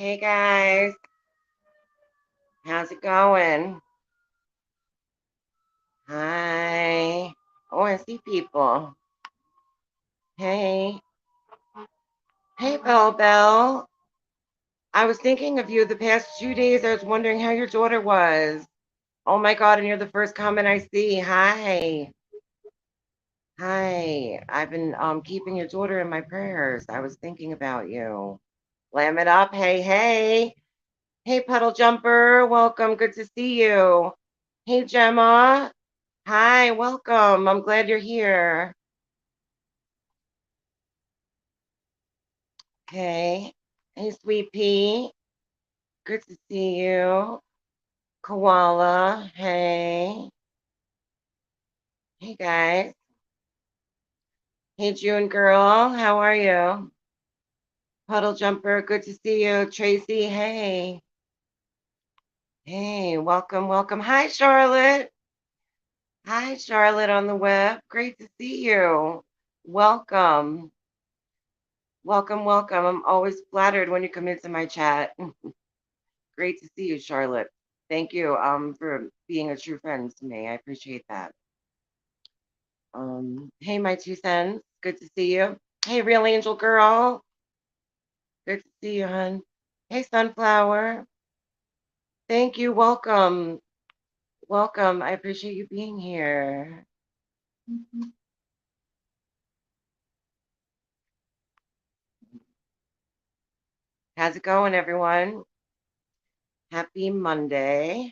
Hey guys, how's it going? Hi. Oh, I see people. Hey, hey, Belle Belle. I was thinking of you the past 2 days. I was wondering how your daughter was. Oh my God, and you're the first comment I see. Hi. Hi. I've been keeping your daughter in my prayers. I was thinking about you. Slam it up. Hey, hey. Hey, Puddle Jumper. Welcome. Good to see you. Hey, Gemma. Hi, welcome. I'm glad you're here. Okay. Hey, Sweet Pea. Good to see you. Koala. Hey. Hey, guys. Hey, June Girl. How are you? Puddle Jumper. Good to see you. Tracy. Hey. Hey, welcome, welcome. Hi, Charlotte. Hi, Charlotte on the web. Great to see you. Welcome. Welcome, welcome. I'm always flattered when you come into my chat. Great to see you, Charlotte. Thank you for being a true friend to me. I appreciate that. Hey, my 2 cents. Good to see you. Hey, real angel girl. Good to see you, hon. Hey, sunflower. Thank you. Welcome. Welcome. I appreciate you being here. How's it going, everyone? Happy Monday.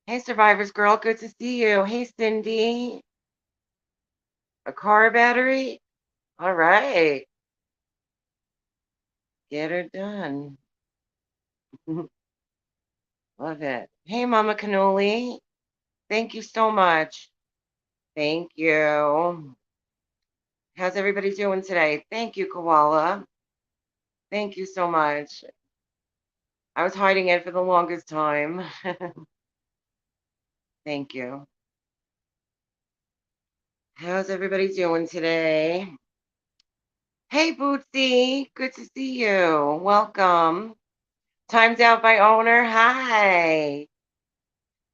Hey, survivors girl. Good to see you. Hey, Cindy. A car battery? All right. Get her done. Love it. Hey, Mama Cannoli. Thank you so much. Thank you. How's everybody doing today? Thank you, Koala. Thank you so much. I was hiding it for the longest time. Thank you. How's everybody doing today? Hey, Bootsy. Good to see you. Welcome. Time's out by owner. Hi.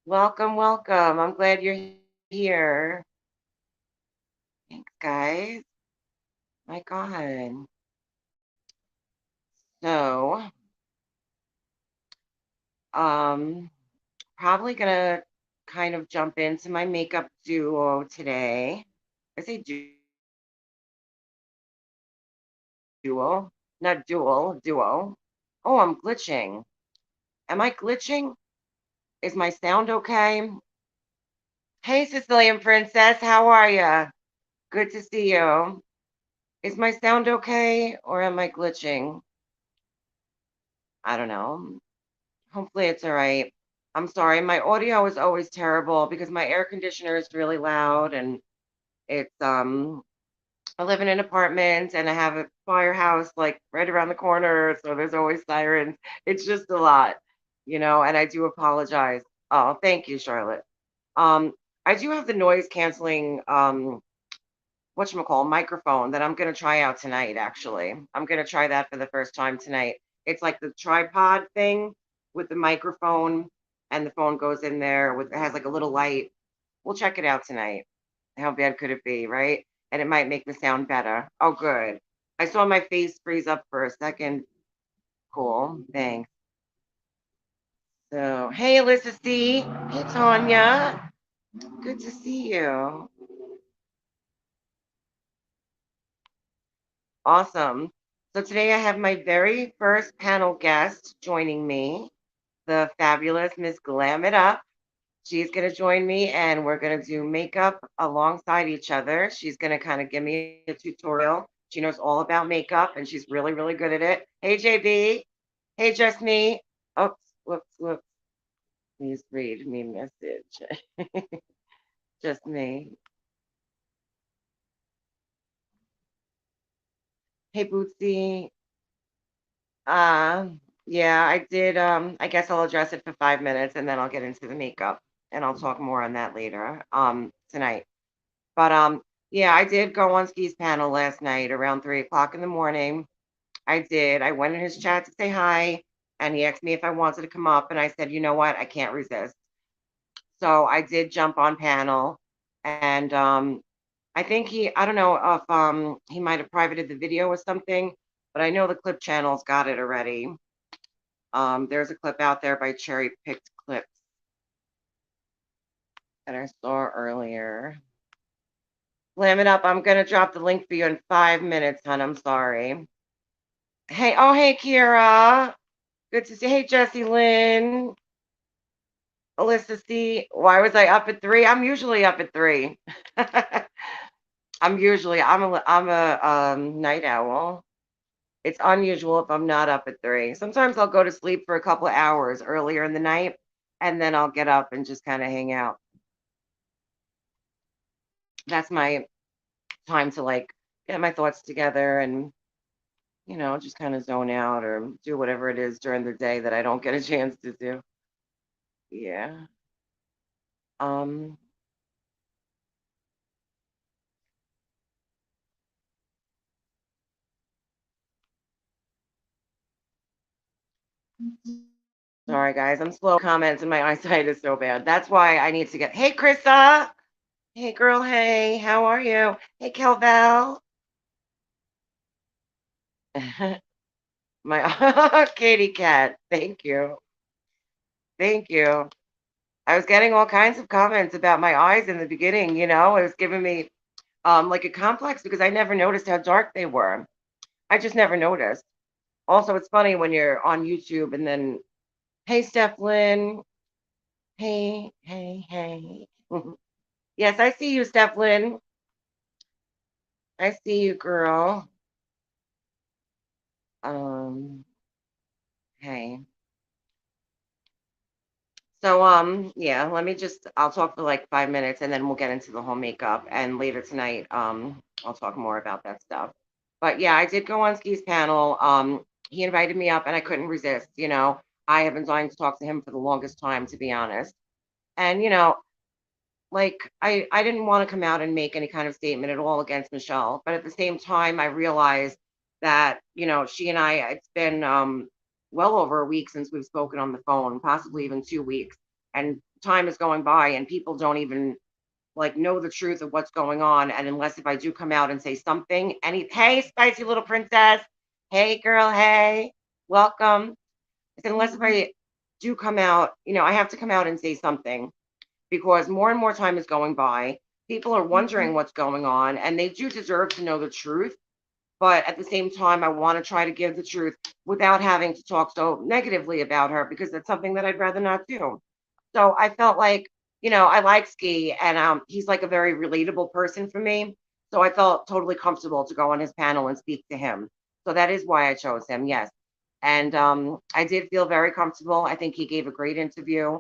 Welcome, welcome. I'm glad you're here. Thanks, guys. My God. So, um, probably gonna kind of jump into my makeup duo today. I say duo, not dual, duo. Oh, I'm glitching. Am I glitching? Is my sound okay? Hey, Sicilian Princess, how are ya? Good to see you. Is my sound okay or am I glitching? I don't know. Hopefully it's all right. I'm sorry. My audio is always terrible because my air conditioner is really loud and it's I live in an apartment and I have a firehouse like right around the corner, so there's always sirens. It's just a lot, and I do apologize. Oh, thank you, Charlotte. Um, I do have the noise canceling whatchamacall microphone that I'm gonna try out tonight, actually. I'm gonna try that for the first time tonight. It's like the tripod thing with the microphone and the phone goes in there with it has like a little light. We'll check it out tonight. How bad could it be, right? And it might make the sound better. Oh, good. I saw my face freeze up for a second. Cool. Thanks. So, hey, Alyssa C. Hey, Tanya. Good to see you. Awesome. So, today I have my very first panel guest joining me, the fabulous Miss Glam It Up. She's going to join me and we're going to do makeup alongside each other. She's going to kind of give me a tutorial. She knows all about makeup and she's really, really good at it. Hey, JB. Hey, just me. Oops, whoops, whoops. Please read me message. Just me. Hey, Bootsy. Uh, yeah, I did. I guess I'll address it for 5 minutes and then I'll get into the makeup and I'll talk more on that later, tonight. But yeah, I did go on Ski's panel last night around 3 o'clock in the morning. I did. I went in his chat to say hi, and he asked me if I wanted to come up, and I said, you know what? I can't resist. So I did jump on panel, and I think I don't know if he might have privated the video or something, but I know the clip channel's got it already. There's a clip out there by Cherry Picked Clips that I saw earlier. Glam it up. I'm gonna drop the link for you in 5 minutes, hon. I'm sorry. Hey, oh hey Kira. Good to see. Hey Jessie Lynn. Alyssa C. Why was I up at 3? I'm usually up at 3. I'm a night owl. It's unusual if I'm not up at 3. Sometimes I'll go to sleep for a couple of hours earlier in the night, and then I'll get up and just kind of hang out. That's my time to like get my thoughts together and just kind of zone out or do whatever it is during the day that I don't get a chance to do. Yeah. Um, Sorry guys, I'm slow comments and my eyesight is so bad. That's why I need to get. Hey Krista. Hey girl. Hey, how are you? Hey Kelval. My Katie cat. Thank you. Thank you. I was getting all kinds of comments about my eyes in the beginning. It was giving me like a complex because I never noticed how dark they were. I just never noticed. Also, it's funny when you're on YouTube and then, hey, Steph Lynn. Hey, hey, hey. Yes, I see you, Steph Lynn. I see you, girl. Um, hey. So, yeah, I'll talk for like 5 minutes and then we'll get into the whole makeup. And later tonight, I'll talk more about that stuff. But yeah, I did go on Ski's panel. He invited me up and I couldn't resist. I have been dying to talk to him for the longest time, to be honest. And, like I didn't want to come out and make any kind of statement at all against Michelle, but at the same time, I realized that she and I it's been well over a week since we've spoken on the phone, possibly even 2 weeks, and time is going by, and people don't even like know the truth of what's going on, and unless if I do come out and say something, hey, spicy little princess, hey girl, hey, welcome. I said, unless if I do come out, I have to come out and say something because more and more time is going by. People are wondering what's going on, and they do deserve to know the truth. But at the same time, I want to try to give the truth without having to talk so negatively about her because that's something that I'd rather not do. So I felt like, I like Ski, and he's like a very relatable person for me. So I felt totally comfortable to go on his panel and speak to him. So that is why I chose him, yes. And I did feel very comfortable. I think he gave a great interview.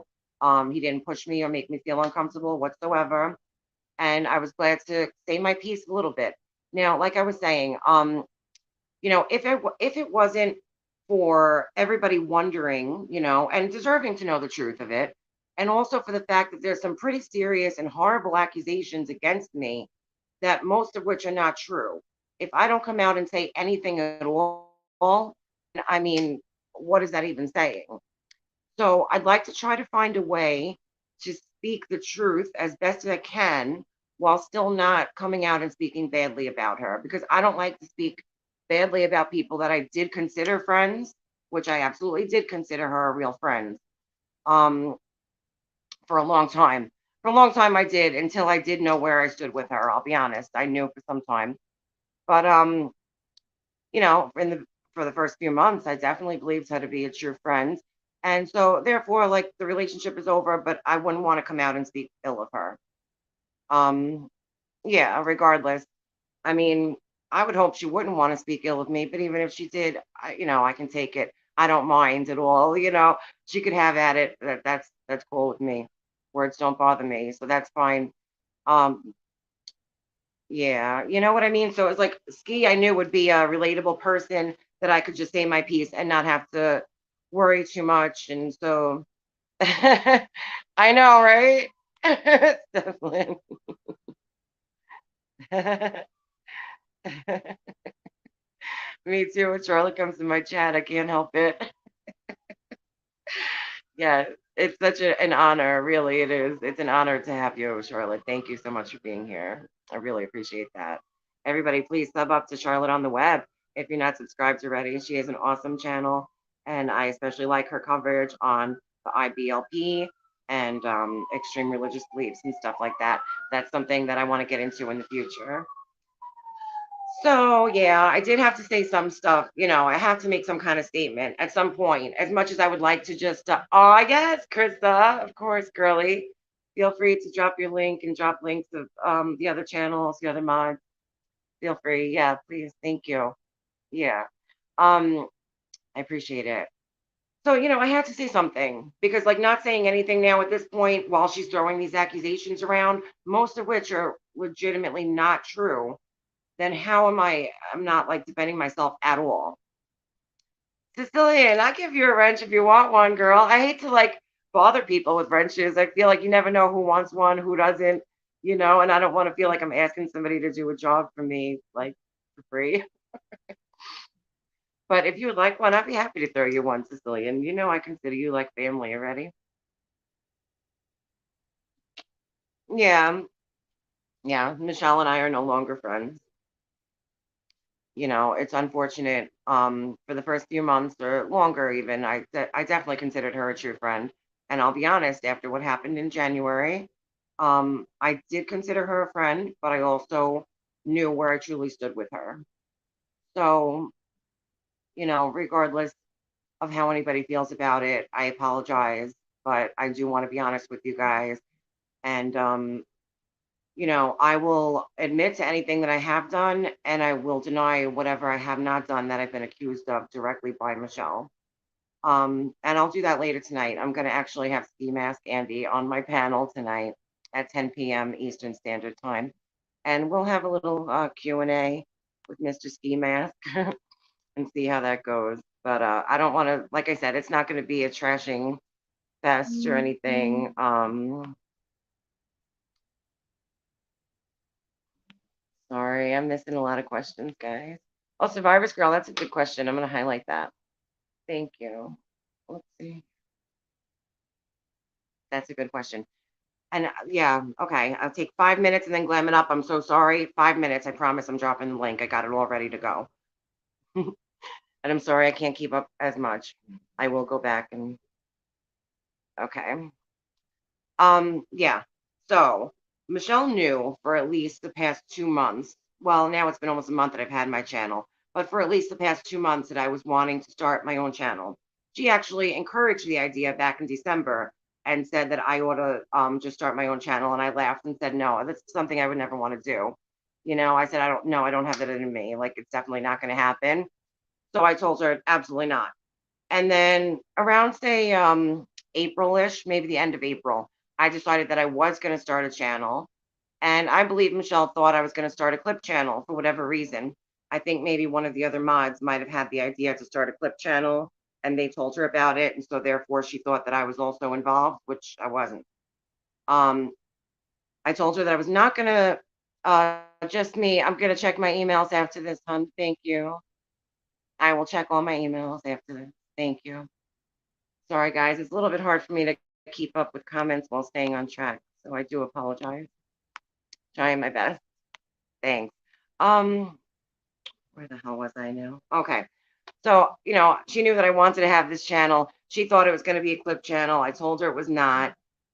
He didn't push me or make me feel uncomfortable whatsoever. And I was glad to say my piece a little bit. Now, like I was saying, if it wasn't for everybody wondering, and deserving to know the truth of it, and also for the fact that there's some pretty serious and horrible accusations against me, that most of which are not true. If I don't come out and say anything at all, I mean, what is that even saying? So I'd like to try to find a way to speak the truth as best as I can while still not coming out and speaking badly about her because I don't like to speak badly about people that I did consider friends, which I absolutely did consider her a real friend. Um, for a long time. For a long time I did until I did know where I stood with her. I'll be honest. I knew for some time. But for the first few months, I definitely believed her to be a true friend. And so therefore, like the relationship is over, but I wouldn't want to come out and speak ill of her. Um, yeah, regardless. I mean, I would hope she wouldn't want to speak ill of me, but even if she did, I can take it. I don't mind at all. She could have at it. That's cool with me. Words don't bother me, so that's fine. Um, Yeah, you know what I mean? So it's like Ski, I knew would be a relatable person that I could just say my piece and not have to worry too much. And so I know, right? Definitely. Me too. When Charlotte comes in my chat, I can't help it. Yeah, it's such an honor. Really, it is. It's an honor to have you, Charlotte. Thank you so much for being here. I really appreciate that. Everybody, please sub up to Charlotte on the web if you're not subscribed already. She has an awesome channel, and I especially like her coverage on the IBLP and extreme religious beliefs and stuff like that. That's something that I want to get into in the future. So yeah, I did have to say some stuff. I have to make some kind of statement at some point. As much as I would like to just, oh yes, Krista, of course, girly. Feel free to drop your link and drop links of the other channels, the other mods. Feel free, yeah, please, thank you. Yeah, um, I appreciate it. So I had to say something because, like, not saying anything now at this point while she's throwing these accusations around, most of which are legitimately not true, then how am I'm not like defending myself at all. Sicilian, I give you a wrench if you want one, girl. I hate to like bother people with wrenches. I feel like you never know who wants one, who doesn't, and I don't want to feel like I'm asking somebody to do a job for me, like for free. But if you would like one, I'd be happy to throw you one, Sicilian. I consider you like family already. Yeah, yeah. Michelle and I are no longer friends. It's unfortunate. For the first few months or longer, even, I definitely considered her a true friend. And I'll be honest, after what happened in January, I did consider her a friend, but I also knew where I truly stood with her. So, regardless of how anybody feels about it, I apologize, but I do want to be honest with you guys. And I will admit to anything that I have done, and I will deny whatever I have not done that I've been accused of directly by Michelle. And I'll do that later tonight. I'm going to actually have Ski Mask Andy on my panel tonight at 10 p.m. Eastern Standard Time, and we'll have a little Q&A with Mr. Ski Mask and see how that goes. But I don't want to, like I said, it's not going to be a trashing fest or anything. Sorry, I'm missing a lot of questions, guys. Oh, Survivor's Girl, that's a good question. I'm going to highlight that. Thank you. Let's see. That's a good question. And yeah, okay. I'll take 5 minutes and then glam it up. I'm so sorry. 5 minutes. I promise I'm dropping the link. I got it all ready to go. And I'm sorry I can't keep up as much. I will go back and okay. Yeah. So Michelle knew for at least the past 2 months. Well, now it's been almost a month that I've had my channel, but for at least the past 2 months that I was wanting to start my own channel. She actually encouraged the idea back in December and said that I ought to just start my own channel. And I laughed and said, no, that's something I would never want to do. I said, I don't know, I don't have that in me. Like, it's definitely not going to happen. So I told her, absolutely not. And then around, say, April-ish, maybe the end of April, I decided that I was going to start a channel. And I believe Michelle thought I was going to start a clip channel for whatever reason. I think maybe one of the other mods might have had the idea to start a clip channel and they told her about it. And so therefore she thought that I was also involved, which I wasn't. Um, I told her that I was not going to, just me. I'm going to check my emails after this, hon. Thank you. I will check all my emails after this. Thank you. Sorry, guys. It's a little bit hard for me to keep up with comments while staying on track. So I do apologize. Trying my best. Thanks. Where the hell was I now? Okay. So, she knew that I wanted to have this channel. She thought it was going to be a clip channel. I told her it was not.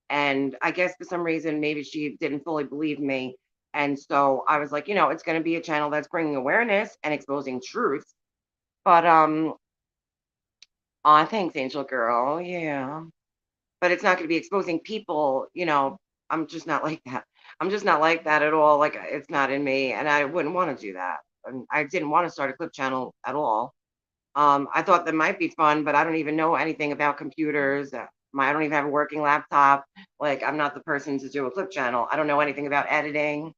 And I guess for some reason, maybe she didn't fully believe me. And so I was like, it's going to be a channel that's bringing awareness and exposing truth. But, thanks, Angel Girl. Yeah. But it's not going to be exposing people. I'm just not like that. I'm just not like that at all. Like, it's not in me. And I wouldn't want to do that. And I didn't want to start a clip channel at all. I thought that might be fun, but I don't even know anything about computers. I don't even have a working laptop. Like, I'm not the person to do a clip channel. I don't know anything about editing.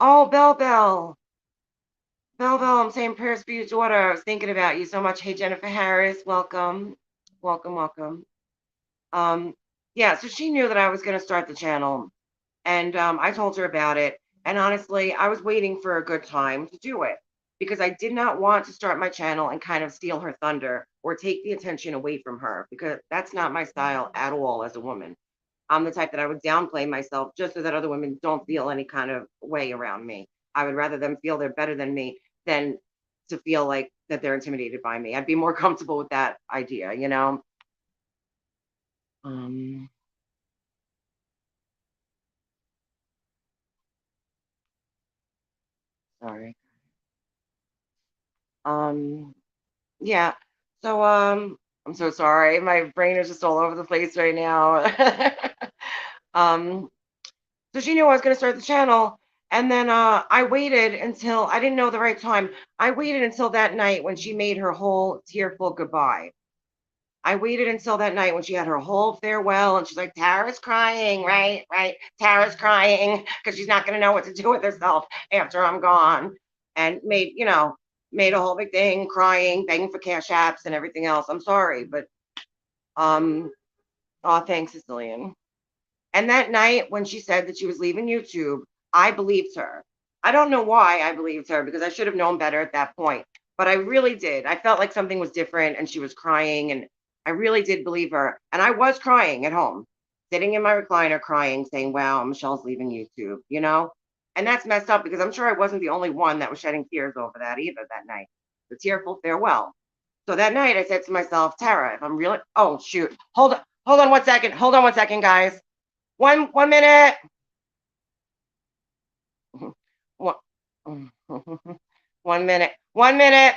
Oh, Bell Bell. Bell Bell, I'm saying prayers for your daughter. I was thinking about you so much. Hey, Jennifer Harris, welcome. Welcome, welcome. Um, Yeah, so she knew that I was going to start the channel, and I told her about it. And honestly, I was waiting for a good time to do it because I did not want to start my channel and kind of steal her thunder or take the attention away from her because that's not my style at all as a woman. I'm the type that I would downplay myself just so that other women don't feel any kind of way around me. I would rather them feel they're better than me than to feel like that they're intimidated by me. I'd be more comfortable with that idea, you know? Um, sorry. Um, yeah. So, I'm so sorry. My brain is just all over the place right now. um, so she knew I was going to start the channel. And then I waited until I didn't know the right time. I waited until that night when she made her whole tearful goodbye. I waited until that night when she had her whole farewell and she's like, Tara's crying, right? Right. Tara's crying because she's not going to know what to do with herself after I'm gone. And made a whole big thing, crying, begging for cash apps and everything else. I'm sorry, but um, oh, thanks, Sicilian. And that night when she said that she was leaving YouTube, I believed her. I don't know why I believed her because I should have known better at that point, but I really did. I felt like something was different and she was crying, and I really did believe her. And I was crying at home, sitting in my recliner crying, saying, wow, Michelle's leaving YouTube, you know? And that's messed up because I'm sure I wasn't the only one that was shedding tears over that either that night. The tearful farewell. So that night I said to myself, Tara, if I'm really, oh shoot, hold on 1 second. Hold on 1 second, guys. One minute. One, 1 minute. 1 minute.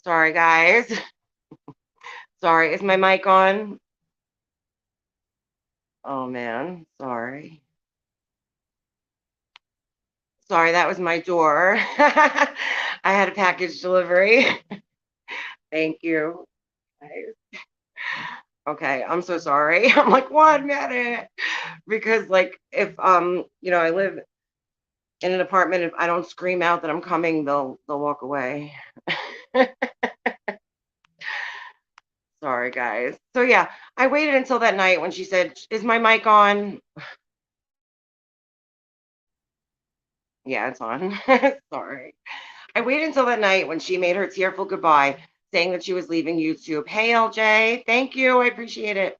Sorry, guys. Sorry. Is my mic on? Oh man. Sorry. Sorry, that was my door. I had a package delivery. Thank you. Okay, I'm so sorry. I'm like 1 minute because like if I live in an apartment, if I don't scream out that I'm coming, they'll walk away. Sorry, guys. So yeah, I waited until that night when she said, "Is my mic on?" Yeah, it's on. Sorry. I waited until that night when she made her tearful goodbye, saying that she was leaving YouTube. Hey, LJ, thank you. I appreciate it.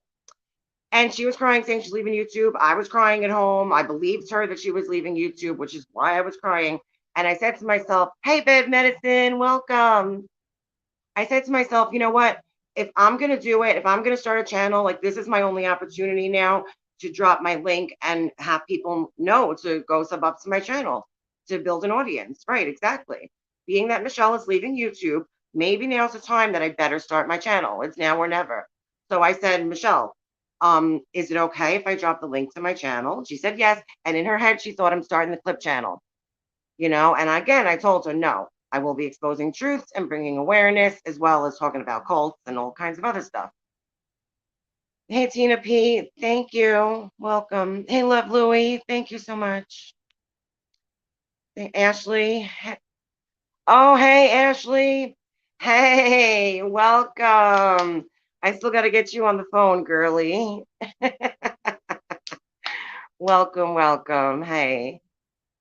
And she was crying, saying she's leaving YouTube. I was crying at home. I believed her that she was leaving YouTube, which is why I was crying. And I said to myself, "Hey, Bed Medicine, welcome." I said to myself, you know what? If I'm going to do it, if I'm going to start a channel, like this is my only opportunity now to drop my link and have people know to go sub up to my channel to build an audience. Right, exactly. Being that Michelle is leaving YouTube, maybe now's the time that I better start my channel. It's now or never. So I said, Michelle, is it okay if I drop the link to my channel? She said yes. And in her head, she thought I'm starting the clip channel, and again, I told her no. I will be exposing truths and bringing awareness as well as talking about cults and all kinds of other stuff. Hey, Tina P, thank you. Welcome. Hey, Love Louie, thank you so much. Hey, Ashley. Oh, hey, Ashley. Hey, welcome. I still got to get you on the phone, girly. Welcome, welcome. Hey.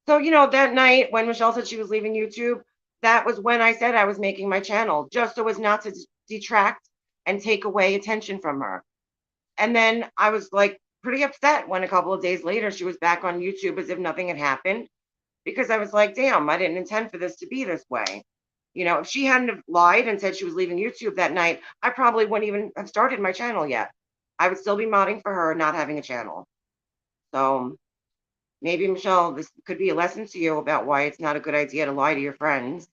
So, that night when Michelle said she was leaving YouTube, that was when I said I was making my channel, just so as not to detract and take away attention from her. And then I was like pretty upset when a couple of days later she was back on YouTube as if nothing had happened because I was like, damn, I didn't intend for this to be this way. If she hadn't have lied and said she was leaving YouTube that night, I probably wouldn't even have started my channel yet. I would still be modding for her not having a channel. So maybe, Michelle, this could be a lesson to you about why it's not a good idea to lie to your friends.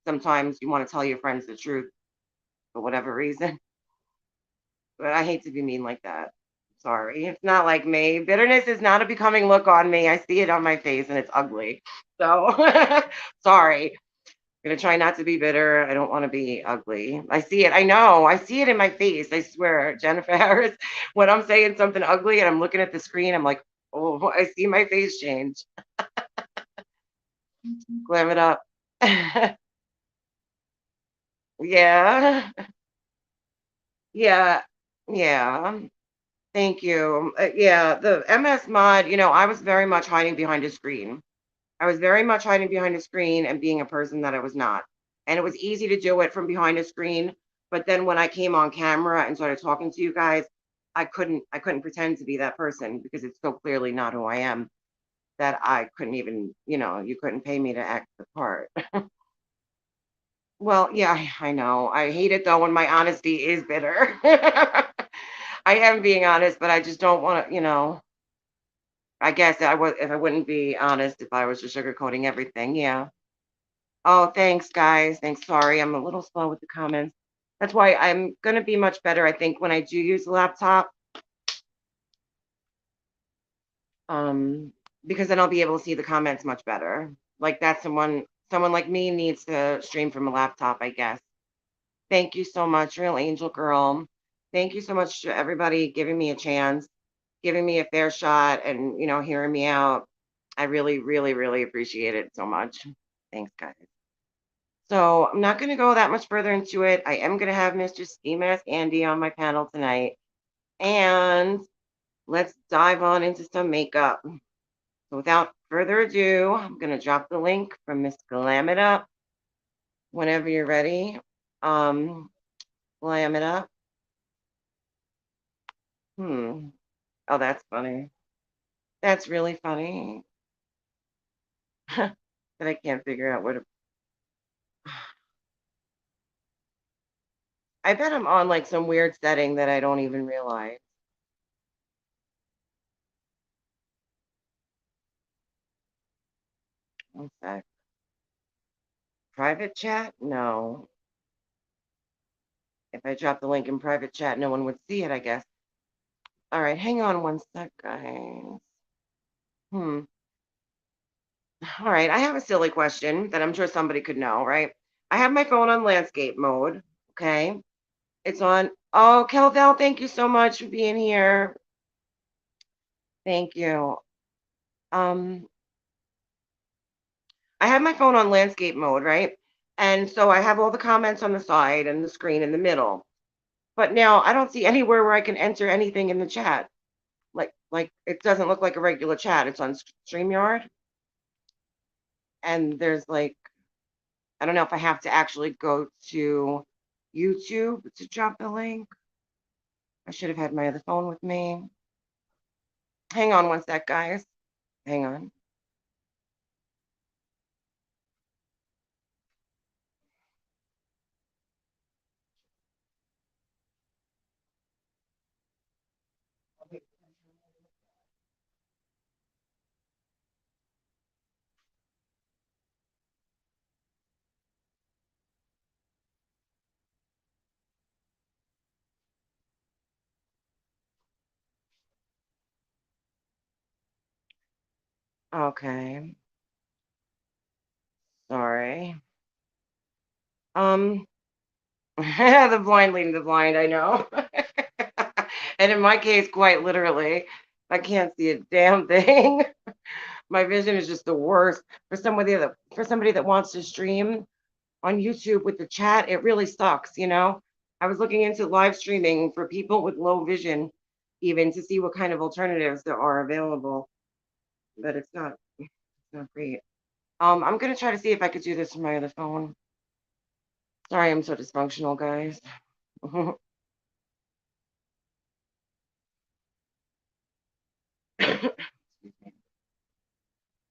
Sometimes you want to tell your friends the truth for whatever reason. But I hate to be mean like that. Sorry, it's not like me. Bitterness is not a becoming look on me. I see it on my face and it's ugly. So sorry. I'm gonna try not to be bitter. I don't want to be ugly. I see it. I know. I see it in my face. I swear, Jennifer Harris. When I'm saying something ugly and I'm looking at the screen, I'm like, oh, I see my face change. Glam it up. Yeah. Yeah. Yeah. Thank you. Yeah, the MS mod, I was very much hiding behind a screen. I was very much hiding behind a screen and being a person that I was not. And it was easy to do it from behind a screen, but then when I came on camera and started talking to you guys, I couldn't pretend to be that person because it's so clearly not who I am that I couldn't even, you couldn't pay me to act the part. Well, yeah, I know. I hate it though when my honesty is bitter. I am being honest, but I just don't want to, I guess I would if I wouldn't be honest if I was just sugarcoating everything. Yeah. Oh, thanks, guys. Thanks. Sorry, I'm a little slow with the comments. That's why I'm gonna be much better, I think, when I do use the laptop. Um, because then I'll be able to see the comments much better. Like that's someone like me needs to stream from a laptop, I guess. Thank you so much, real angel girl. Thank you so much to everybody giving me a chance, giving me a fair shot, and hearing me out. I really, really, really appreciate it so much. Thanks, guys. So I'm not going to go that much further into it. I am going to have Mr. Ski Mask Andy on my panel tonight. And let's dive on into some makeup. So without further ado, I'm going to drop the link from Miss Glam It Up whenever you're ready. Glam It Up. Oh, that's funny. That's really funny. That I can't figure out what to. I bet I'm on like some weird setting that I don't even realize. One sec. Private chat? No. If I drop the link in private chat, no one would see it, I guess. All right, hang on one sec, guys. Hmm. All right, I have a silly question that I'm sure somebody could know, right? I have my phone on landscape mode. Okay. It's on. Oh, Kelvel, thank you so much for being here. Thank you. Um, I have my phone on landscape mode, right? And so I have all the comments on the side and the screen in the middle. But now I don't see anywhere where I can enter anything in the chat. Like it doesn't look like a regular chat. It's on StreamYard, and there's like I don't know if I have to actually go to YouTube to drop the link. I should have had my other phone with me. Hang on one sec, guys. Hang on. Okay. Sorry. Um, the blind leading the blind, I know. And in my case, quite literally, I can't see a damn thing. My vision is just the worst. For somebody that wants to stream on YouTube with the chat, it really sucks. I was looking into live streaming for people with low vision, even to see what kind of alternatives there are available, but it's not great. I'm gonna try to see if I could do this from my other phone. Sorry, I'm so dysfunctional, guys.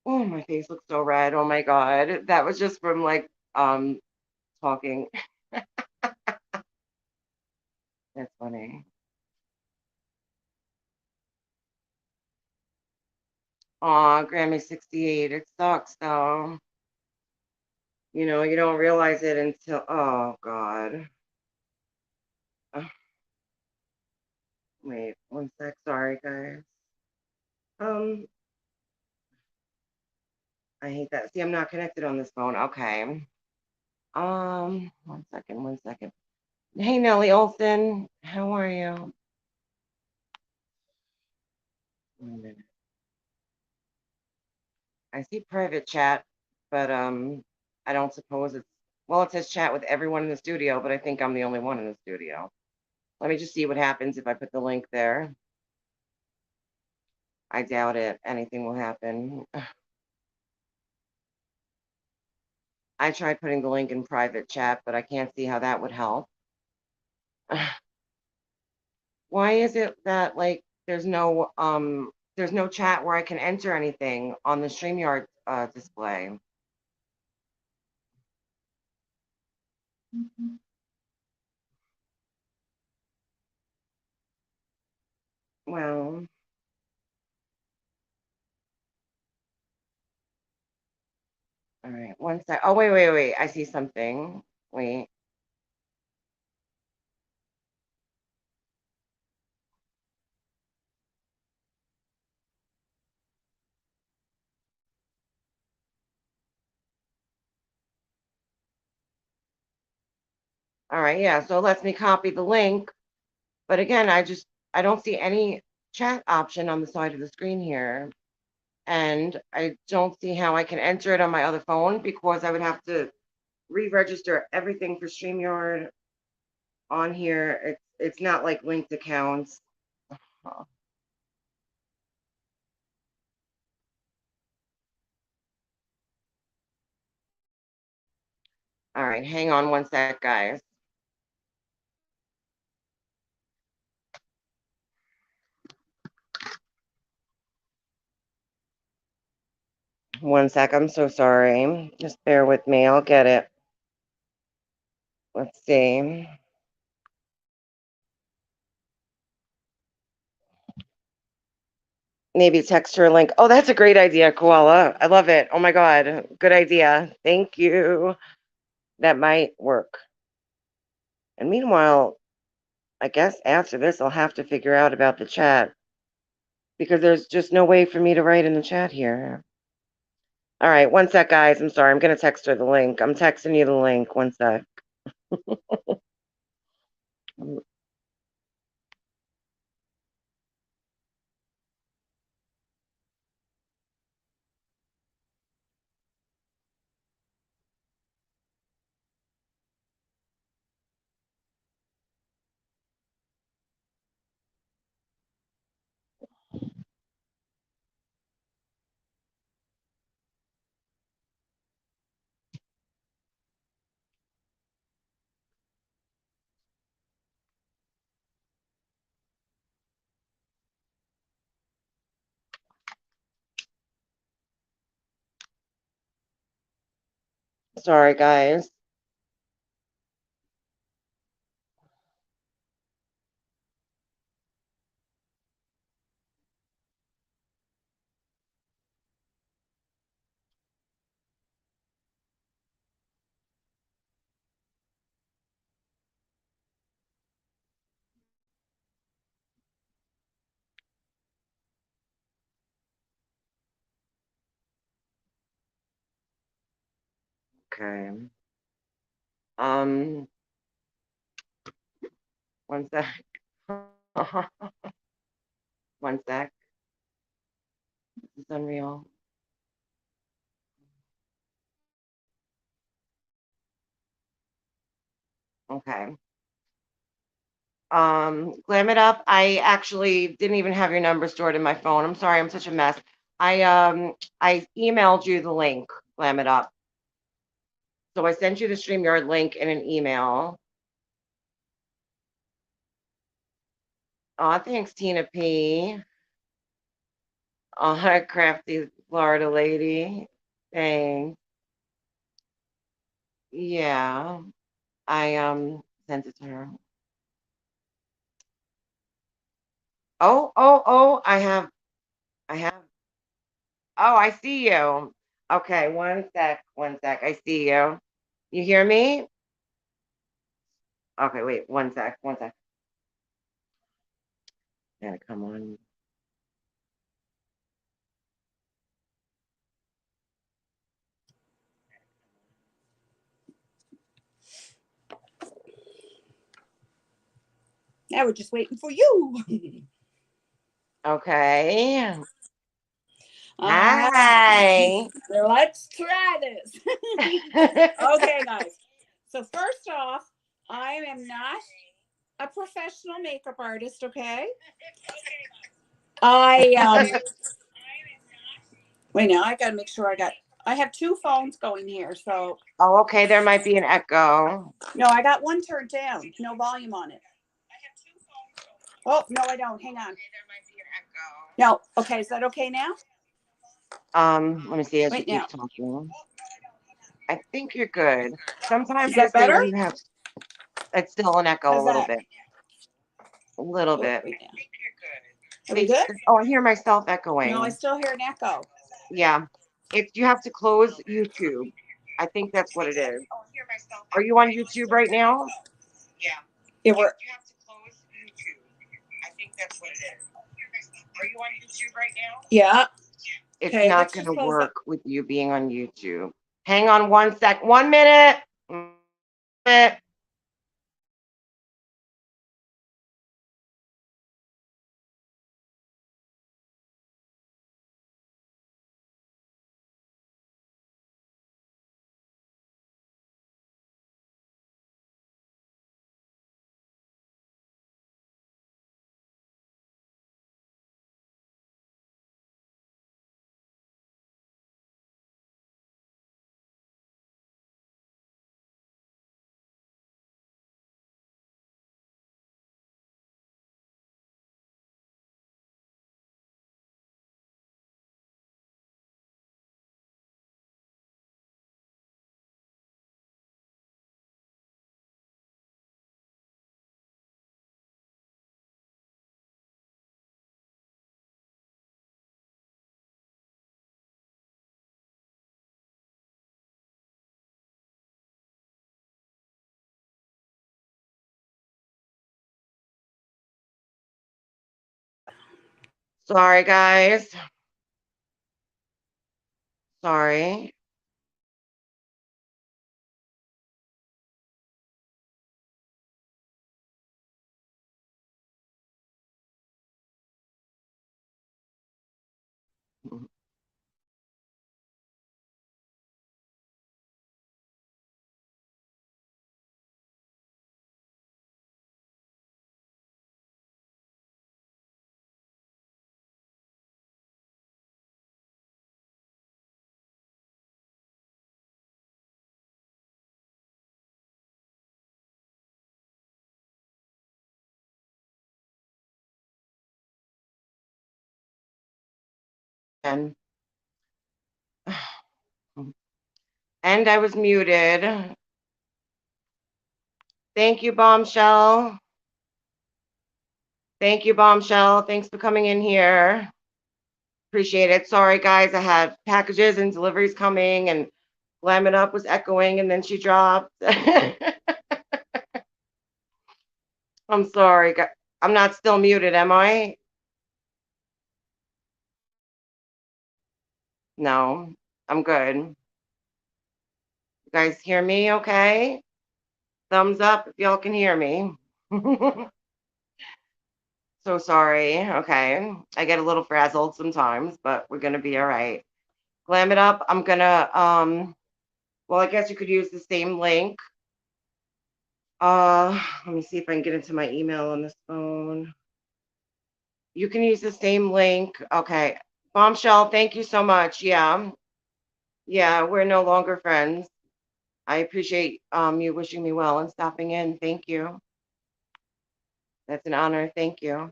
Oh, my face looks so red. Oh my God. That was just from like talking. That's funny. Aw, Grammy 68. It sucks though. You don't realize it until oh God. Ugh, Wait, one sec. Sorry, guys. Um, I hate that. See, I'm not connected on this phone. Okay. One second, one second. Hey, Nellie Olson, how are you? Wait a minute. I see private chat, but I don't suppose it's well, it says chat with everyone in the studio, but I think I'm the only one in the studio. Let me just see what happens if I put the link there. I doubt it. Anything will happen. I tried putting the link in private chat, but I can't see how that would help. Why is it that like there's no chat where I can enter anything on the StreamYard display? Well, all right, one sec. Oh, wait, wait, wait. I see something. Wait. All right, yeah. So it lets me copy the link, but again, I don't see any chat option on the side of the screen here, and I don't see how I can enter it on my other phone because I would have to re-register everything for StreamYard on here. It's not like linked accounts. All right, hang on one sec, guys. One sec. I'm so sorry. Just bear with me. I'll get it. Let's see. Maybe text her a link. Oh, that's a great idea, Koala. I love it. Oh my God. Good idea. Thank you. That might work. And meanwhile, I guess after this, I'll have to figure out about the chat because there's just no way for me to write in the chat here. All right. One sec, guys. I'm sorry. I'm going to text her the link. I'm texting you the link. One sec. Sorry, guys. Okay. Um, One sec. One sec. This is unreal. Okay. Glam it up. I actually didn't even have your number stored in my phone. I'm sorry, I'm such a mess. I emailed you the link, Glam it up. So I sent you the StreamYard link in an email. Oh, thanks, Tina P. Oh, crafty Florida lady. Thanks. Yeah. I sent it to her. Oh, oh, oh, I have oh, I see you. Okay, one sec, one sec. I see you. You hear me? Okay, wait, one sec, one sec. Gotta come on. Now we're just waiting for you. Okay. All right. Hi. Let's try this. Okay, guys. So first off, I am not a professional makeup artist, okay? I wait now, I gotta make sure I have two phones going here, so Oh, okay. There might be an echo. no, I got one turned down, no volume on it. Oh no, I don't. Hang on. No, okay, is that okay now? Let me see as you Wait keep now. talking. I think you're good. Sometimes Is they that say better? when you have, it's still an echo a How's little that? bit. A little Oh, bit. wait now. Are we They, good? oh, I hear myself No, I echoing. still hear an echo. Yeah. It's you have to close YouTube. I think that's what it is. Are you on YouTube right now? Yeah, we're yeah. It's Okay, not let's going just to close that. work with you being on YouTube. Hang on 1 sec. 1 minute. 1 minute. Sorry, guys. Sorry. And and I was muted. Thank you, Bombshell. Thank you, Bombshell. Thanks for coming in here. Appreciate it. Sorry, guys. I had packages and deliveries coming, and Glam It Up was echoing, and then she dropped. I'm sorry. I'm not still muted, am I? No, I'm good. You guys hear me okay? Thumbs up if y'all can hear me. So sorry. Okay. I get a little frazzled sometimes, but we're gonna be all right. Glam It Up. I'm gonna well, I guess you could use the same link. Let me see if I can get into my email on this phone. You can use the same link. Okay. Bombshell, thank you so much. Yeah. Yeah, we're no longer friends. I appreciate you wishing me well and stopping in. Thank you. That's an honor. Thank you.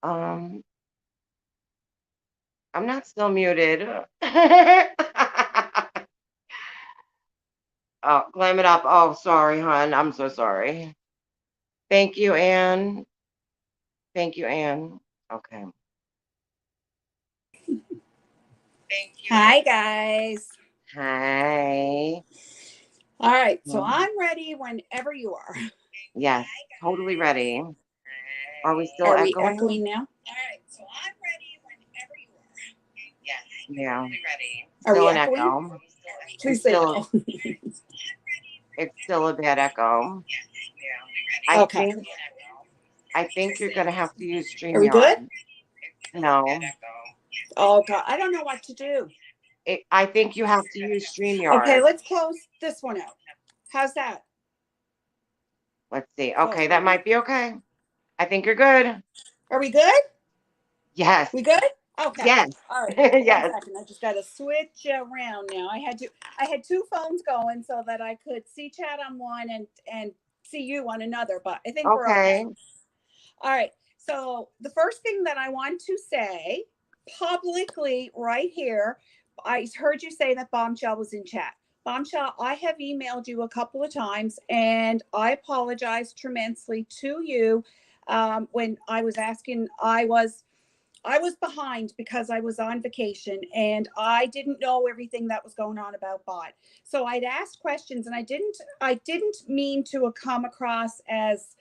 Um, I'm not still muted. Oh, Glam It Up. Oh, sorry, hon. I'm so sorry. Thank you, Anne. Thank you, Anne. Okay. Hi guys. Hi. All right, so I'm ready whenever you are. Yes, totally ready. Are we still Are we echoing? echoing now? All right, so I'm ready whenever you are. Yes, Yeah. we're ready. Are Still we an echoing? echo. Please It's say still, no. it's still a bad echo. Yeah, I Okay. think you're gonna have to use Are we good? StreamYard. No, Oh God, I don't know what to do. I think you have to use Okay, StreamYard. let's close this one out. How's that? Let's see. Close Okay, one that out. might be okay. I think you're good. Are we good? Yes. We good? Okay. Yes. All right. One Yes. second. I just got to switch around now. I had two phones going so that I could see chat on one and see you on another, but I think we're okay. Okay. All right. So the first thing that I want to say publicly right here, I heard you say that Bombshell was in chat. Bombshell, I have emailed you a couple of times and I apologize tremendously to you when I was asking. I was behind because I was on vacation and I didn't know everything that was going on about bot. So I'd asked questions and I didn't mean to come across as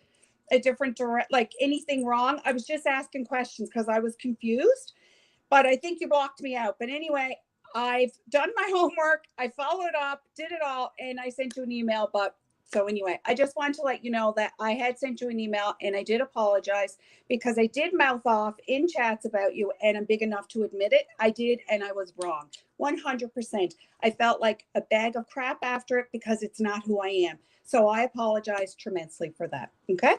a different direct, like anything wrong. I was just asking questions because I was confused, but I think you blocked me out. But anyway, I've done my homework. I followed up, did it all, and I sent you an email. But so anyway, I just wanted to let you know that I had sent you an email and I did apologize because I did mouth off in chats about you and I'm big enough to admit it. I did, and I was wrong. 100%. I felt like a bag of crap after it because it's not who I am. So I apologize tremendously for that. Okay.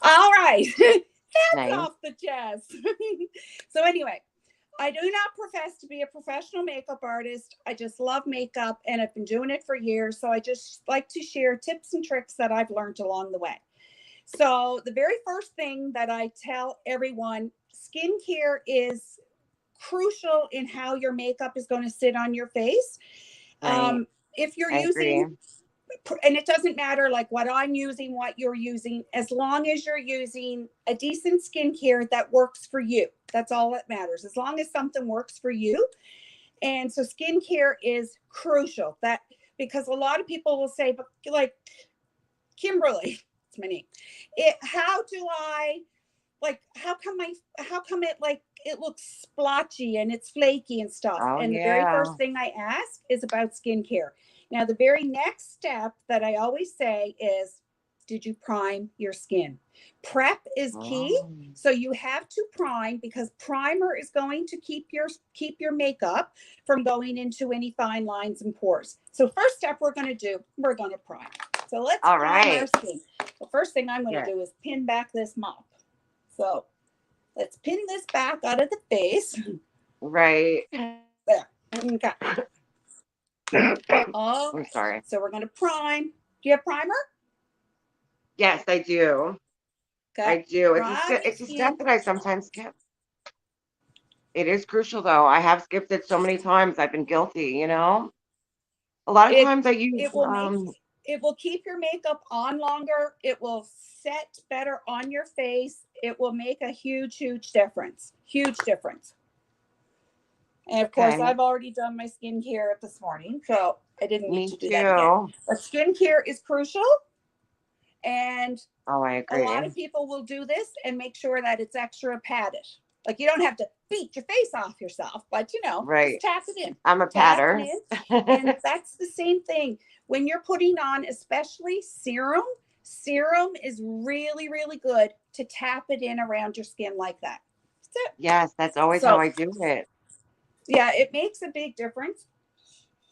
All right. Hands Nice. off the chest. So anyway, I do not profess to be a professional makeup artist. I just love makeup and I've been doing it for years. So I just like to share tips and tricks that I've learned along the way. So the very first thing that I tell everyone, skincare is crucial in how your makeup is going to sit on your face. Right. If you're I agree. using, and it doesn't matter like what I'm using, what you're using, as long as you're using a decent skincare that works for you. That's all that matters. As long as something works for you. And so skincare is crucial. That because a lot of people will say, but like Kimberly, it's my name. How do I like how come it like it looks splotchy and it's flaky and stuff? Oh And the very yeah. first thing I ask is about skincare. Now the very next step that I always say is, did you prime your skin? Prep is key. Oh. So you have to prime because primer is going to keep your makeup from going into any fine lines and pores. So first step we're going to prime. So let's All prime our right. skin. The first thing I'm going to Yeah. do is pin back this mop. So let's pin this back out of the face. Right. There. Okay. All I'm right. sorry. So we're going to prime. Do you have primer? Yes, I do. Okay. I do. Prime your It's a step skin. that I sometimes skip. It is crucial though. I have skipped it so many times. I've been guilty. A lot of It times I use it will keep your makeup on longer. It will set better on your face. It will make a huge difference. Huge difference. And of course, okay. I've already done my skincare this morning, so I didn't need Me to do that again. too. But skincare is crucial. And Oh, I a lot agree. of people will do this and make sure that it's extra padded. Like you don't have to beat your face off yourself, but just Right. tap it in. I'm a Tap it patter. in. And that's the same thing. When you're putting on, especially serum is really good to tap it in around your skin like that. That's it. Yes, that's always how So I do it. yeah, it makes a big difference.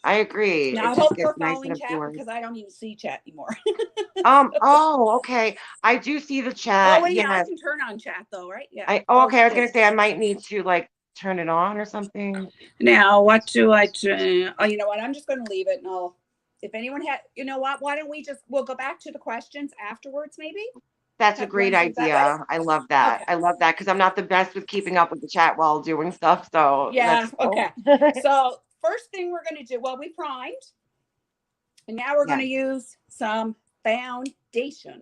I agree. Now It I just hope gets you're nice and following chat absorbed. because I don't even see chat anymore. Oh, okay. I do see the Oh chat. wait, now I Yes. can turn on chat though, right? Yeah. Okay. I was Okay. gonna say I might need to like turn it on or something. Now, what do I do? Oh, you know what? I'm just going to leave it. And if anyone had, you know what? Why don't we'll go back to the questions afterwards, maybe? That's a You want great to do it that way? idea. I love that. Okay. I love that because I'm not the best with keeping up with the chat while doing stuff. So Yeah. that's Okay. cool. So, first thing we're going to do, well, we primed, and now we're going Yeah, to use some foundation.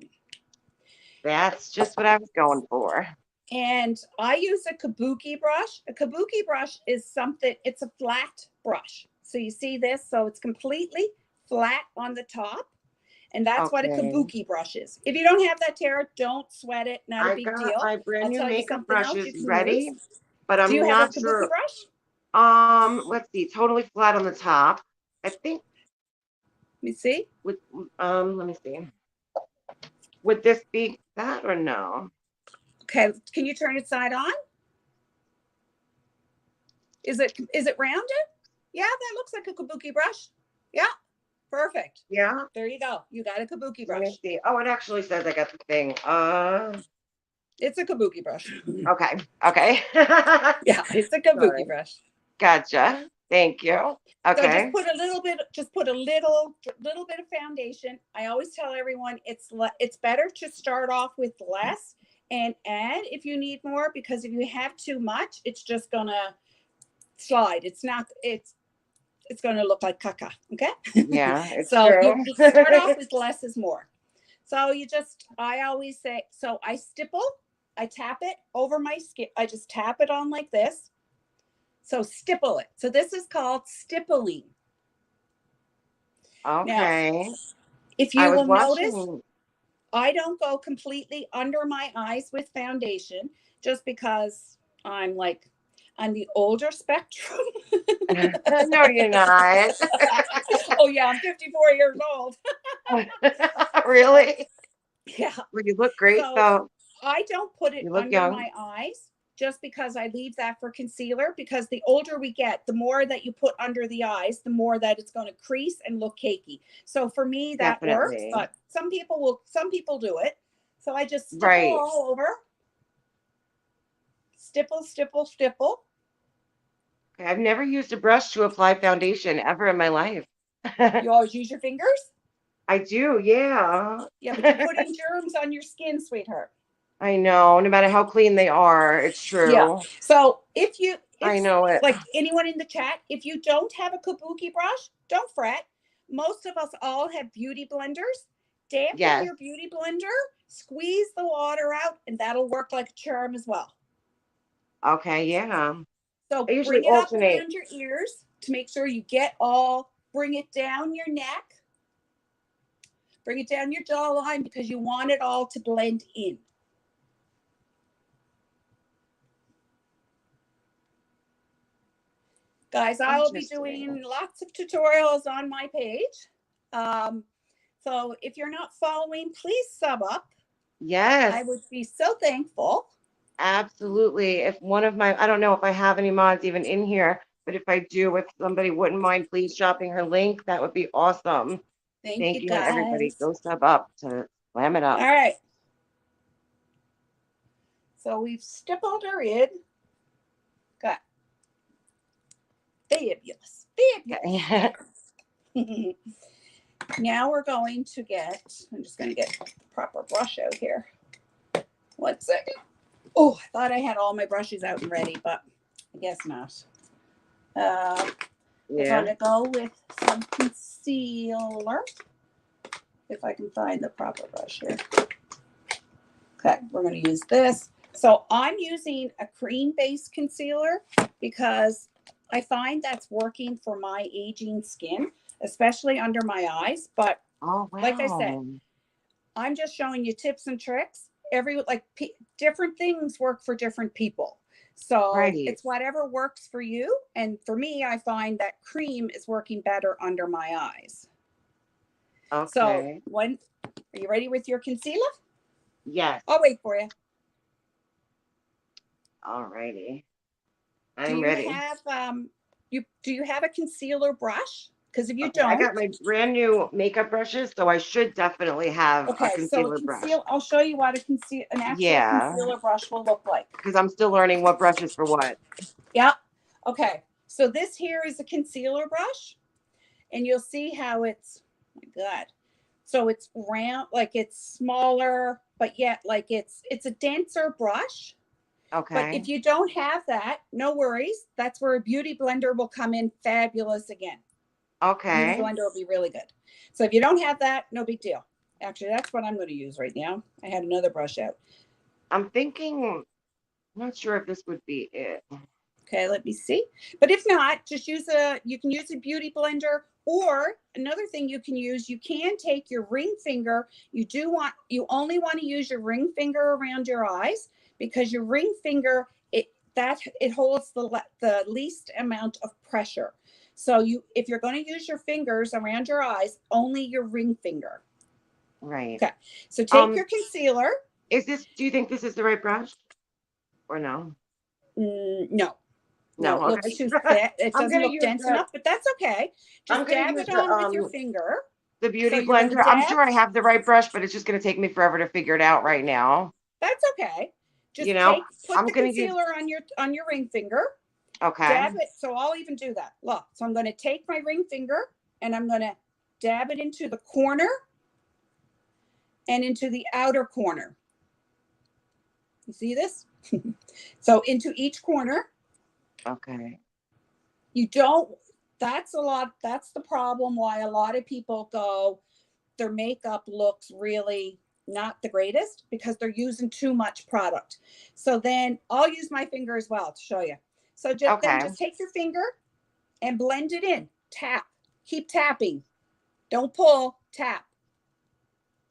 that's just what I was going for. And I use a kabuki brush. A kabuki brush is it's a flat brush. So, you see this? So, it's completely flat on the top. And that's what a Okay. kabuki brush is. If you don't have that, Tara, don't sweat it. Not a I big got deal. my brand I'll new tell you makeup something else you brushes can ready, use. but Do you I'm have a not kabuki sure. brush? Let's see, totally flat on the top. I think Let me see. with let me see. Would this be that or no? Okay, can you turn it side on? Is it rounded? Yeah, that looks like a kabuki brush. Yeah, perfect. Yeah. There you go. You got a kabuki Let me brush. see. Oh, it actually says I got the thing. It's a kabuki brush. Okay. Okay. Yeah, it's a kabuki Sorry. brush. Gotcha. Thank you. So just Okay. put a little bit, little bit of foundation. I always tell everyone it's better to start off with less and add if you need more, because if you have too much, it's just gonna slide. It's gonna look like caca. Okay. Yeah, it's So true. you start off with less is more. So I always say, so I stipple, I tap it over my skin. I just tap it on like this. So stipple it. So this is called stippling. Now, Okay. if I you was will notice, watching. I don't go completely under my eyes with foundation just because I'm like on the older spectrum. No, you're not. Oh yeah, I'm 54 years old. Really? Yeah. Well, you look great So though. I don't put it You look under young. my eyes just because I leave that for concealer, because the older we get, the more that you put under the eyes, the more that it's going to crease and look cakey. So for me, that works, Definitely. but some people do it. So I just stipple Right. all over. Stipple, stipple, stipple. I've never used a brush to apply foundation ever in my life. You always use your fingers? I do, yeah. Yeah, but you're putting germs on your skin, sweetheart. I know, no matter how clean they are, it's Yeah. true. So I if know it. like anyone in the chat, if you don't have a kabuki brush, don't fret. Most of us all have beauty blenders. Dampen Yes. your beauty blender, squeeze the water out, and that'll work like a charm as well. Okay, yeah. So I usually bring it up alternate. around your ears to make sure you bring it down your neck, bring it down your jawline, because you want it all to blend in. Guys, I will be doing lots of tutorials on my page. So if you're not following, please sub up. Yes. I would be so thankful. Absolutely. If one of my, I don't know if I have any mods even in here, but if I do, if somebody wouldn't mind please dropping her link, that would be awesome. Thank Thank you, you, and everybody guys. go sub up to slam it up. All right. So we've stippled her in. Got fabulous. Fabulous. Now we're going to I'm just going to get the proper brush out here. 1 second. Oh, I thought I had all my brushes out and ready, but I guess not. We're going to go with some concealer. If I can find the proper brush here. Okay, we're going to use this. So I'm using a cream-based concealer because I find that's working for my aging skin, especially under my eyes. But like I said, I'm just showing you tips and tricks. Different things work for different people. So it's whatever works for you. And for me, I find that cream is working better under my eyes. Okay. So are you ready with your concealer? Yes. I'll wait for you. All righty. I'm ready. Do you have a concealer brush? Because if you don't, I got my brand new makeup brushes, so I should definitely have a concealer brush. I'll show you what an actual concealer brush will look like. Because I'm still learning what brush is for what. Yeah. Okay. So this here is a concealer brush, and you'll see how it's, oh my God. So it's round, like it's smaller, but yet like it's a denser brush. Okay. But if you don't have that, no worries. That's where a beauty blender will come in fabulous again. Okay. Beauty blender will be really good. So if you don't have that, no big deal. Actually, that's what I'm going to use right now. I had another brush out. I'm thinking, I'm not sure if this would be it. Okay, let me see. But if not, just you can use a beauty blender Or another thing you can use, you can take your ring finger. You only want to use your ring finger around your eyes, because your ring finger, it holds the least amount of pressure. So if you're going to use your fingers around your eyes, only your ring finger. Right. Okay. So take your concealer. Do you think this is the right brush or no? No. No, It looks okay. too thick. It I'm doesn't gonna look use dense the enough, but that's okay. I'm Just gonna dab use it on with your finger. the So beauty you're going to blender. I'm dab. sure I have the right brush, but it's just gonna take me forever to figure it out right now. That's okay. Just You know, put I'm the gonna use concealer on your ring finger. okay. Dab it. So I'll even do that. Look. So I'm going to take my ring finger and I'm going to dab it into the corner and into the outer corner. You see this? So into each corner. Okay. You don't, that's the problem why a lot of people go, their makeup looks really not the greatest, because they're using too much product. So then I'll use my finger as well to show you. So just take your finger and blend it in. Tap. Keep tapping. Don't pull. Tap.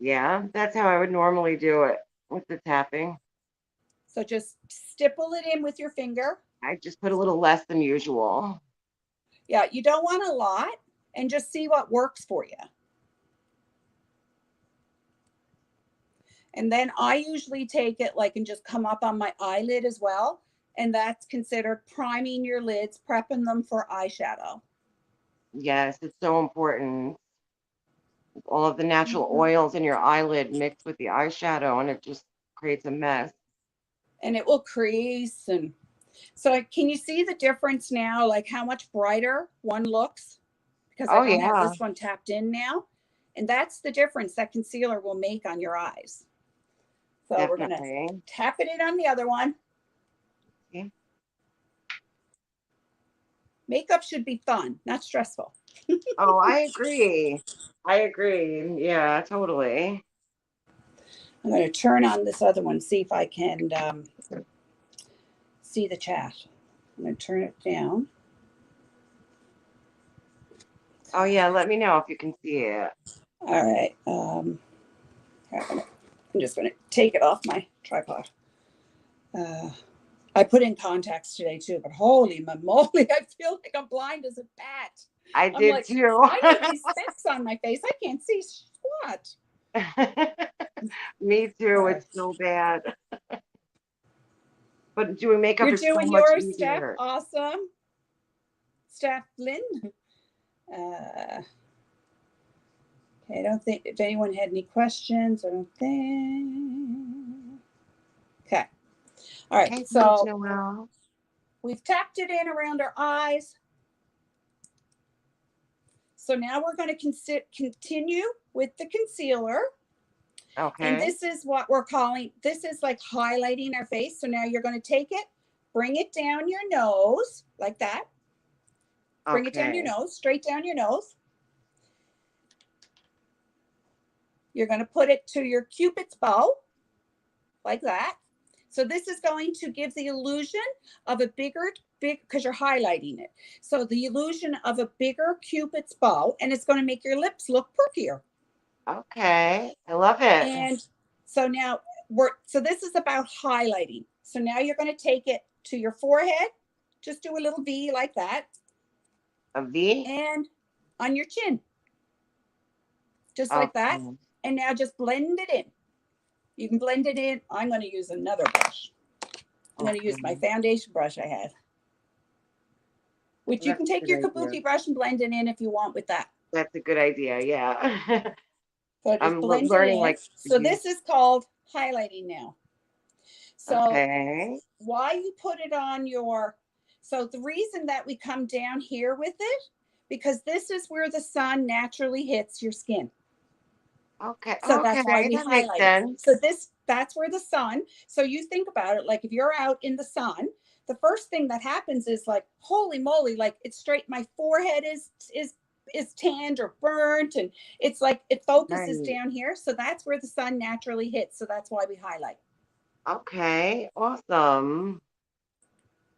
Yeah, that's how I would normally do it with the tapping. So just stipple it in with your finger. I just put a little less than usual. Yeah, you don't want a lot, and just see what works for you. And then I usually take it and just come up on my eyelid as well. And that's considered priming your lids, prepping them for eyeshadow. Yes, it's so important. All of the natural oils in your eyelid mixed with the eyeshadow, and it just creates a mess. And it will crease. And so can you see the difference now, like how much brighter one looks? Because I don't have this one tapped in now. And that's the difference that concealer will make on your eyes. So Definitely. we're going to tap it in on the other one. Okay. Makeup should be fun, not stressful. Oh, I agree. Yeah, totally. I'm going to turn on this other one, see if I can see the chat. I'm going to turn it down. Oh, yeah, let me know if you can see it. All right. I'm just going to take it off my tripod. I put in contacts today too, but holy moly, I feel like I'm blind as a bat. I did too. I need these specs on my face. I can't see squat. Me too. It's so bad. But doing makeup is so much easier. You're doing yours, Steph. Awesome. Steph Lynn. Okay, I don't think if anyone had any questions. I don't think. Okay. All right. Okay, so we've tapped it in around our eyes. So now we're going to continue with the concealer. Okay. And this is what we're calling, this is like highlighting our face. So now you're going to take it, bring it down your nose like that. Bring it down your nose, straight down your nose. You're going to put it to your Cupid's bow like that. So this is going to give the illusion of a because you're highlighting it. So the illusion of a bigger Cupid's bow, and it's going to make your lips look perkier. Okay, I love it. And so now so this is about highlighting. So now you're going to take it to your forehead. Just do a little V like that. A V? And on your chin. Just like that. And now just blend it in. You can blend it in. I'm going to use another brush. I'm going to use my foundation brush I had. Which you can take your kabuki brush and blend it in if you want with that. That's a good idea, yeah. So I'm learning so this is called highlighting now. So why you put it on so the reason that we come down here with it, because this is where the sun naturally hits your skin. Okay. So that's why we highlight it. So that's where the sun, so you think about it, like if you're out in the sun, the first thing that happens is like, holy moly, like it's straight, my forehead is tanned or burnt, and it's like it focuses down here. So that's where the sun naturally hits. So that's why we highlight. Okay, awesome.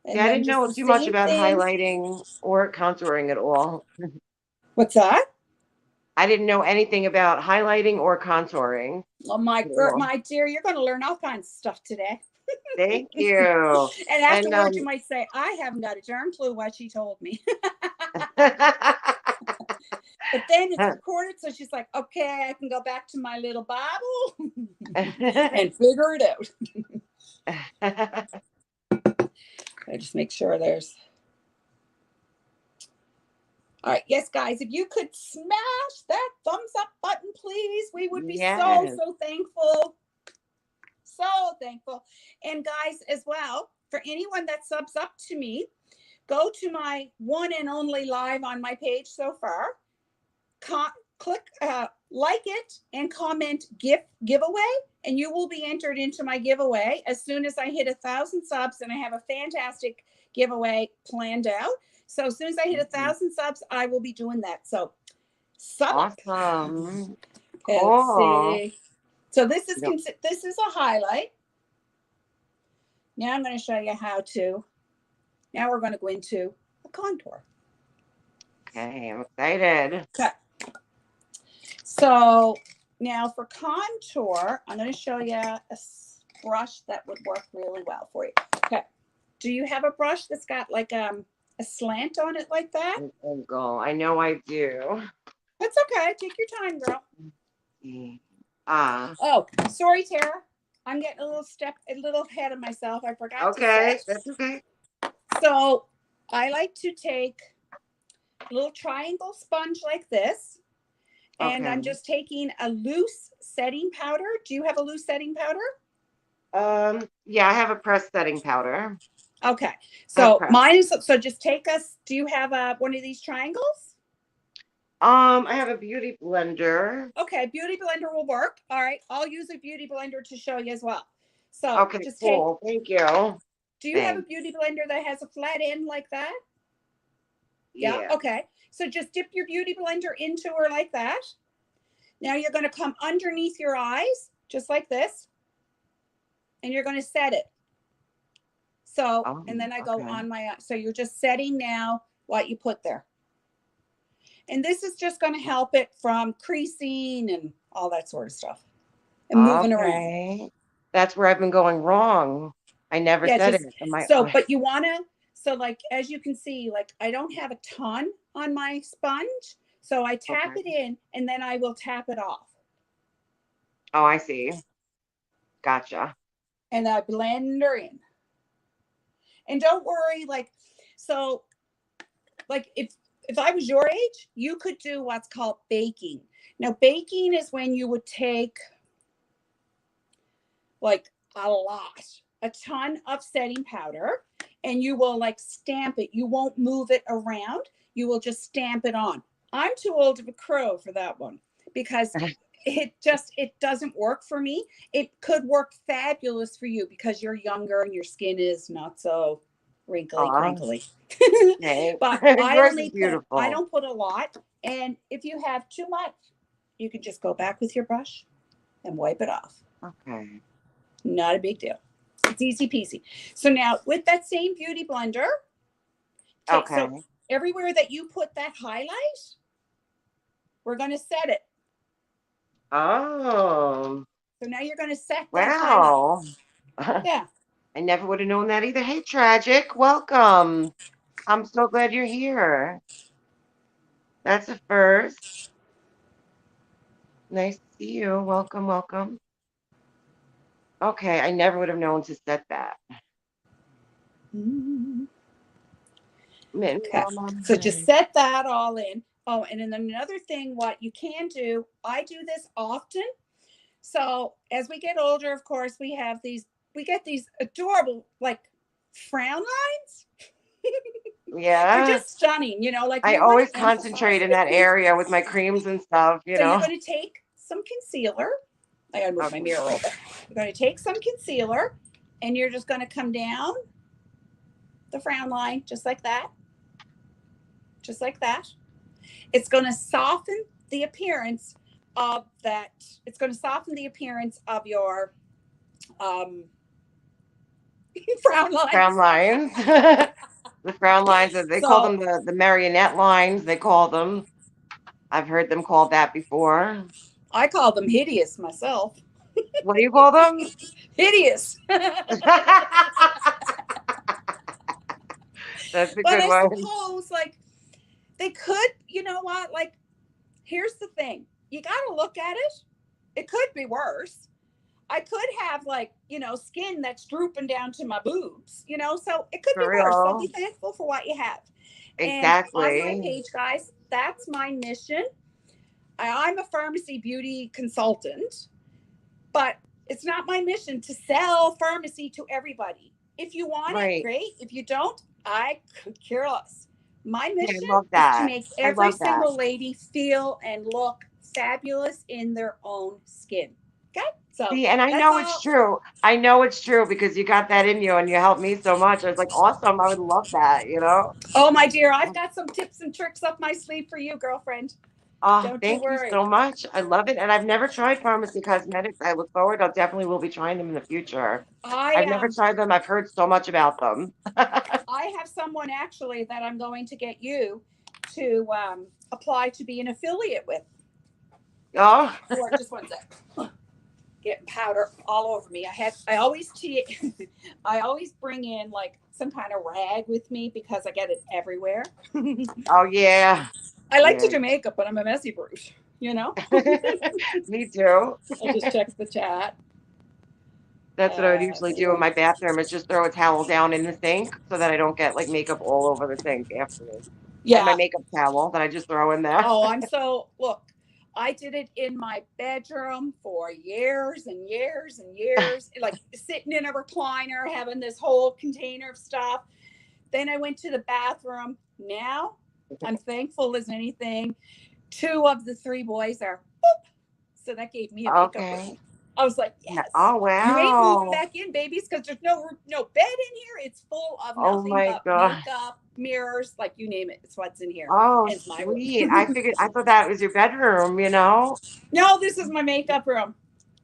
Yeah, I didn't know too much about highlighting or contouring at all. What's that? I didn't know anything about highlighting or contouring. Oh, Cool. my dear, you're going to learn all kinds of stuff today. Thank you. And And afterwards, you might say, I haven't got a darn clue what she told me. But then it's recorded. So she's like, okay, I can go back to my little Bible and figure it out. I just make sure there's. All right. Yes, guys, if you could smash that thumbs up button, please, we would be so, Yes. so thankful. So thankful. And guys, as well, for anyone that subs up to me, go to my one and only live on my page so far. Click like it and comment giveaway, and you will be entered into my giveaway as soon as I hit 1,000 subs. And I have a fantastic giveaway planned out. So as soon as I hit 1,000 subs, I will be doing that. So sub Awesome. let's Cool. see. So this is Yep. this is a highlight. Now I'm going to show you how to. Now we're going to go into a contour. Okay, I'm excited. Okay. So now for contour, I'm going to show you a brush that would work really well for you. Okay. Do you have a brush that's got like a slant on it like that? An angle. I know I do. That's okay. Take your time, girl. Ah. Oh, sorry, Tara. I'm getting a little ahead of myself. I forgot Okay, to say. that's okay. So I like to take a little triangle sponge like this. And Okay. I'm just taking a loose setting powder. Do you have a loose setting powder? Yeah, I have a pressed setting powder. Okay. So mine is, so just take us, do you have one of these triangles? I have a beauty blender. Okay, beauty blender will work. All right, I'll use a beauty blender to show you as well. So Okay, just cool. Thank you. do you have a beauty blender that has a flat end like that? Yeah. Okay. So just dip your beauty blender into her like that. Now you're going to come underneath your eyes, just like this. And you're going to set it. So, and then I go on my, so you're just setting now what you put there. And this is just going to help it from creasing and all that sort of stuff. And moving around. That's where I've been going wrong. I never said it. So, but you want to, so like, as you can see, like I don't have a ton on my sponge. So I tap it in and then I will tap it off. Oh, I see. Gotcha. And I blend her in. And don't worry, like, so, like, if I was your age, you could do what's called baking. Now, baking is when you would take, like, a ton of setting powder, and you will, like, stamp it. You won't move it around. You will just stamp it on. I'm too old of a crow for that one because it doesn't work for me. It could work fabulous for you because you're younger and your skin is not so crinkly. But I don't put a lot. And if you have too much, you can just go back with your brush and wipe it off. Okay. Not a big deal. It's easy peasy. So now with that same beauty blender, so everywhere that you put that highlight, we're going to set it. Oh. So now you're going to set that highlight. Yeah. I never would have known that either. Hey, Tragic, welcome. I'm so glad you're here. That's a first. Nice to see you. Welcome, welcome. Okay, I never would have known to set that. Okay. So just set that all in. Oh, and then another thing, what you can do, I do this often. So as we get older, of course, we get these adorable, like, frown lines. Yeah. They're just stunning, you know, like I always concentrate in that area with my creams and stuff, you know. So you're going to take some concealer. I got to move my mirror over. You're going to take some concealer and you're just going to come down the frown line just like that. Just like that. It's going to soften the appearance of that. It's going to soften the appearance of your frown lines. Frown lines. The frown lines, they call them the marionette lines, they call them. I've heard them called that before. I call them hideous myself. What do you call them? Hideous. That's a But good I one. suppose, like, they could, you know what? Like, here's the thing, you got to look at it. It could be worse. I could have, like, skin that's drooping down to my boobs, so it could be For worse. So be real. thankful for what you have. And on my Exactly. page, guys, that's my mission. I'm a pharmacy beauty consultant, but it's not my mission to sell pharmacy to everybody. If you want it, Right. great. If you don't, I could care less. My Yeah, I mission love is to that. make I every love that. single lady feel and look fabulous in their own skin. Okay? So See, and I that's know it's all. true. I know it's true because you got that in you and you helped me so much. I was like, awesome. I would love that, you know? Oh, my dear, I've got some tips and tricks up my sleeve for you, girlfriend. Oh, Don't you thank you worry. so much. I love it. And I've never tried pharmacy cosmetics. I look forward. I definitely will be trying them in the future. I I've never tried them. I've heard so much about them. I have someone actually that I'm going to get you to apply to be an affiliate with. Oh, Or just one sec. Getting powder all over me. I always I always bring in like some kind of rag with me because I get it everywhere. oh yeah. I like to Yeah. do makeup, but I'm a messy brute, Me too. I'll just check the chat. That's what I would usually do in So my bathroom is just throw a towel down in the sink so that I don't get like makeup all over the sink afterwards. And my yeah. makeup towel that I just throw in there. Oh, look. I did it in my bedroom for years and years and years, like sitting in a recliner, having this whole container of stuff. Then I went to the bathroom. Now I'm thankful as anything. Two of the three boys are, boop. So that gave me a makeup room. Okay. I was like, Yeah. yes, Oh you ain't moving wow. back in, babies, because there's no bed in here. It's full of Oh nothing my but God. makeup, mirrors, like you name it. It's what's in here. Oh, And it's my sweet. room. I figured I thought that was your bedroom, you know? No, this is my makeup room.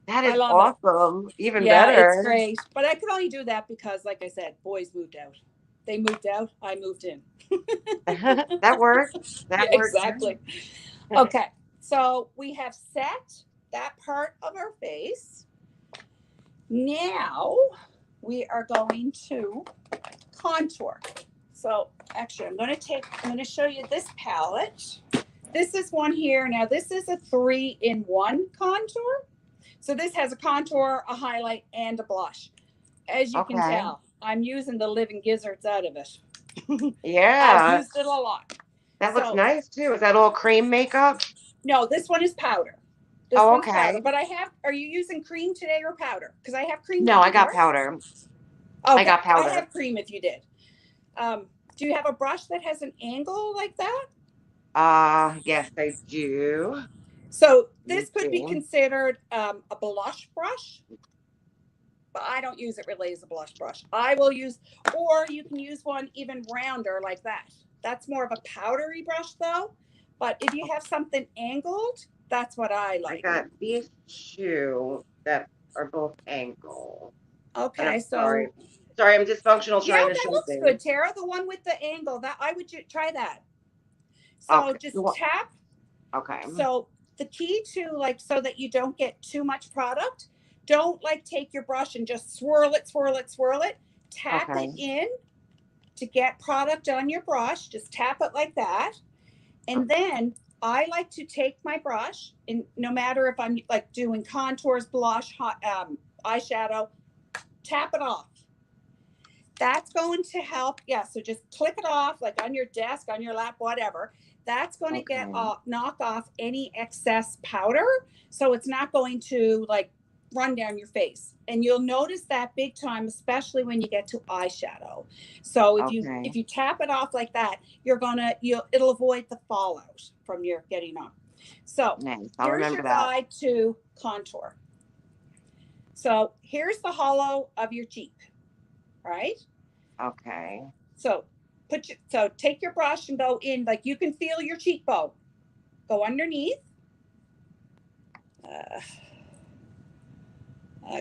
That I is love it. awesome. Even Yeah, it's better. great. But I could only do that because, like I said, boys moved out. They moved out. I moved in. That works. Yeah, That works. exactly. Okay. So we have set that part of our face. Now we are going to contour. So actually, I'm going to show you this palette. This is one here. Now, this is a 3-in-1 contour. So this has a contour, a highlight, and a blush. As you can Okay. tell, I'm using the living gizzards out of it. I've Yeah. used it a lot. That looks So nice too. Is that all cream makeup? no, this one is powder. This Oh, one's powder. okay. But are you using cream today or powder? Because I have cream No, I down got here. powder. I Okay, got I powder. have cream if you did. Do you have a brush that has an angle like that? Yes, I do. So Let me this could be see. considered a blush brush, but I don't use it really as a blush brush. I will use, or you can use one even rounder like that. That's more of a powdery brush though. But if you have something angled, that's what I I like. got these two that are both ankle. And I'm Okay, sorry. so Sorry, I'm dysfunctional yeah, trying to that show looks things. good, Tara. The one with the angle, that I would try that. So Okay. just tap. Okay. So the key to, like, so that you don't get too much product, don't like take your brush and just swirl it, swirl it, swirl it. Tap it Okay. in to get product on your brush. Just tap it like that. And then I like to take my brush, and no matter if I'm like doing contours, blush, eyeshadow, tap it off. That's going to help. Yeah, so just click it off like on your desk, on your lap, whatever. That's going to get Okay. knock off any excess powder. So it's not going to like run down your face. And you'll notice that big time, especially when you get to eyeshadow. So Okay. if you tap it off like that, it'll avoid the fallout from your getting on. So Nice. I'll here's remember your that. guide to contour. So here's the hollow of your cheek, right? Okay. So take your brush and go in, like you can feel your cheekbone. Go underneath.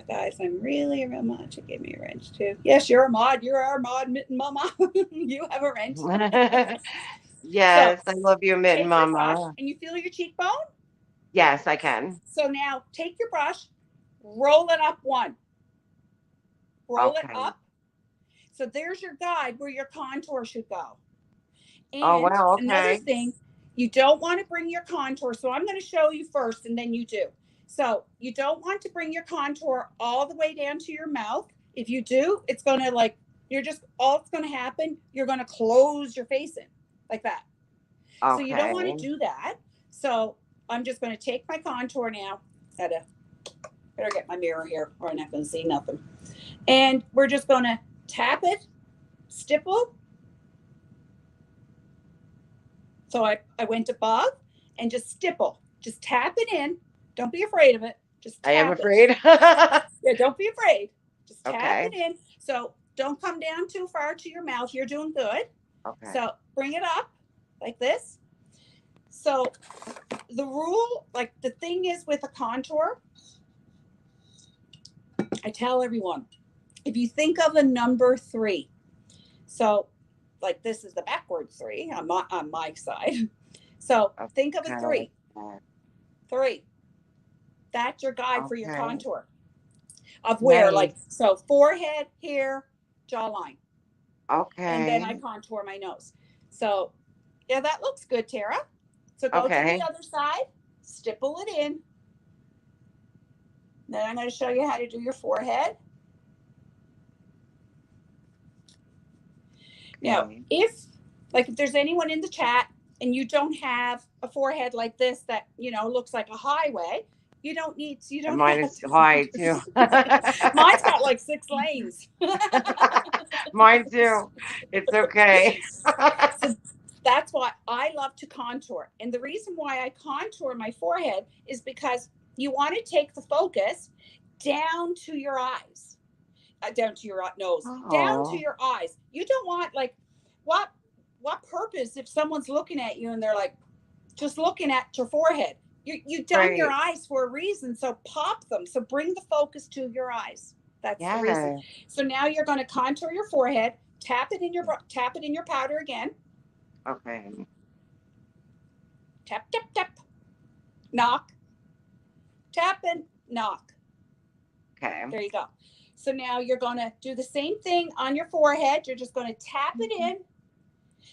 Guys, I'm really a real mod. Give me a wrench too. Yes, you're a mod. You're our mod, mitten mama. You have a wrench. So Yes, I love you, Mitten take your brush Mama. and you feel your cheekbone. Yes, I can. So now take your brush, roll it up one, roll it Okay. up. So there's your guide where your contour should go. Oh, And wow. another Okay. thing, you don't want to bring your contour. So I'm going to show you first and then you do. So you don't want to bring your contour all the way down to your mouth. If you do, it's going to like, you're just, all it's going to happen, you're going to close your face in like that. So you don't want to Okay. do that. So I'm just going to take my contour now. Better get my mirror here or I'm not going to see nothing. And we're just going to tap it, stipple. So I went above and just stipple. Just tap it in. Don't be afraid of it. Just I am tap it. afraid. Yeah, don't be afraid. Just tap Okay. it in. So don't come down too far to your mouth. You're doing good. Okay. So bring it up like this. So the rule, like the thing is with a contour, I tell everyone, if you think of a number 3, so like this is the backward 3 on my side. So think of a 3. 3. That's your guide for your Okay. contour of where, Nice. like, so forehead, here, jawline. And then I Okay. contour my nose. So, yeah, that looks good, Tara. So go to Okay. the other side, stipple it in. Then I'm going to show you how to do your forehead. Now, Okay. if there's anyone in the chat and you don't have a forehead like this that, looks like a highway, you don't And mine have is to. high too. Mine's got like 6 lanes. Mine too. It's okay. So that's why I love to contour. And the reason why I contour my forehead is because you want to take the focus down to your eyes, down to your nose, down to Oh, your eyes. You don't want like what purpose if someone's looking at you and they're like just looking at your forehead. You done your right. eyes for a reason, so pop them. So bring the focus to your eyes. That's the reason. Yeah. So now you're going to contour your forehead. Tap it in your powder again. Okay. Tap, tap, tap. Knock. Tap and knock. Okay. There you go. So now you're going to do the same thing on your forehead. You're just going to tap it in.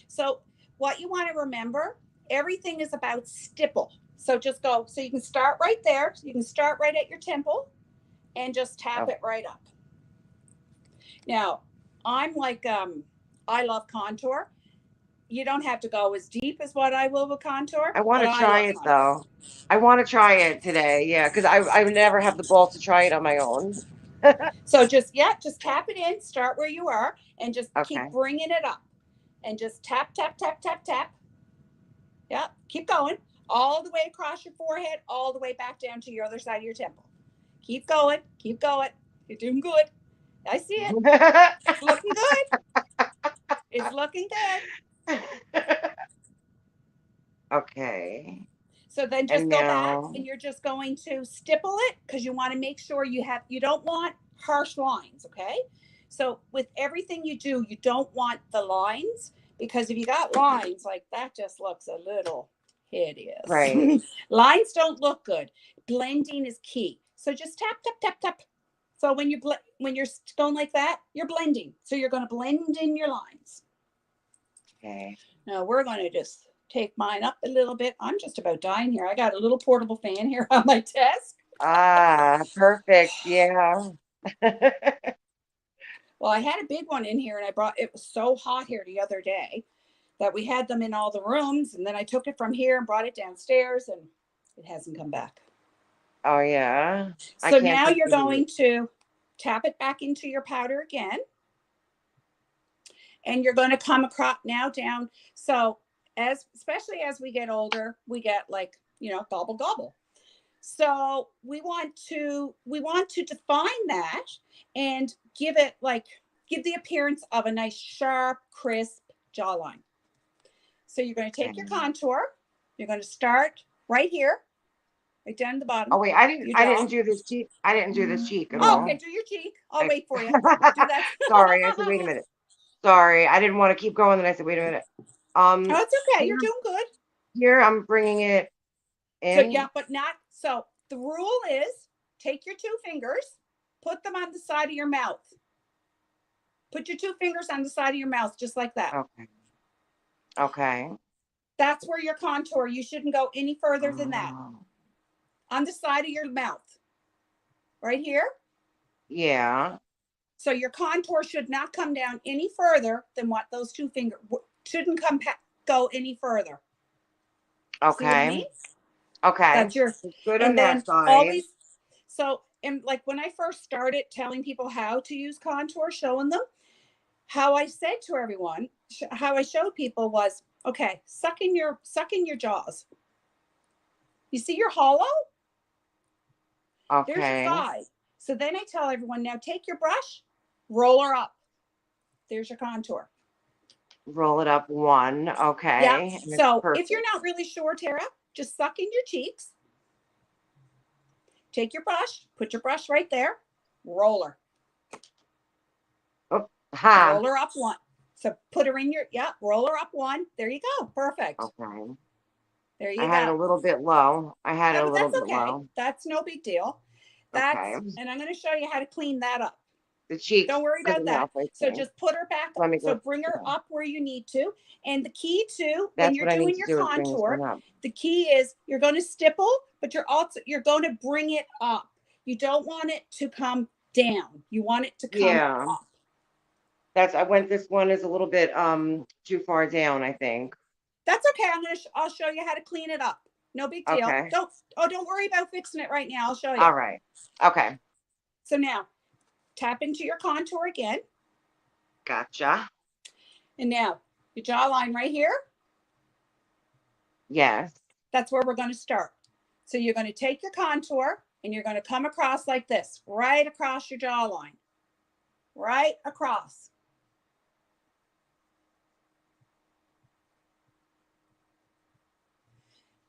So what you want to remember, everything is about stipple. So just go. So you can start right there. You can start right at your temple and just tap it right up. Now, I'm like, I love contour. You don't have to go as deep as what I will with contour. I want But to I try love it contour. though. I want to try it today. Yeah, because I would never have the balls to try it on my own. So just tap it in, start where you are, and just Okay. keep bringing it up. And just tap, tap, tap, tap, tap. Yeah, keep going. All the way across your forehead, all the way back down to your other side of your temple. Keep going, keep going. You're doing good. I see it. It's looking good. It's looking good. Okay. So then just And go back now, and you're just going to stipple it because you want to make sure you don't want harsh lines, okay? So with everything you do, you don't want the lines because if you got lines like that just looks a little hideous. right. Lines don't look good. Blending is key. So just tap, tap, tap, tap. So when you're going like that, you're blending. So you're going to blend in your lines. Okay. Now we're going to just take mine up a little bit. I'm just about dying here. I got a little portable fan here on my desk. Ah, perfect. Yeah. Well, I had a big one in here and it was so hot here the other day that we had them in all the rooms. And then I took it from here and brought it downstairs and it hasn't come back. Oh, yeah. So now you're going to tap it back into your powder again. And you're going to come across now down. So especially as we get older, we get like, gobble, gobble. So we want to define that and give the appearance of a nice, sharp, crisp jawline. So you're going to take your contour. You're going to start right here, right down at the bottom. Oh, wait, I didn't do this cheek. I didn't do this cheek at all. Okay, do your cheek. I'll wait for you. Do that. Sorry, I said, wait a minute. Sorry, I didn't want to keep going. Then I said, wait a minute. Oh, it's okay. Here, You're doing good. here I'm bringing it So in. yeah, but not so the rule is take your two fingers, put them on the side of your mouth. Put your two fingers on the side of your mouth, just like that. Okay. Okay. That's where your contour. You shouldn't go any further than that. Oh, On the side of your mouth. Right here. yeah. So your contour should not come down any further than what those two fingers shouldn't go any further. See what I Okay. mean? Okay. That's your, It's good on and that then side. always, so, and like when I first started telling people how to use contour, showing them, how I said to everyone, how I showed people was, okay, suck in your jaws. You see your hollow? There's your Okay. side. So then I tell everyone, now take your brush, roll her up. There's your contour. Roll it up one. Yeah. Okay. And it's So if you're perfect. not really sure, Tara, just suck in your cheeks. Take your brush, put your brush right there, roll her. Oh, ha. Roll her up one. So put her in your, yeah, roll her up one. There you go. Perfect. Okay. There I you had it go. a little bit low. I had it a But little that's bit okay. low. That's no big deal. Okay. And I'm going to show you how to clean that up. The cheeks Don't worry good about that. enough, I So think. just put her back. Let me So go. bring her up where you need to. And the key to when That's you're what I need doing to your do is bring this contour, one up. the key is you're going to stipple, but you're going to bring it up. You don't want it to come down. You want it to come Yeah. up. This one is a little bit too far down, I think. That's okay. I'll show you how to clean it up. No big deal. Okay. Don't worry about fixing it right now. I'll show you. All right. Okay. So now tap into your contour again. Gotcha. And now your jawline right here. Yes. That's where we're going to start. So you're going to take your contour and you're going to come across like this, right across your jawline. Right across.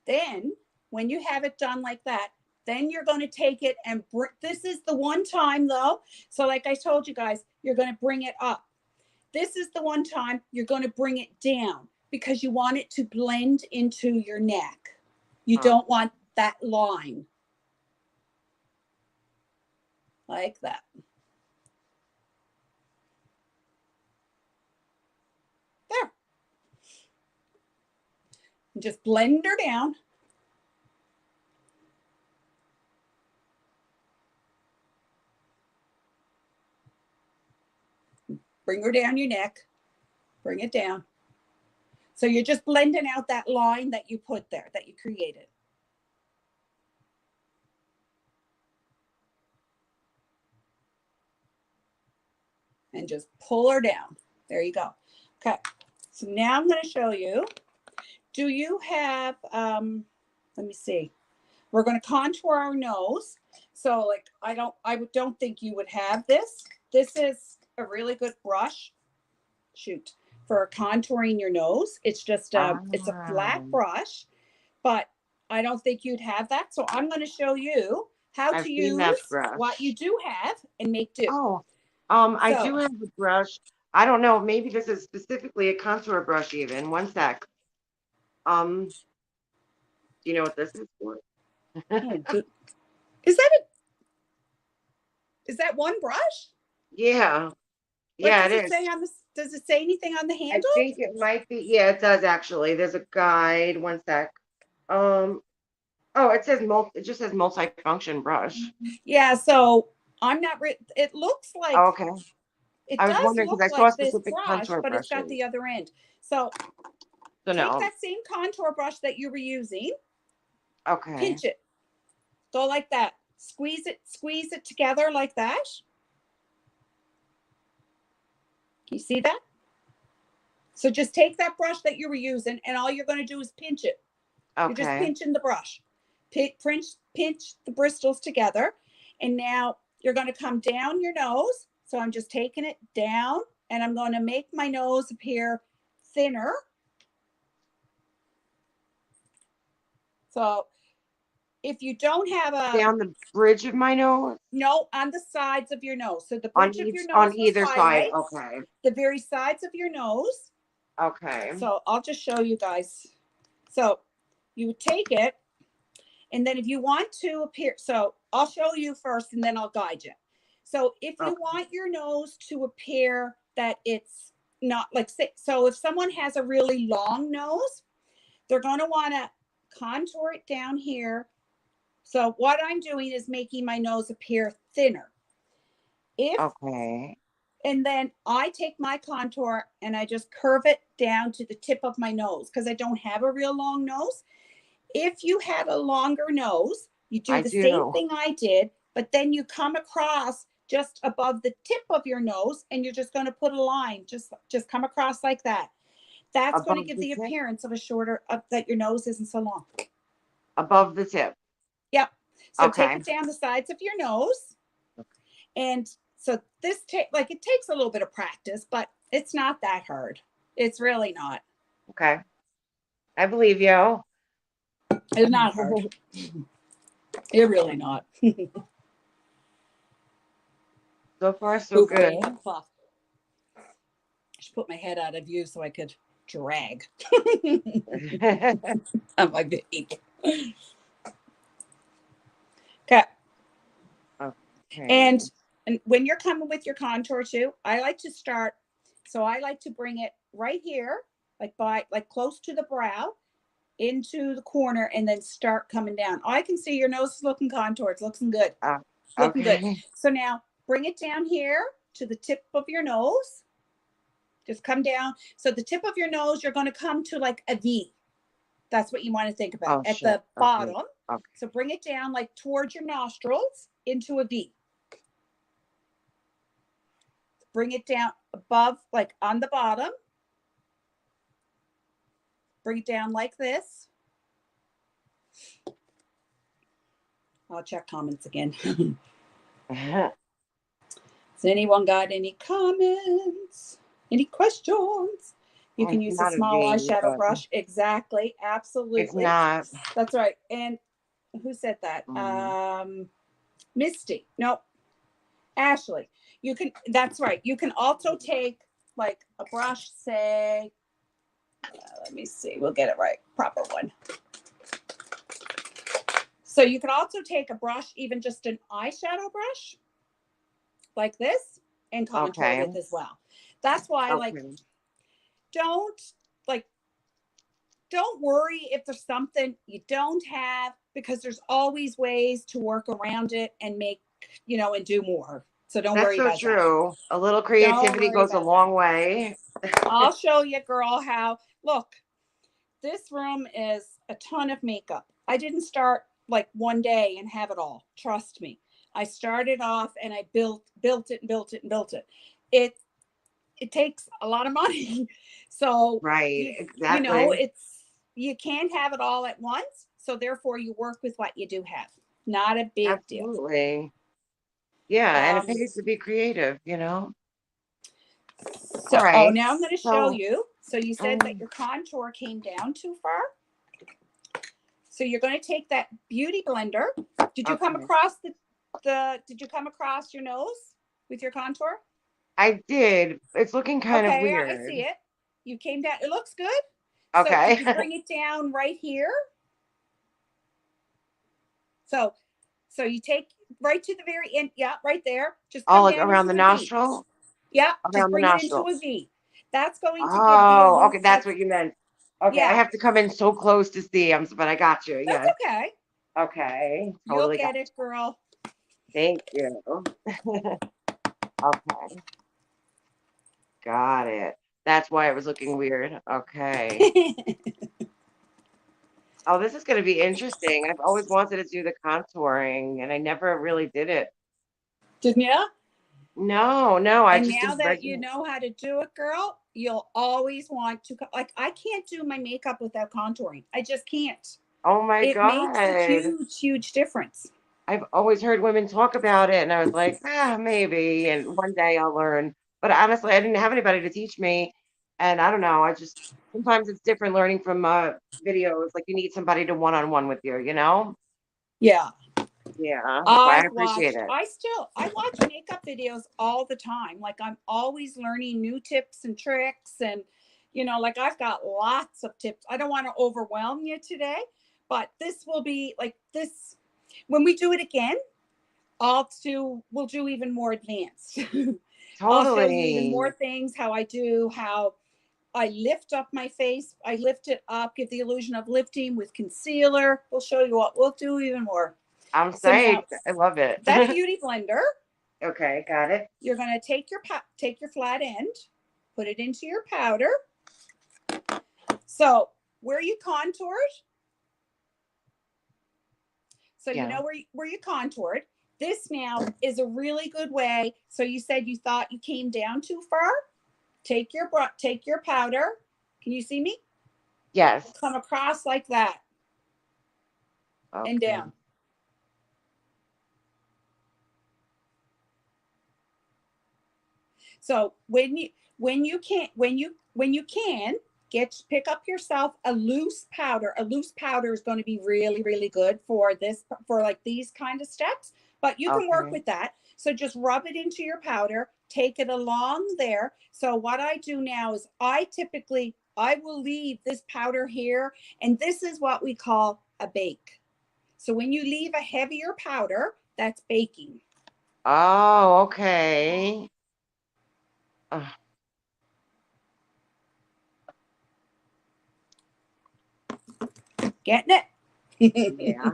Then when you have it done like that, then you're going to take it and this is the one time though. So like I told you guys, you're going to bring it up. This is the one time you're going to bring it down because you want it to blend into your neck. You don't want that line. Like that. There. And just blend her down. Bring her down your neck. Bring it down. So you're just blending out that line that you put there, that you created. And just pull her down. There you go. Okay. So now I'm going to show you. Do you have, let me see. We're going to contour our nose. So like, I don't think you would have this. This is a really good brush. Shoot. For contouring your nose. It's just, it's a flat brush, but I don't think you'd have that. So I'm going to show you how I've to seen that use brush. what you do have and make do. Oh, I do have a brush. I don't know. Maybe this is specifically a contour brush even. One sec. Do you know what this is for? Is that one brush? Yeah. What Yeah, does it it is. say on this? Does it say anything on the I handle? think it might be. Yeah, it does actually. There's a guide. One sec. Oh, it says it just says multi-function brush. Yeah, so I'm not it looks like Oh, okay. it I was does wondering look because I saw like this specific brush, contour but it's got brushes. the other end. So So take no. that same contour brush that you were using, Okay. pinch it, go like that, squeeze it together like that. You see that? So just take that brush that you were using and all you're going to do is pinch it. You're just Okay. pinching the brush. Pinch the bristles together. And now you're going to come down your nose. So I'm just taking it down and I'm going to make my nose appear thinner. So if you don't have Down the bridge of my nose? no, on the sides of your nose. So the bridge of your nose on was either side. highlights. Okay. The very sides of your nose. Okay. So I'll just show you guys. So you would take it, and then if you want to appear, so I'll show you first and then I'll guide you. So if you Okay. want your nose to appear that it's not like, so if someone has a really long nose, they're going to want to contour it down here. So what I'm doing is making my nose appear thinner. If, Okay. and then I take my contour and I just curve it down to the tip of my nose because I don't have a real long nose. If you have a longer nose, you do I the same do. thing I did, but then you come across just above the tip of your nose and you're just going to put a line, just come across like that. That's going to Above give the the tip? appearance of a shorter, that your nose isn't so long. Above the tip. Yep. So take Okay. it down the sides of your nose. And so this like it takes a little bit of practice, but it's not that hard. It's really not. Okay. I believe you. It's not hard. It's really not. So far, so good. Okay. I should put my head out of view so I could drag on my big. Okay. Okay. And when you're coming with your contour too, I like to start. So I like to bring it right here, like close to the brow, into the corner, and then start coming down. I can see your nose is looking contoured. It's looking good. Uh, It's looking good. okay. So now bring it down here to the tip of your nose. Just come down. So the tip of your nose, you're going to come to like a V. That's what you want to think about Oh, at shit. the Okay. bottom. Okay. So bring it down like towards your nostrils into a V. Bring it down above, like on the bottom. Bring it down like this. I'll check comments again. Has anyone got any comments? Any questions? You Well, can it's use a not a small V, eyeshadow but brush. Exactly. it's Absolutely. not. That's right. And who said that? Mm. Misty. Nope. Ashley. You can, that's right. You can also take like a brush, say, let me see, we'll get it right. Proper one. So you can also take a brush, even just an eyeshadow brush like this, and contour Okay. with as well. That's why, like, Okay. don't like, don't worry if there's something you don't have, because there's always ways to work around it and make, and do more. So don't That's worry so about that. true. A little Don't creativity worry goes a about that. long way. I'll show you, girl, how. Look, this room is a ton of makeup. I didn't start like one day and have it all. Trust me. I started off and I built it and built it and built it. It takes a lot of money. So Right. you Exactly. it's, you can't have it all at once. So therefore you work with what you do have. Not a big deal. Absolutely. Yeah. And it Um, pays to be creative. All so, oh, right. now I'm going to show So, you. So you said that um, your contour came down too far. So you're going to take that beauty blender. Did you come okay. across did you come across your nose with your contour? I did. It's looking kind of Okay, I weird. see it. You came down. It looks good. So did Okay. you bring it down right here? So you take right to the very end. Yeah, right there. Just Oh, come like down around into the a V. nostril? Yeah, just Around the bring it into a nostrils. V. That's going to give you a Oh, roof. okay. That's what you meant. Okay. I Yeah, have to come in so close to see. But I got you. that's Yes. okay. Okay. You'll Totally got get it, girl. Thank you. Okay. Got it. That's why it was looking weird. Okay. Oh, this is going to be interesting. I've always wanted to do the contouring and I never really did it. Didn't you? No, no, I And just now did that you regular. know how to do it, girl, you'll always want to, like, I can't do my makeup without contouring. I just can't. Oh my It makes a God. huge, huge difference. I've always heard women talk about it, and I was like, maybe, and one day I'll learn. But honestly, I didn't have anybody to teach me, and I don't know. I just sometimes it's different learning from videos. Like you need somebody to one-on-one with you. Yeah. Yeah, so I appreciate it. I watch makeup videos all the time. Like I'm always learning new tips and tricks, and You know, like I've got lots of tips. I don't want to overwhelm you today, but this will be like this. When we do it again, we'll do even more advanced. I'll show you even Totally. more things, how I lift up my face. I lift it up, give the illusion of lifting with concealer. We'll show you what we'll do even more. I'm So now psyched. I love it. that beauty blender, Okay, got it. you're going to take your flat end, put it into your powder. So where you contoured, so you Yeah. know where you contoured. This now is a really good way. So you said you thought you came down too far. Take your powder. Can you see me? Yes. Come across like that and Okay. down. So when you can pick up yourself a loose powder. A loose powder is going to be really, really good for like these kind of steps, but you can work Okay. with that. So just rub it into your powder, take it along there. So what I do now is I will leave this powder here, and this is what we call a bake. So when you leave a heavier powder, that's baking. Oh, okay. Ugh, Getting it? yeah.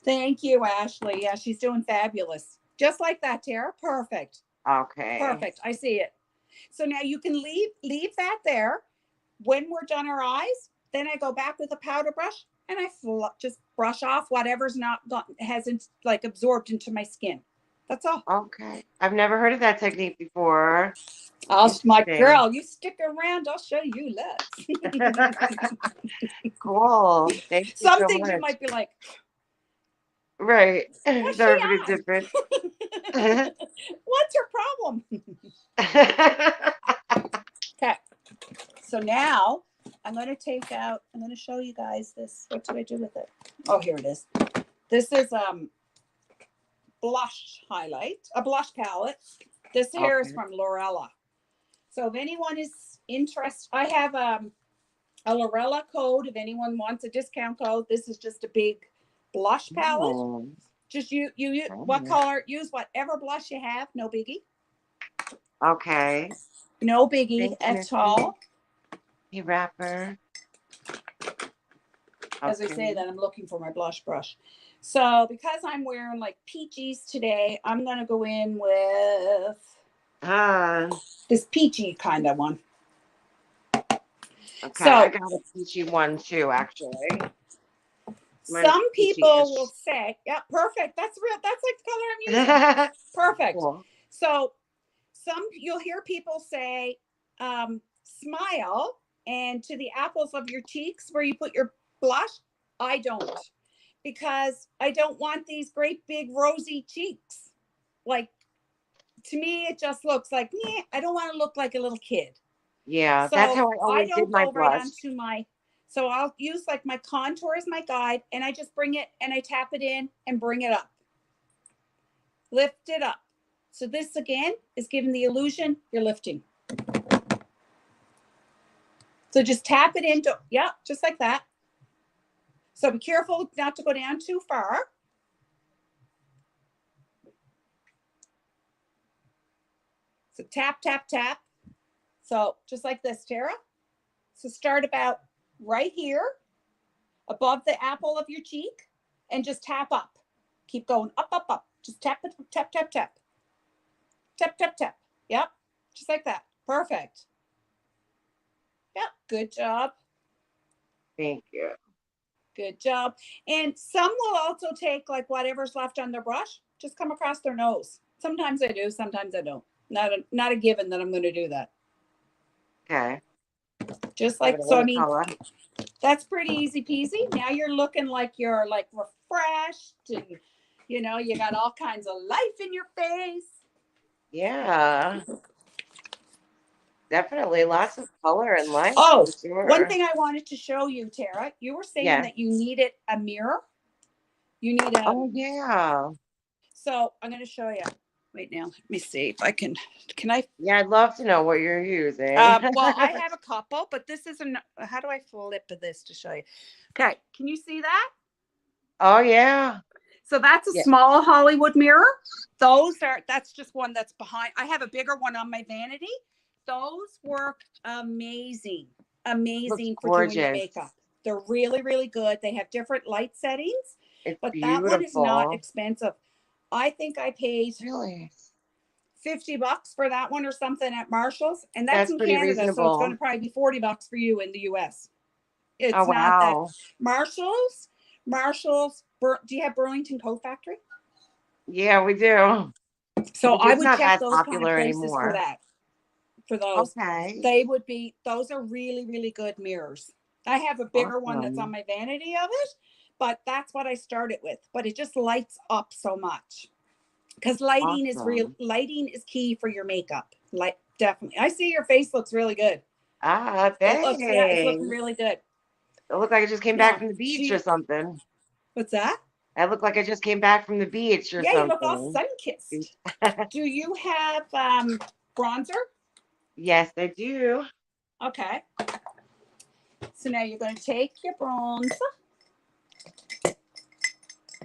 Thank you, Ashley. Yeah, she's doing fabulous. Just like that, Tara. Perfect. Okay. Perfect. I see it. So now you can leave that there. When we're done our eyes, then I go back with a powder brush and I just brush off whatever's not hasn't like absorbed into my skin. That's all. Okay. I've never heard of that technique before. My Interesting. girl, you stick around, I'll show you lots. Cool. Thank you Some so things you much. might be like, Right. what's So she everybody's on? different. What's her problem? Okay. So now I'm going to show you guys this. What did I do with it? Oh, here it is. This is blush highlight, a blush palette. This here is Okay. from Lorella. So if anyone is interested, I have a Lorella code. If anyone wants a discount code, this is just a big blush palette. Oh, Just you what okay. color, use whatever blush you have, no biggie. Okay. No biggie Thanks, at Missy. all. Hey, rapper. As I Okay. say that, I'm looking for my blush brush. So because I'm wearing like peaches today, I'm going to go in with Ah, this peachy kind of one. okay. I So got a peachy one too, actually. Mine's some people will peachy-ish. say, yeah, perfect. That's real. That's like the color I'm using. Perfect. Cool. So you'll hear people say, smile, and to the apples of your cheeks where you put your blush. I don't, because I don't want these great big rosy cheeks. Like, to me, it just looks like, I don't want to look like a little kid. Yeah, that's So how I I always did don't my go right blush. onto so I'll use like my contour as my guide, and I just bring it and I tap it in and bring it up. Lift it up. So this again is giving the illusion you're lifting. So just tap it into, yeah, just like that. So be careful not to go down too far. So tap, tap, tap. So just like this, Tara. So start about right here, above the apple of your cheek, and just tap up. Keep going up, up, up. Just tap, tap, tap, tap. Tap, tap, tap. Yep. Just like that. Perfect. Yep. Good job. Thank you. Good job. And some will also take like whatever's left on their brush, just come across their nose. Sometimes I do, sometimes I don't. Not a given that I'm going to do that. Okay. Just Give it like, a so I little mean, color. that's pretty easy peasy. Now you're looking like you're like refreshed, and you got all kinds of life in your face. Yeah. Definitely lots of color and light Oh, for one sure. thing I wanted to show you, Tara, you were saying Yeah. that you needed a mirror. You need Oh yeah. so I'm going to show you. Wait now, let me see if I can I, Yeah, I'd love to know what you're using. well, I have a couple, but this isn't, how do I flip this to show you? Okay, can you see that? Oh yeah. So that's a Yeah. small Hollywood mirror. That's just one that's behind. I have a bigger one on my vanity. Those work amazing, Looks amazing for doing your gorgeous. makeup. They're really, really good. They have different light settings, It's but that one is not beautiful. expensive. I think I paid Really? $50 for that one or something at Marshall's, and that's That's in pretty Canada, so it's going reasonable. to probably be $40 for you in the US. Oh It's not that. wow. Marshalls. Do you have Burlington Coat Factory? Yeah, we do. So We do. I It's would not check as those kind of popular places for anymore. that. For those, Okay. those are really, really good mirrors. I have a bigger one that's on Awesome. my vanity of it, but that's what I started with. But it just lights up so much because Awesome. lighting is key for your makeup. Like definitely, I see your face looks really good. Ah, It looks, yeah, it's looking thanks. really good. It looked like I just came back Now, from the beach or something. what's that? I look like I just came back from the beach or Yeah, you look all something. sun kissed. Do you have bronzer? Yes, I do. Okay. So now you're going to take your bronzer.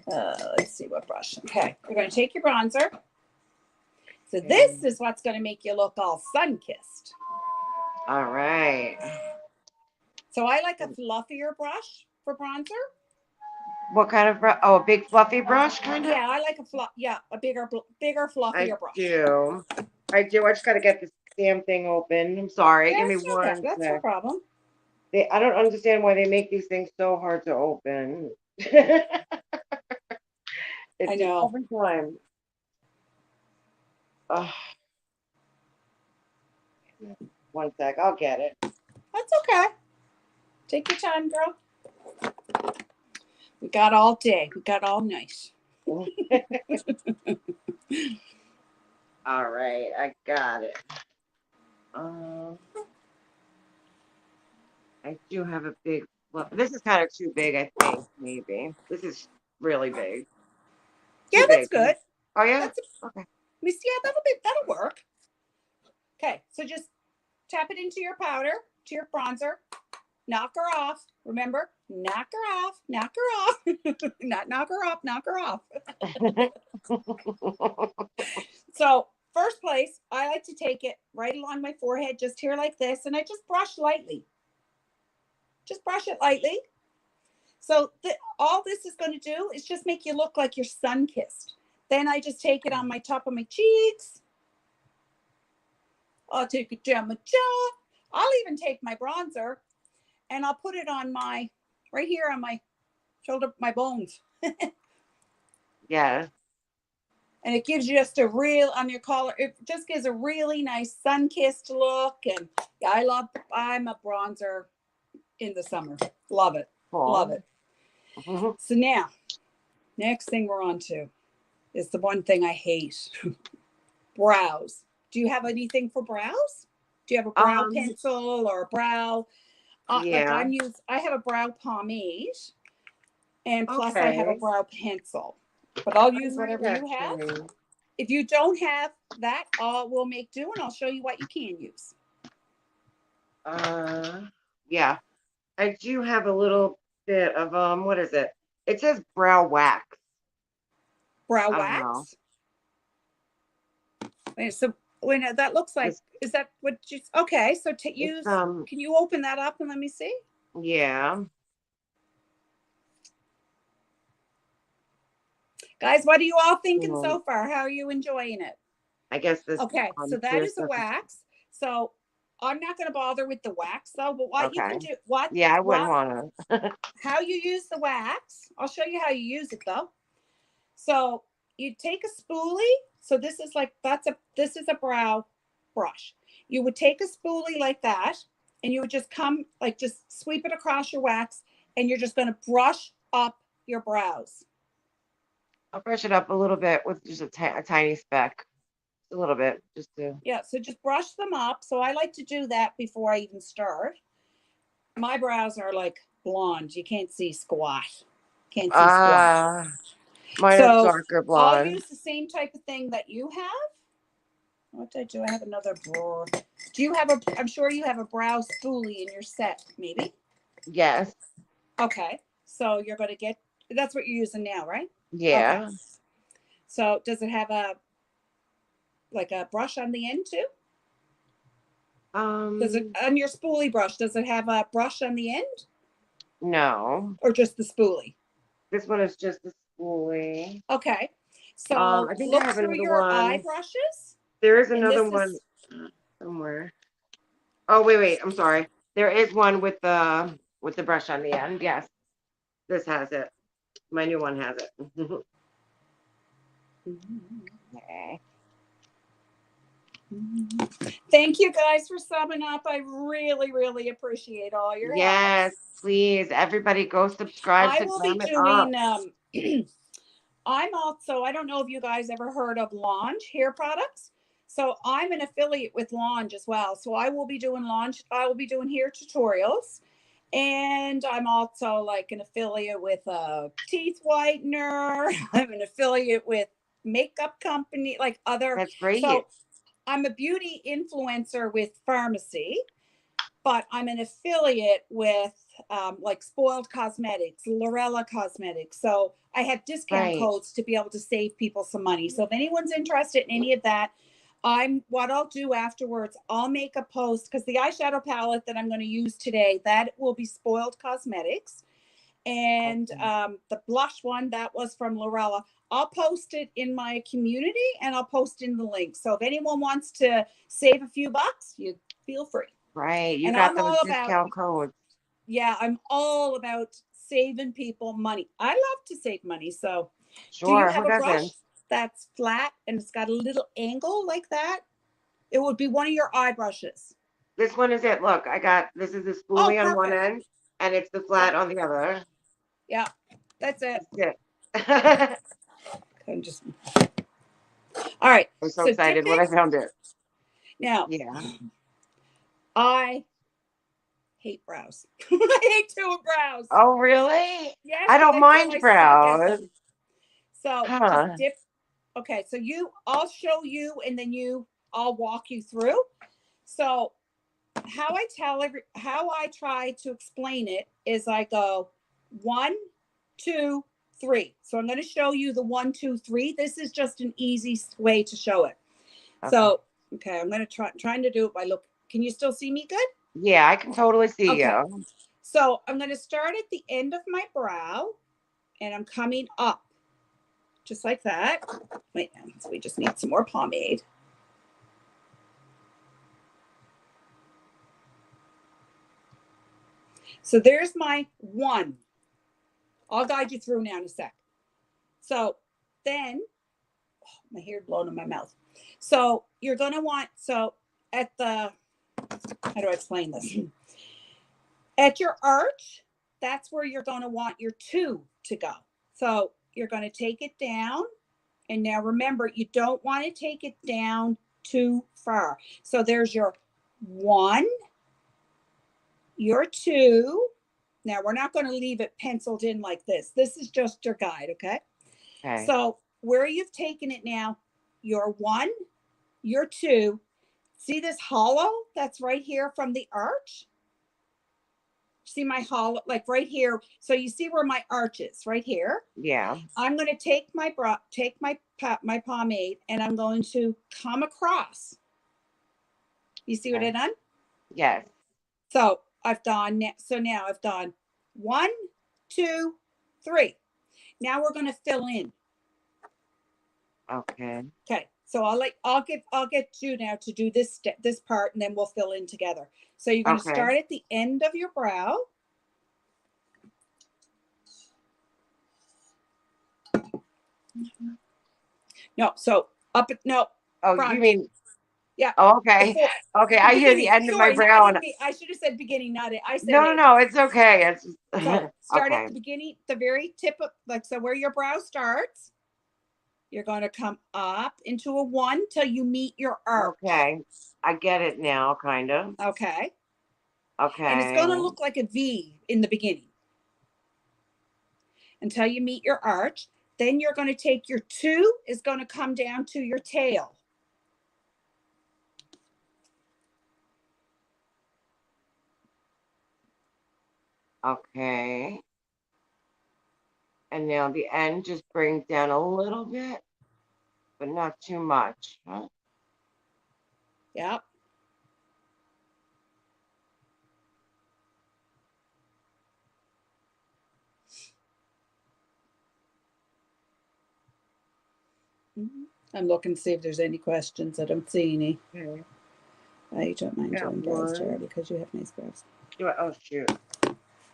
Let's see what brush. Okay, you're going to take your bronzer. So this is what's going to make you look all sun kissed. All right. So I like a fluffier brush for bronzer. What kind of brush? Oh, a big fluffy brush, kind of? Yeah, I like a bigger, I fluffier brush. do. I do. I just got to get this damn thing open. I'm sorry. Give me That's okay. one That's no sec. problem. I don't understand why they make these things so hard to open. It I just know. every time. Ugh, one sec. I'll get it. That's okay. Take your time, girl. We got all day. We got all night. All right. I got it. I do have a big. Well, this is kind of too big, I think. Maybe this is really big. Yeah, Too that's big. good. Oh yeah. That's Okay. yeah, that'll work. Okay, so just tap it into your powder, to your bronzer. Knock her off. Remember, knock her off. Knock her off. Not knock her off. Knock her off. So first place, I like to take it right along my forehead, just here like this, and I just brush lightly. Just brush it lightly. So all this is going to do is just make you look like you're sun kissed. Then I just take it on my top of my cheeks. I'll take it down my jaw. I'll even take my bronzer and I'll put it on right here on my shoulder, my bones. Yeah. And it gives you just a real, on your collar, it just gives a really nice sun-kissed look. And yeah, I'm a bronzer in the summer. Love it. Love Cool. it. So now, next thing we're on to is the one thing I hate. Brows. Do you have anything for brows? Do you have a brow Um. pencil or a brow? Yeah. I have a brow pomade, and plus I have a Okay. brow pencil. But I'll I use might whatever you have. actually. If you don't have that, we'll make do, and I'll show you what you can use. Yeah. I do have a little bit of what is it? It says brow wax. Brow I don't know. wax. So when that looks like, It's is that what you? Okay, so to it's use, can you open that up and let me see? yeah. Guys, what are you all thinking Um, so far? How are you enjoying it? I guess this Okay, so that clear is a stuff is wax. So I'm not going to bother with the wax though, but what you okay. can do, Yeah, I wouldn't want to. how you use the wax. I'll show you how you use it though. So you take a spoolie. So this is a brow brush. You would take a spoolie like that, and you would just just sweep it across your wax, and you're just going to brush up your brows. I'll brush it up a little bit with just a tiny speck. a little bit, just to. Yeah, so just brush them up. So I like to do that before I even start. My brows are like blonde. You can't see squat. Can't see squat. Mine are So darker I'll blonde. use the same type of thing that you have. What did I do? I have another brow. Do you have a, I'm sure you have a brow spoolie in your set, maybe? Yes. Okay. So you're going to get, that's what you're using now, right? Okay. Yeah. So does it have a, like a brush on the end too? Does it, on your spoolie brush, does it have a brush on the end No. or just the spoolie? This one is just a spoolie. Okay. So I think I look have through another your eye one. brushes. There is And another this one is, somewhere. Oh, wait. I'm sorry. There is one with the brush on the end. Yes. This has it. My new one has it. Okay. thank you guys for subbing up. I really, really appreciate all your help. Yes, please. Everybody go subscribe I to will be Glam It Up. doing, I'm also, I don't know if you guys ever heard of Launch hair products. So I'm an affiliate with Launch as well. So I will be doing Launch, I will be doing hair tutorials. And I'm also like an affiliate with a teeth whitener. I'm an affiliate with makeup company, like other. That's great. So I'm a beauty influencer with pharmacy, but I'm an affiliate with like Spoiled Cosmetics, Lorella Cosmetics. So I have discount Right. codes to be able to save people some money. So if anyone's interested in any of that, what I'll do afterwards, I'll make a post because the eyeshadow palette that I'm going to use today, that will be Spoiled Cosmetics. And Okay. the blush one, that was from Lorella. I'll post it in my community and I'll post in the link. So if anyone wants to save a few bucks, you feel free. Right. You And got I'm those all about, discount codes. yeah, I'm all about saving people money. I love to save money. So do you Sure. have Who a brush doesn't? that's flat and it's got a little angle like that? It would be one of your eye brushes. This one is it. Look, this is the Oh, spoolie on one perfect. end and it's the Yeah, flat on the other. yeah, that's it. That's it. I'm just, all right. I'm so So dip excited when I it. found it. Now, Yeah. I hate brows. I hate doing brows. Oh, really? Yes, I because don't I feel mind I suck at brows. them. So just Huh. dip. Okay, so I'll show you, and then I'll walk you through. So how I try to explain it is I go 1, 2, 3. So I'm going to show you the 1, 2, 3. This is just an easy way to show it. Okay. So okay, I'm going to trying to do it by look. Can you still see me good? Yeah, I can totally see Okay. you. So I'm going to start at the end of my brow and I'm coming up just like that. Wait, so we just need some more pomade. So there's my 1. I'll guide you through now in a sec. So then, oh, my hair blown in my mouth. So you're going to want, so at the, how do I explain this? At your arch, that's where you're going to want your 2 to go. So you're going to take it down. And now remember, you don't want to take it down too far. So there's your 1, your 2. Now we're not going to leave it penciled in like this. This is just your guide, okay? Okay. So where you've taken it now, your 1, your 2. See this hollow that's right here from the arch? See my hollow, like right here. So you see where my arch is, right here. Yeah. I'm going to take my pomade and I'm going to come across. You see what Okay. I've done? Yes. So I've done, so now I've done 1, 2, 3. Now we're going to fill in. Okay. Okay. So I'll get you now to do this part, and then we'll fill in together. So you're going to Okay. start at the end of your brow. No, so no. Oh, Front. you mean? Yeah. Oh, okay. Before, Okay. the I hear the beginning. end of my Sorry, brow, and I should have said beginning, not it. I said no, no, end. no. It's okay. It's So start okay. at the beginning, the very tip of, like, so where your brow starts. You're going to come up into a 1 till you meet your arch. Okay. I get it now, kind of. Okay. And it's Okay. going to look like a V in the beginning until you meet your arch. Then you're going to take your 2 is going to come down to your tail. Okay. And now the end just brings down a little bit, but not too much. Huh? Yep. I'm looking to see if there's any questions. I don't see any. Okay. I don't mind Got doing brows, Tara, one. because you have nice brows. Oh, shoot.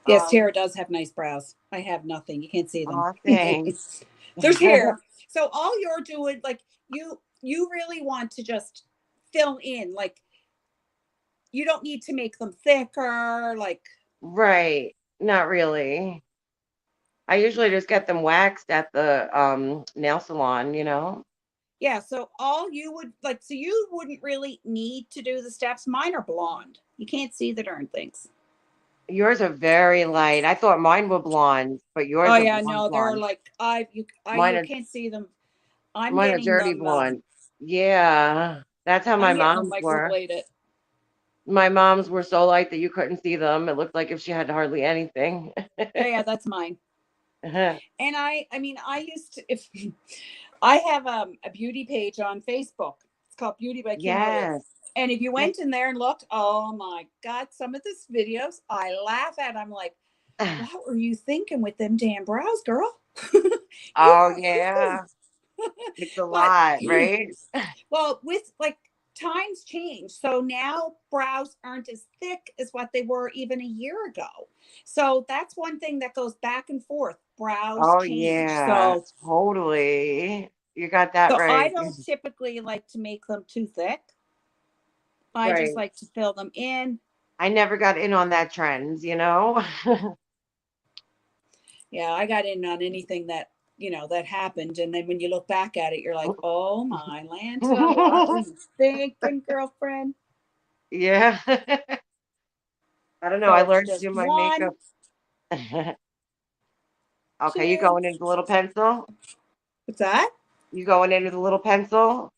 Yes, Tara does have nice brows. I have nothing. You can't see them. Oh, thanks. There's hair. So all you're doing, like you really want to just fill in. Like you don't need to make them thicker. Like Right. Not really. I usually just get them waxed at the nail salon, you know? yeah. So all you would like, so you wouldn't really need to do the steps. Mine are blonde. You can't see the darn things. Yours are very light. I thought mine were blonde, but yours Oh are yeah, blonde no, they're blonde. like Mine you are can't see them. I'm mine are getting dirty them. blonde. Yeah. That's how my I'm getting them mom's were. microbladed. My mom's were so light that you couldn't see them. It looked like if she had hardly anything. Yeah, that's mine. And I mean, I used to, if I have a beauty page on Facebook. It's called Beauty by Kimberly. Yes. And if you Yes. went in there and looked, oh my God, some of these videos I laugh at. I'm like, what were you thinking with them damn brows, girl? You Oh, are yeah. cuckoo. It's a But lot, right? well, with like times change. So now brows aren't as thick as what they were even a year ago. So that's one thing that goes back and forth. Brows Oh, change. yeah. Totally. You got that So I right. don't typically like to make them too thick. I just Right. like to fill them in. I never got in on that trend, you know? Yeah, I got in on anything that, that happened. And then when you look back at it, you're like, oh my Lanta, what were you thinking, girlfriend? Yeah. I don't know. I So it's learned to just do my makeup. 1, Okay, you 2. going in with a little pencil? What's that? You going in with a little pencil?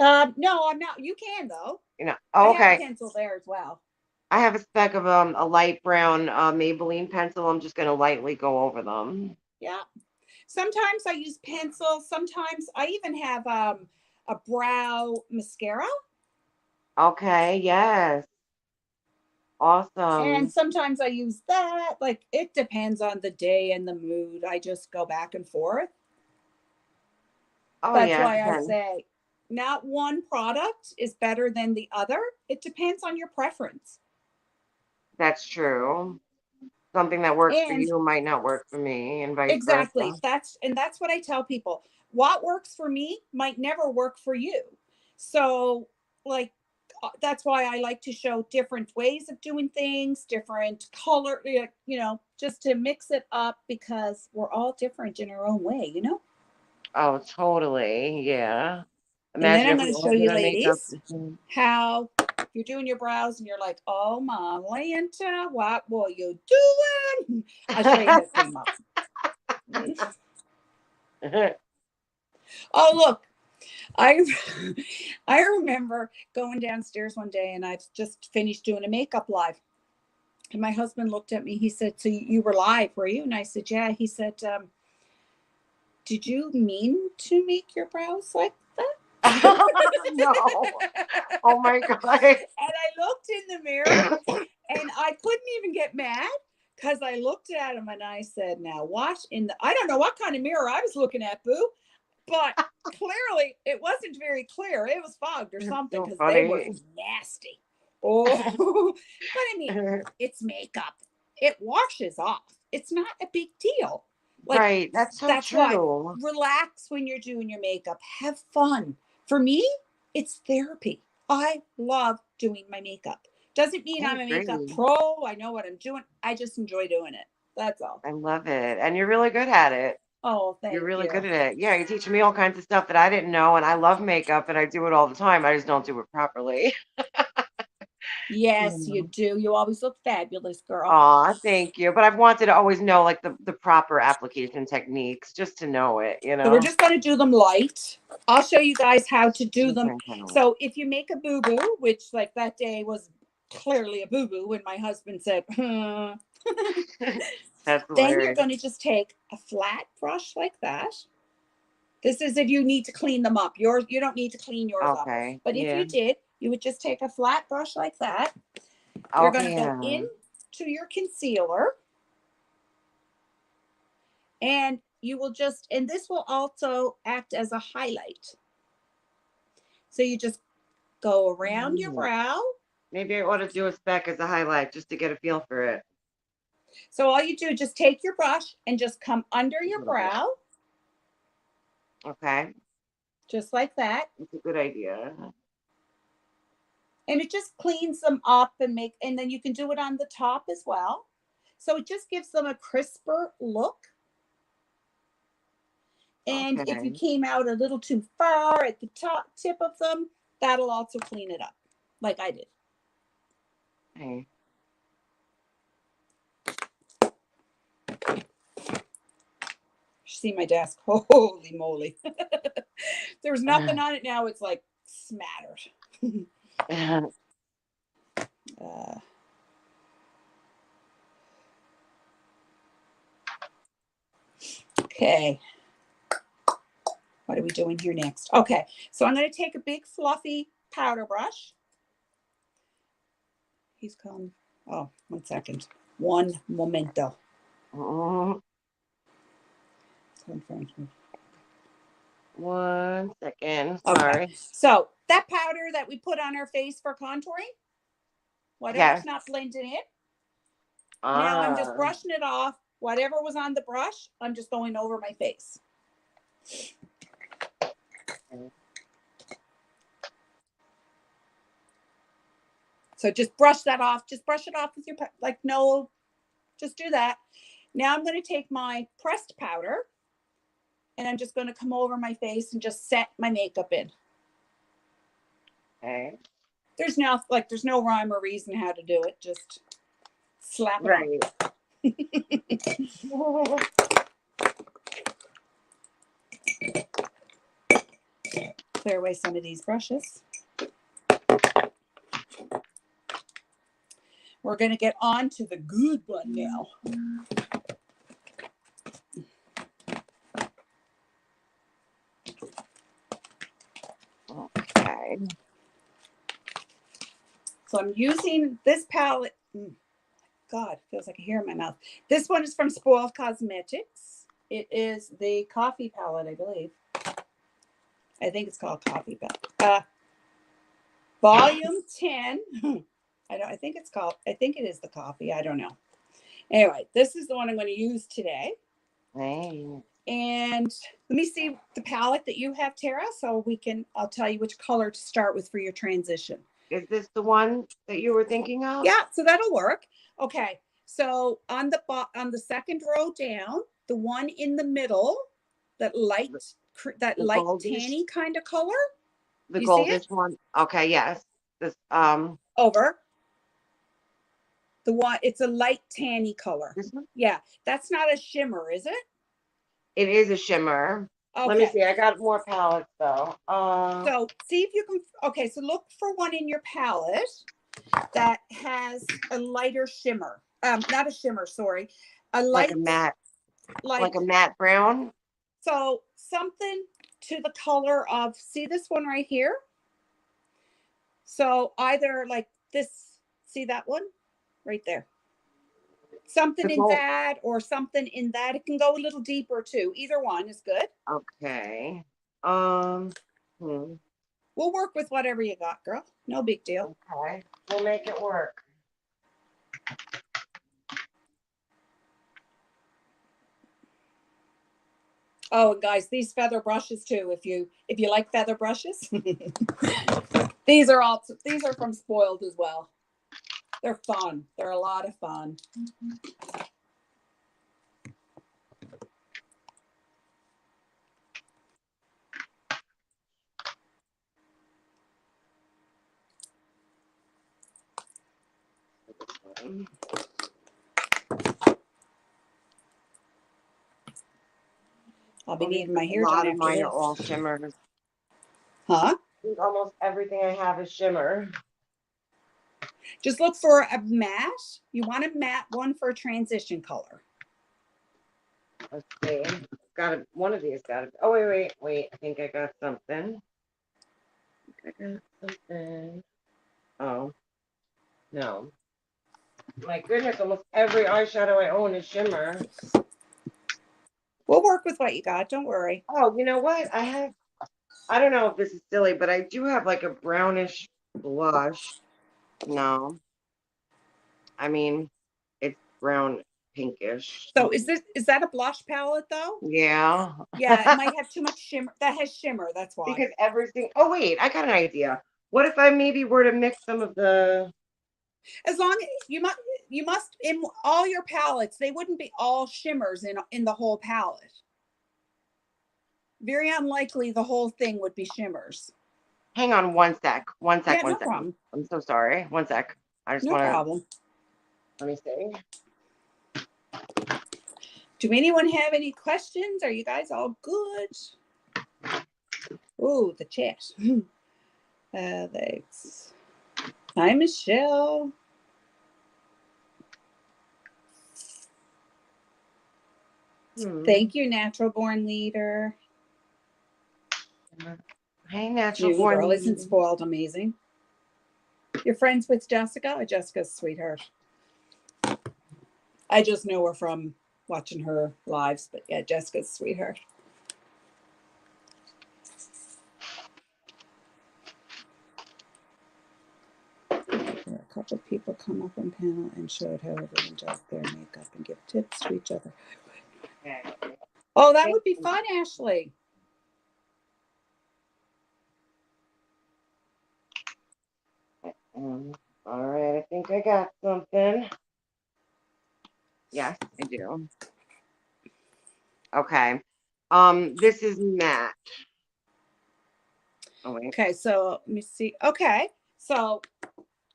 No, I'm not. You can though. You know. I Oh, have a okay. pencil there as well. I have a speck of a light brown Maybelline pencil. I'm just gonna lightly go over them. Yeah. Sometimes I use pencil. Sometimes I even have a brow mascara. Okay, yes. And Awesome. sometimes I use that. Like it depends on the day and the mood. I just go back and forth. Oh That's yeah, it why I depends. say not one product is better than the other. It depends on your preference. That's true. Something that works for And you might not work for me, and vice exactly. versa. That's what I tell people. What works for me might never work for you. So, like that's why I like to show different ways of doing things, different color, just to mix it up because we're all different in our own way. Oh, totally. Yeah. And then Imagine I'm if we going to all show did you our makeup. ladies how you're doing your brows and you're like, oh my Lanta, what were you doing? I'll show you how to clean them up. Oh, look, I I remember going downstairs one day and I've just finished doing a makeup live. And my husband looked at me. He said, so you were live, were you? And I said, yeah. He said, did you mean to make your brows like that? No. Oh my God. And I looked in the mirror and I couldn't even get mad because I looked at him and I said, now watch I don't know what kind of mirror I was looking at, boo, but clearly it wasn't very clear. It was fogged or something So because they were funny. nasty. Oh, but I mean, it's makeup. It washes off. It's not a big deal. Like, Right. That's so that's why true. relax when you're doing your makeup. Have fun. For me, it's therapy. I love doing my makeup. Doesn't mean I I'm a makeup agree. pro. I know what I'm doing. I just enjoy doing it. That's all. I love it. And you're really good at it. Oh, You're thank really you. good at it. Yeah, you're teaching me all kinds of stuff that I didn't know, and I love makeup, and I do it all the time. I just don't do it properly. Yes, you Mm. do. You always look fabulous, girl. Aw, thank you. But I've wanted to always know like the proper application techniques just to know it, you So we're know? just going to do them light. I'll show you guys how to do them. Okay. So if you make a boo-boo, which like that day was clearly a boo-boo when my husband said, That's then you're hilarious. going to just take a flat brush like that. This is if you need to clean them up. Yours, you don't need to clean yours up. Okay. But if Yeah. you did, you would just take a flat brush like that. You're going Okay. to go Yeah. into your concealer and you will just, and this will also act as a highlight. So you just go around your Mm. brow. Maybe I ought to do a speck as a highlight just to get a feel for it. So all you do, just take your brush and just come under A your little bit. brow, Okay. just like that. That's a good idea. And it just cleans them up and then you can do it on the top as well. So it just gives them a crisper look. And if you Okay. came out a little too far at the top tip of them, that'll also clean it up, like I did. Hey. See my desk. Holy moly. There's nothing on it now. It's like smattered. uh, okay. What are we doing here next? Okay. So I'm going to take a big fluffy powder brush. He's come. Oh, 1 second. One momento. Mm. 1 second. Okay. Sorry. So that powder that we put on our face for contouring, whatever's Yes. not blended in, now I'm just brushing it off. Whatever was on the brush, I'm just going over my face. So just brush that off. Just brush it off with your, like, no, just do that. Now I'm going to take my pressed powder and I'm just going to come over my face and just set my makeup in. Okay. There's no rhyme or reason how to do it. Just slap it Right. on. Clear away some of these brushes. We're going to get on to the good one now. Okay. So I'm using this palette. God, feels like a hair in my mouth. This one is from Spoiled Cosmetics. It is the coffee palette, I believe. I think it's called coffee palette. Volume 10. I think it is the coffee. I don't know. Anyway, this is the one I'm going to use today. Hey. And let me see the palette that you have, Tara, so I'll tell you which color to start with for your transition. Is this the one that you were thinking of? Yeah, so that'll work. Okay, so on the second row down, the one in the middle, that light goldish, tanny kind of color. the You see it? goldish one. Okay, yes. This Over. The one, it's a light tanny color. this one? Yeah, that's not a shimmer, is it? It is a shimmer. Let me Okay. see. I got more palettes though. So see if you can. Okay, so look for one in your palette that has a lighter shimmer. Not a shimmer, sorry. A light, like a matte brown. So something to the color of, see this one right here? So either like this, see that one right there? Something in that or something in that. It can go a little deeper too. Either one is good. Okay. We'll work with whatever you got, girl. No big deal. Okay. We'll make it work. Oh, and guys, these feather brushes too. If you like feather brushes, these are from Spoiled as well. They're fun. They're a lot of fun. I'll be needing my A hair done lot of after mine this. are all shimmers. Huh? Almost everything I have is shimmer. Just look for a matte. You want a matte one for a transition color. Let's see. Got one of these. Got it. Oh wait. I think I got something. Oh no. My goodness, almost every eyeshadow I own is shimmer. We'll work with what you got. Don't worry. Oh, you know what? I don't know if this is silly, but I do have like a brownish blush. No. I mean, it's brown pinkish. So is that a blush palette though? Yeah. Yeah, it might have too much shimmer. That has shimmer. That's why. Because everything. Oh wait, I got an idea. What if I maybe were to mix some of the? As long as you must in all your palettes, they wouldn't be all shimmers in the whole palette. Very unlikely the whole thing would be shimmers. Hang on one sec. One sec. Yeah, One no sec. problem. I'm so sorry. One sec. I just No want to. problem. Let me see. Do anyone have any questions? Are you guys all good? Oh, the chat. Thanks. Hi, Michelle. Thank you, Natural Born Leader. Hey, Natural New Born Girl Leader. Isn't Spoiled. Amazing. You're friends with Jessica? Oh, Jessica's a sweetheart. I just know her from watching her lives, but yeah, Jessica's a sweetheart. A couple of people come up on panel and showed how everyone does their makeup and give tips to each other. Okay. Oh, that would be fun, Ashley. All right, I think I got something. Yes, I do. Okay. This is matte. Oh wait. Okay, so let me see. Okay, so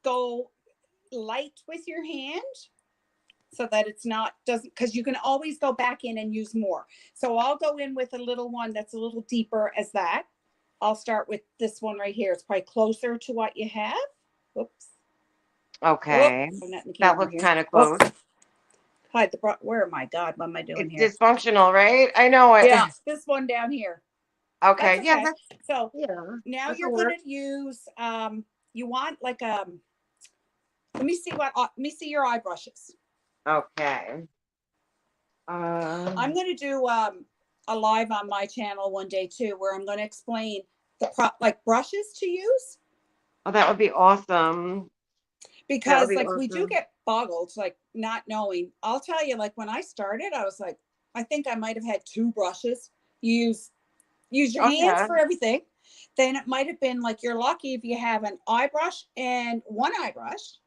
go light with your hand so that it's not doesn't because you can always go back in and use more. So I'll go in with a little one that's a little deeper as that. I'll start with this one right here. It's probably closer to what you have. Oops. Okay. Oh, not in the That camera looks here. kind of close. Oh, hide the where am I? God, what am I doing It's here? dysfunctional, right? I know it. Yeah, this one down here. Okay. That's Yeah, okay. So yeah. now This'll you're work. gonna use you want like let me see your eye brushes. Okay. I'm gonna do a live on my channel one day too, where I'm gonna explain the like brushes to use. Oh, that would be awesome. That would Because be like we do awesome. get boggled, like not knowing. I'll tell you, like when I started, I was like, I think I might have had two brushes. Use your Oh hands yeah. for everything. Then it might have been like you're lucky if you have an eye brush and one eye brush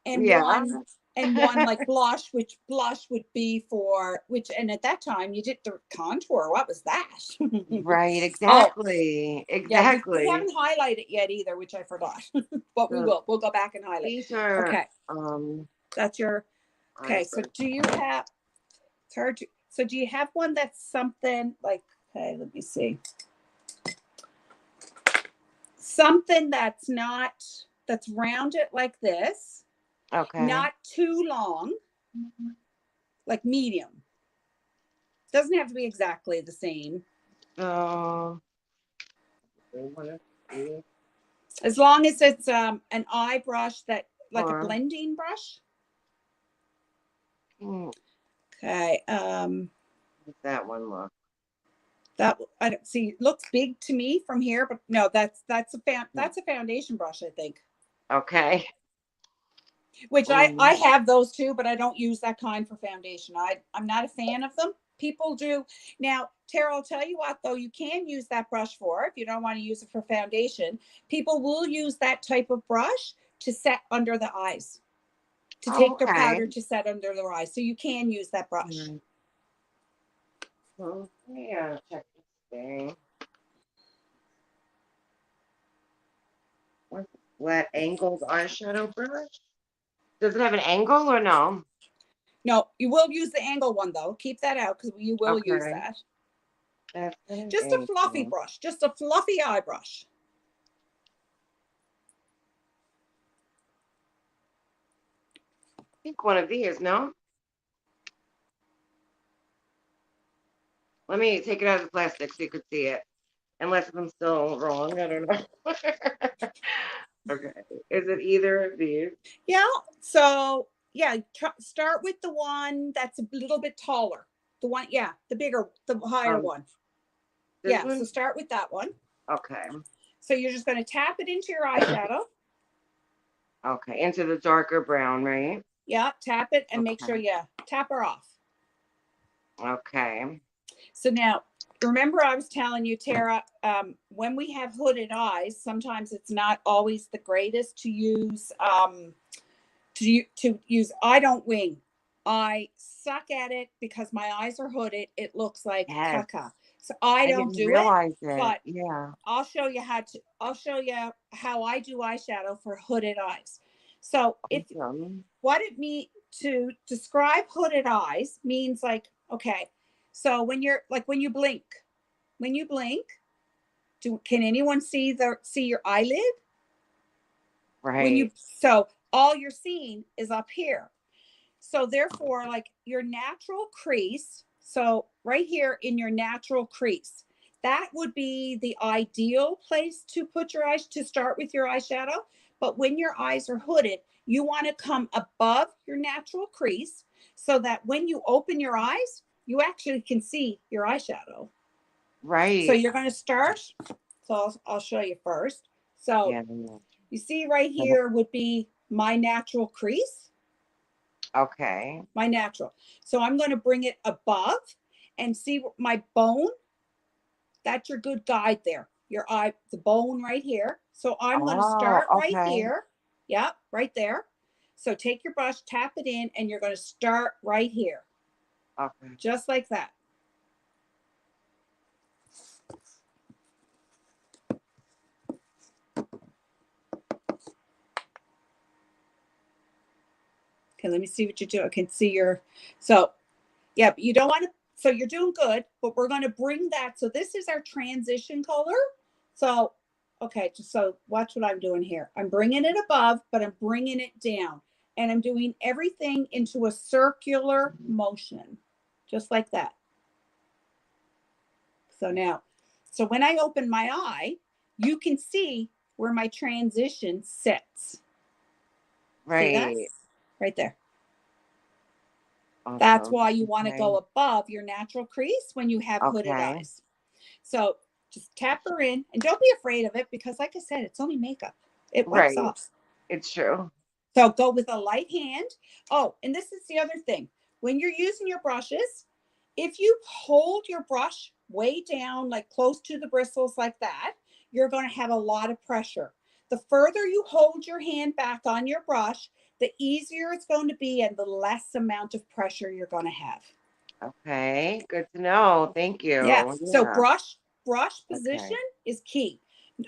and Yeah. one like blush, which blush would be for which, and at that time you did the contour. What was that? Right. Oh, Exactly. yeah, we Exactly. haven't highlighted yet either, which I forgot. But we So will. We'll go back and highlight. these are Okay, that's your. Okay, so do you have? It's hard to. So do you have one that's something like? Okay, let me see. Something that's not that's rounded like this, okay. not too long, like medium. Doesn't have to be exactly the same. So As long as it's an eye brush that like a or blending brush. hmm, Okay. does that one look? That I don't see looks big to me from here, but no, that's a foundation brush, I think. Okay. Which I have those too, but I don't use that kind for foundation. I'm not a fan of them. People do. Now, Tara, I'll tell you what though, you can use that brush for if you don't want to use it for foundation. People will use that type of brush to set under the eyes, to take their Okay. powder to set under their eyes. So you can use that brush. Well, yeah, check this thing. What's flat angled eyeshadow brush? Does it have an angle or no? No, you will use the angle one though. Keep that out because you will use Okay. that. That's an Just a fluffy angle. brush, just a fluffy eye brush. I think one of these, no? Let me take it out of the plastic so you could see it. Unless I'm still wrong. I don't know. Okay. Is it either of these? Yeah. So yeah, start with the one that's a little bit taller. The one, yeah, the bigger, the higher one. This Yeah. So one? start with that one. Okay. So you're just going to tap it into your eyeshadow. Okay. Into the darker brown, right? Yeah. Tap it and make sure Okay. you tap her off. Okay. So now, remember I was telling you, Tara, when we have hooded eyes, sometimes it's not always the greatest to use use. I don't wing. I suck at it because my eyes are hooded. It looks like Yes. caca. So I I don't didn't do it, realize it. but Yeah. I'll show you how I do eyeshadow for hooded eyes. So if Awesome. what it means to describe hooded eyes means like, okay, so when you're like when you blink, can anyone see your eyelid? When you Right. so all you're seeing is up here. So therefore, like your natural crease, so right here in your natural crease, that would be the ideal place to put your eyes to start with your eyeshadow. But when your eyes are hooded, you want to come above your natural crease so that when you open your eyes, you actually can see your eyeshadow. So Right. you're going to start. So I'll show you first. So Yeah. you see right here would be my natural crease. Okay. My natural. So I'm going to bring it above and see my bone. That's your good guide there. Your eye, the bone right here. So I'm going to Oh, start right okay. here. Yep, right there. So take your brush, tap it in, and you're going to start right here. Okay. Just like that. Okay, let me see what you do. I can see your, so yeah, but you don't want to, so you're doing good, but we're going to bring that. So this is our transition color. So, okay, just so watch what I'm doing here. I'm bringing it above, but I'm bringing it down. And I'm doing everything into a circular motion, just like that. So now, so when I open my eye, you can see where my transition sits. See that? Right. Right there. That's Awesome. why you want to Okay. go above your natural crease when you have hooded Okay. eyes. So just tap her in and don't be afraid of it because, like I said, it's only makeup. It wipes Right. off. It's true. So go with a light hand. Oh, and this is the other thing. When you're using your brushes, if you hold your brush way down, like close to the bristles like that, you're going to have a lot of pressure. The further you hold your hand back on your brush, the easier it's going to be and the less amount of pressure you're going to have. Okay. Good to know. Thank Yeah. you. So Yeah. brush Okay. position is key.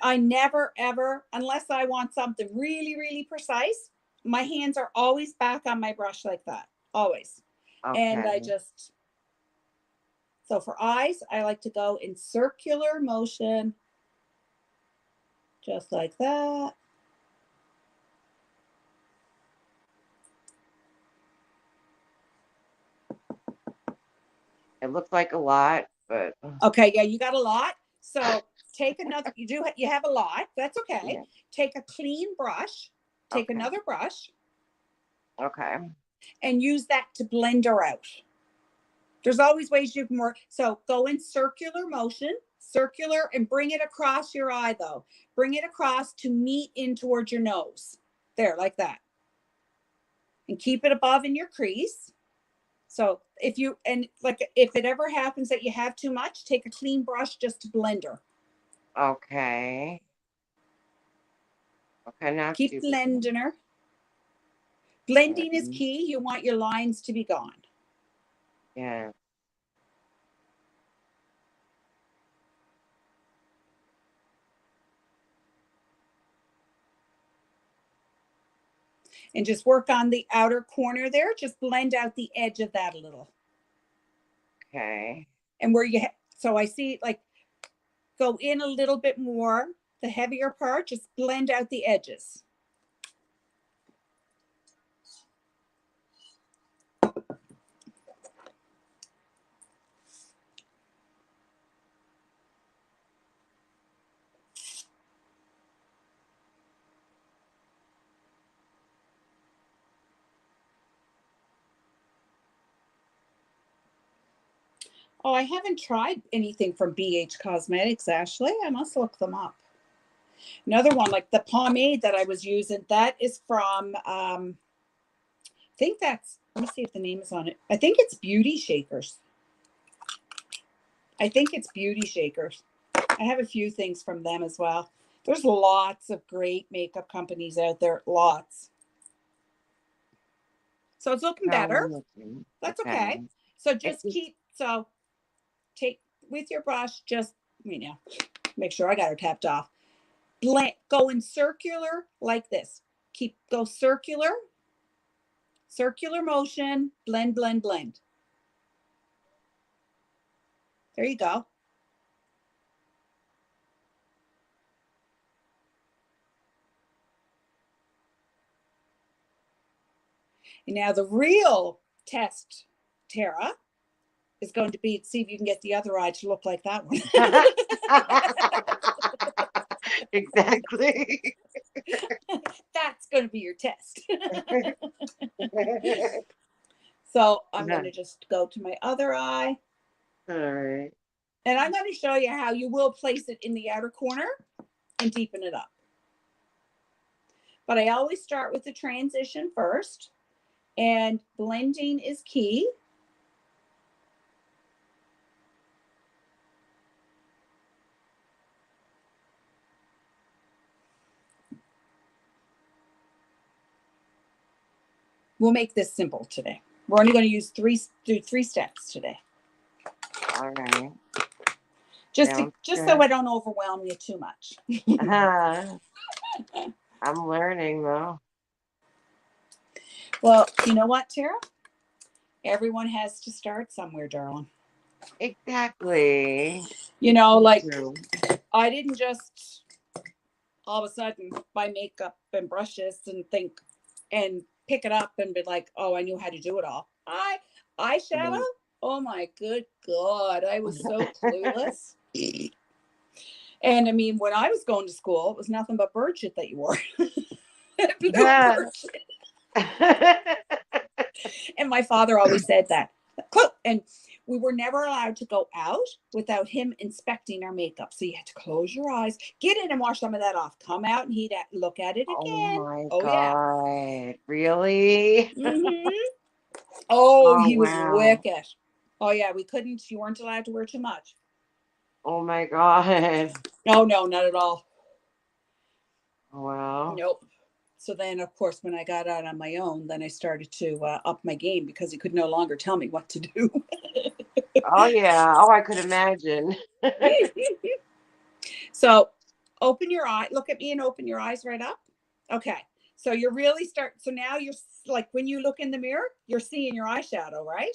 I never ever, unless I want something really, really precise, my hands are always back on my brush like that. Always. And I Okay. just, so for eyes, I like to go in circular motion, just like that. It looks like a lot, but Okay, yeah, you got a lot. So take another, you have a lot. That's okay. yeah. Take a clean brush, take Okay. another brush, Okay. and use that to blend her out. There's always ways you can work. So go in circular motion, circular, and bring it across your eye though. Bring it across to meet in towards your nose. There, like that. And keep it above in your crease. So if you, and like if it ever happens that you have too much, take a clean brush just to blend her. Okay. Okay. Not Keep too bad. blending her. Blending is Okay. key. You want your lines to be gone. Yeah. And just work on the outer corner there. Just blend out the edge of that a little. Okay. And where you, so I see like, go in a little bit more, the heavier part, just blend out the edges. Oh, I haven't tried anything from BH Cosmetics, Ashley. I must look them up. Another one, like the pomade that I was using, that is from, I think that's, let me see if the name is on it. I think it's Beauty Shakers. I think it's Beauty Shakers. I have a few things from them as well. There's lots of great makeup companies out there, lots. So it's looking better. That's okay. So just keep, so take with your brush, just, you know, make sure I got her tapped off. Blend, go in circular like this. Go circular motion, blend, blend, blend. There you go. And now the real test, Tara, is going to be, see if you can get the other eye to look like that one. Exactly. That's going to be your test. So I'm going to just go to my other eye. All right. And I'm going to show you how you will place it in the outer corner and deepen it up. But I always start with the transition first, and blending is key. We'll make this simple today. We're only going to use three steps today. All right. Just so I don't overwhelm you too much. I'm learning though. Well, you know what, Tara? Everyone has to start somewhere, darling. Exactly. You know, like I didn't just all of a sudden buy makeup and brushes and think and pick it up and be like, oh, I knew how to do it all. Eyeshadow? Oh my good God. I was so clueless. And I mean, when I was going to school, it was nothing but bird shit that you wore. Blue bird shit. And my father always said that. And we were never allowed to go out without him inspecting our makeup. So you had to close your eyes, get in and wash some of that off, come out and he'd look at it again. Oh my God. Yeah. Really? Mm-hmm. Oh, he was wicked. Oh yeah, you weren't allowed to wear too much. Oh my God. No, not at all. Wow. Nope. So then, of course, when I got out on my own, then I started to up my game because he could no longer tell me what to do. Oh, yeah. Oh, I could imagine. So open your eye. Look at me and open your eyes right up. Okay. So you're really so now you're like, when you look in the mirror, you're seeing your eyeshadow, right?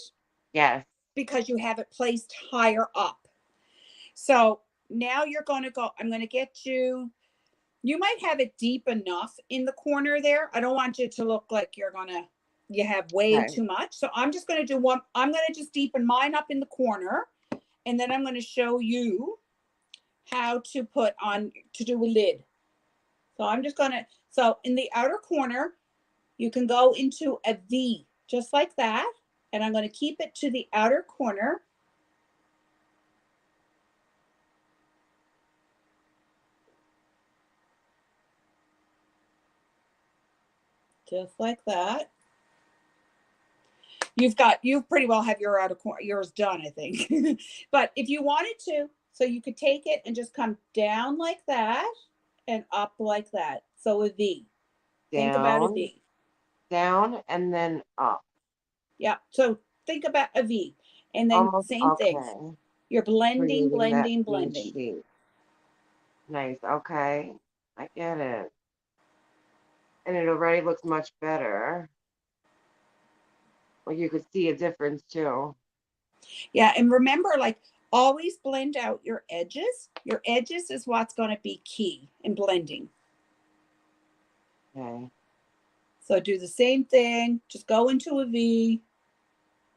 Yes. Because you have it placed higher up. So now you're going to go, I'm going to get you. You might have it deep enough in the corner there. I don't want you to look like you have way too much. So I'm just going to do one. I'm going to just deepen mine up in the corner. And then I'm going to show you how to do a lid. So I'm just going to, so in the outer corner, you can go into a V just like that. And I'm going to keep it to the outer corner. Just like that. You pretty well have yours done, I think. But if you wanted to, so you could take it and just come down like that and up like that. So a V. Think about a V. Down and then up. Yeah. So think about a V. And then same thing. You're blending. Nice. Okay. I get it. And it already looks much better. Well, you could see a difference too. Yeah, and remember, like, always blend out your edges. Your edges is what's going to be key in blending. Okay. So do the same thing, just go into a V.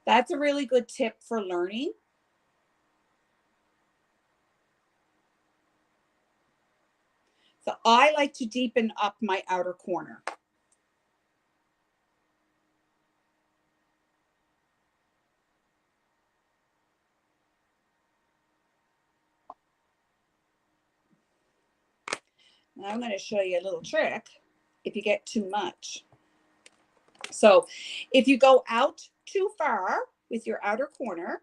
That's a really good tip for learning. So I like to deepen up my outer corner. Now I'm going to show you a little trick if you get too much. So if you go out too far with your outer corner,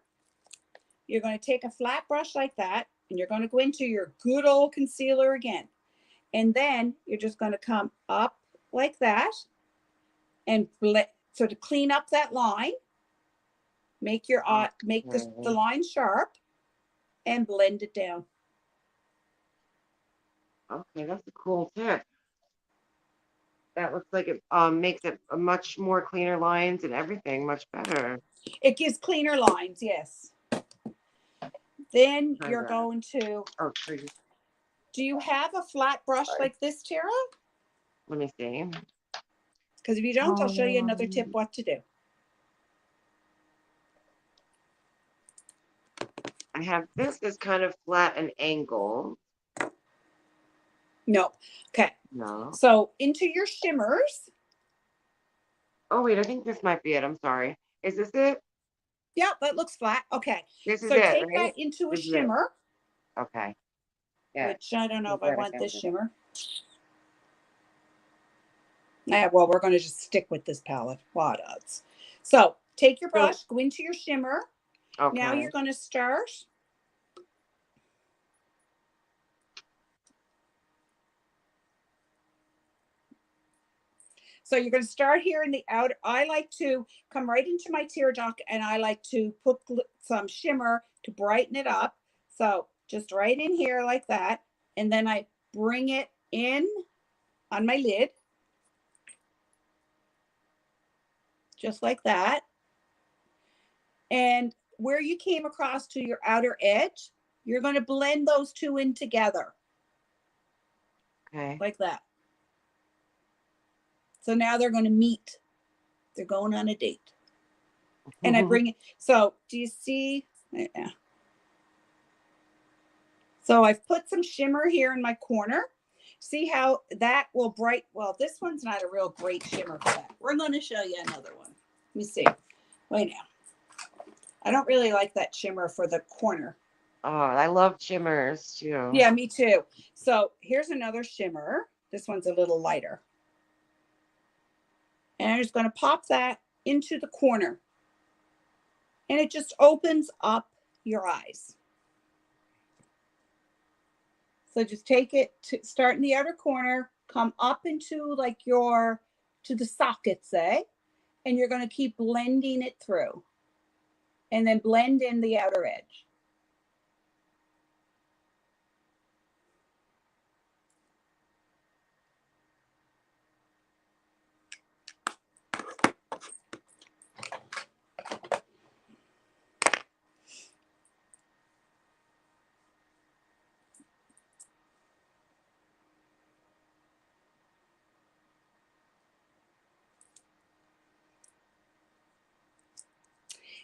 you're going to take a flat brush like that, and you're going to go into your good old concealer again. And then you're just going to come up like that and so to clean up that line, make your make the line sharp and blend it down. Okay, that's a cool tip. That looks like it makes it a much more cleaner lines and everything much better. It gives cleaner lines, yes. Then you're going to, oh, please. Do you have a flat brush like this, Tara? Let me see. Because if you don't, I'll show you another tip what to do. I have this is kind of flat and angled. No. Okay. No. So into your shimmers. Oh, wait, I think this might be it. I'm sorry. Is this it? Yeah, that looks flat. Okay. This is so it, take right? that into a This shimmer. Okay. Yeah. Which I don't know if I want this shimmer. Yeah, well, we're going to just stick with this palette. What odds? So take your brush, go into your shimmer. Okay. Now you're going to start. So you're going to start here in the outer. I like to come right into my tear duct, and I like to put some shimmer to brighten it up. So just right in here like that. And then I bring it in on my lid. Just like that. And where you came across to your outer edge, you're going to blend those two in together. Okay. Like that. So now they're going to meet. They're going on a date. And I bring it. So do you see? Yeah. So I've put some shimmer here in my corner. See how that will bright. Well, this one's not a real great shimmer for that. We're going to show you another one. Let me see. Wait now. I don't really like that shimmer for the corner. Oh, I love shimmers too. Yeah, me too. So here's another shimmer. This one's a little lighter. And I'm just going to pop that into the corner. And it just opens up your eyes. So just take it to start in the outer corner, come up into like to the socket, say, and you're going to keep blending it through. And then blend in the outer edge.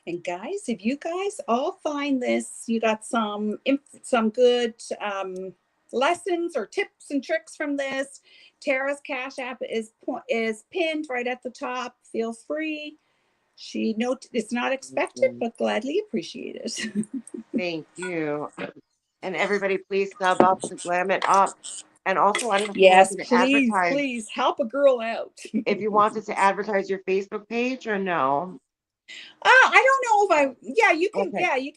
And guys, if you guys all find this, you got some good lessons or tips and tricks from this. Tara's Cash App is pinned right at the top. Feel free. She it's not expected, but gladly appreciated. Thank you. And everybody, please sub up to Glam It Up. And also, I don't know if yes, you wanted to please, advertise. please help a girl out. If you wanted to advertise your Facebook page or no. I don't know if you can, okay. you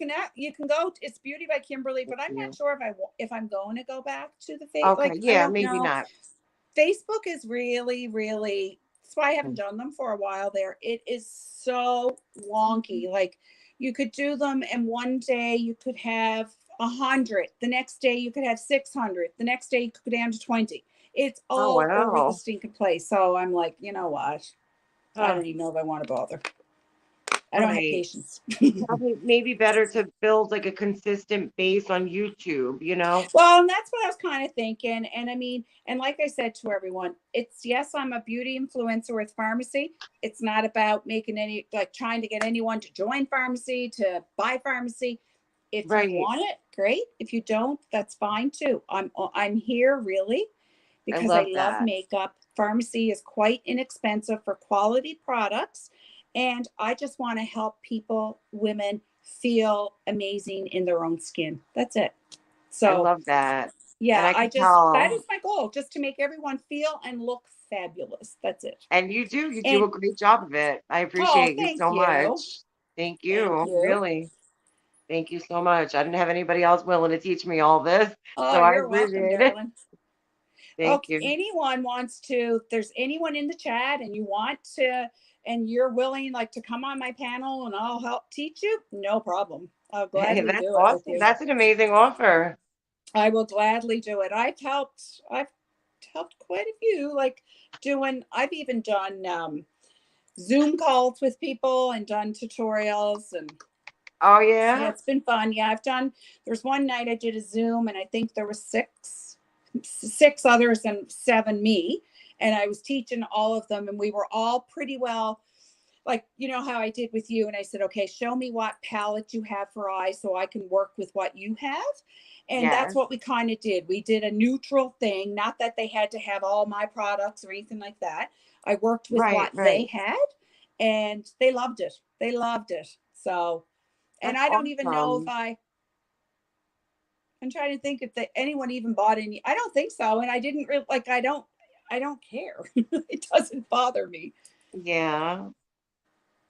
can go, it's Beauty by Kimberly, but I'm not sure if I'm going to go back to the Facebook. Okay, yeah, maybe not. Facebook is really, really, that's why I haven't done them for a while there. It is so wonky. Like you could do them and one day you could have 100. The next day you could have 600. The next day you could go down to 20. It's Oh, all over the wow. stinking place. So I'm like, you know what? I Huh. don't even know if I want to bother. I don't have Right. patience. Probably maybe better to build like a consistent base on YouTube, you know? Well, and that's what I was kind of thinking. And I mean, and like I said to everyone, it's yes, I'm a beauty influencer with pharmacy. It's not about making any like trying to get anyone to join pharmacy, to buy pharmacy. If you Right. want it, great. If you don't, that's fine too. I'm here really I because I love love that. makeup. Pharmacy is quite inexpensive for quality products. And I just want to help people, women, feel amazing in their own skin. That's it. I So, love that. And yeah, I I can just, that is tell. my goal, just to make everyone feel and look fabulous. That's it. And you do And, a great job of it. I oh, appreciate you thank so you. much. Thank Thank you. you. Really. Thank you so much. I didn't have anybody else willing to teach me all this, Oh, so I you're welcome, appreciate it. darling. Thank Okay, you. anyone wants to, if there's anyone in the chat and you want to, and you're willing like to come on my panel and I'll help teach you, no problem. I'll Hey, gladly that's do it with awesome. you. That's an amazing offer. I will gladly do it. I've helped quite a few, like I've even done Zoom calls with people and done tutorials, and Oh yeah, yeah? it's been fun. Yeah, there's one night I did a Zoom and I think there was six others and seven me. And I was teaching all of them and we were all pretty well, like, you know how I did with you. And I said, okay, show me what palette you have for eyes so I can work with what you have. And that's Yes. what we kind of did. We did a neutral thing, not that they had to have all my products or anything like that. I worked with Right, what they right. had and they loved it. They loved it. So, and That's I don't even know if awesome. I'm trying to think if anyone even bought any. I don't think so. And I didn't really like, I don't care. It doesn't bother me. Yeah.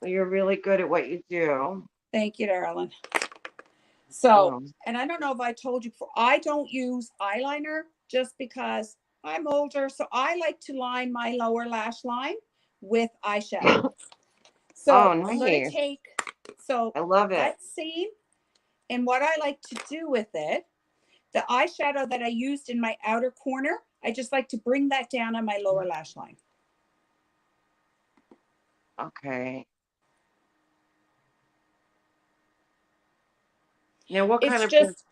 Well, you're really good at what you do. Thank you, darling. So, Um, and I don't know if I told you before, I don't use eyeliner just because I'm older. So I like to line my lower lash line with eyeshadow. oh, So I'm going to nice. take, so I love it. let's see. And what I like to do with it, the eyeshadow that I used in my outer corner, I just like to bring that down on my lower lash line. Okay. Now, what kind It's of just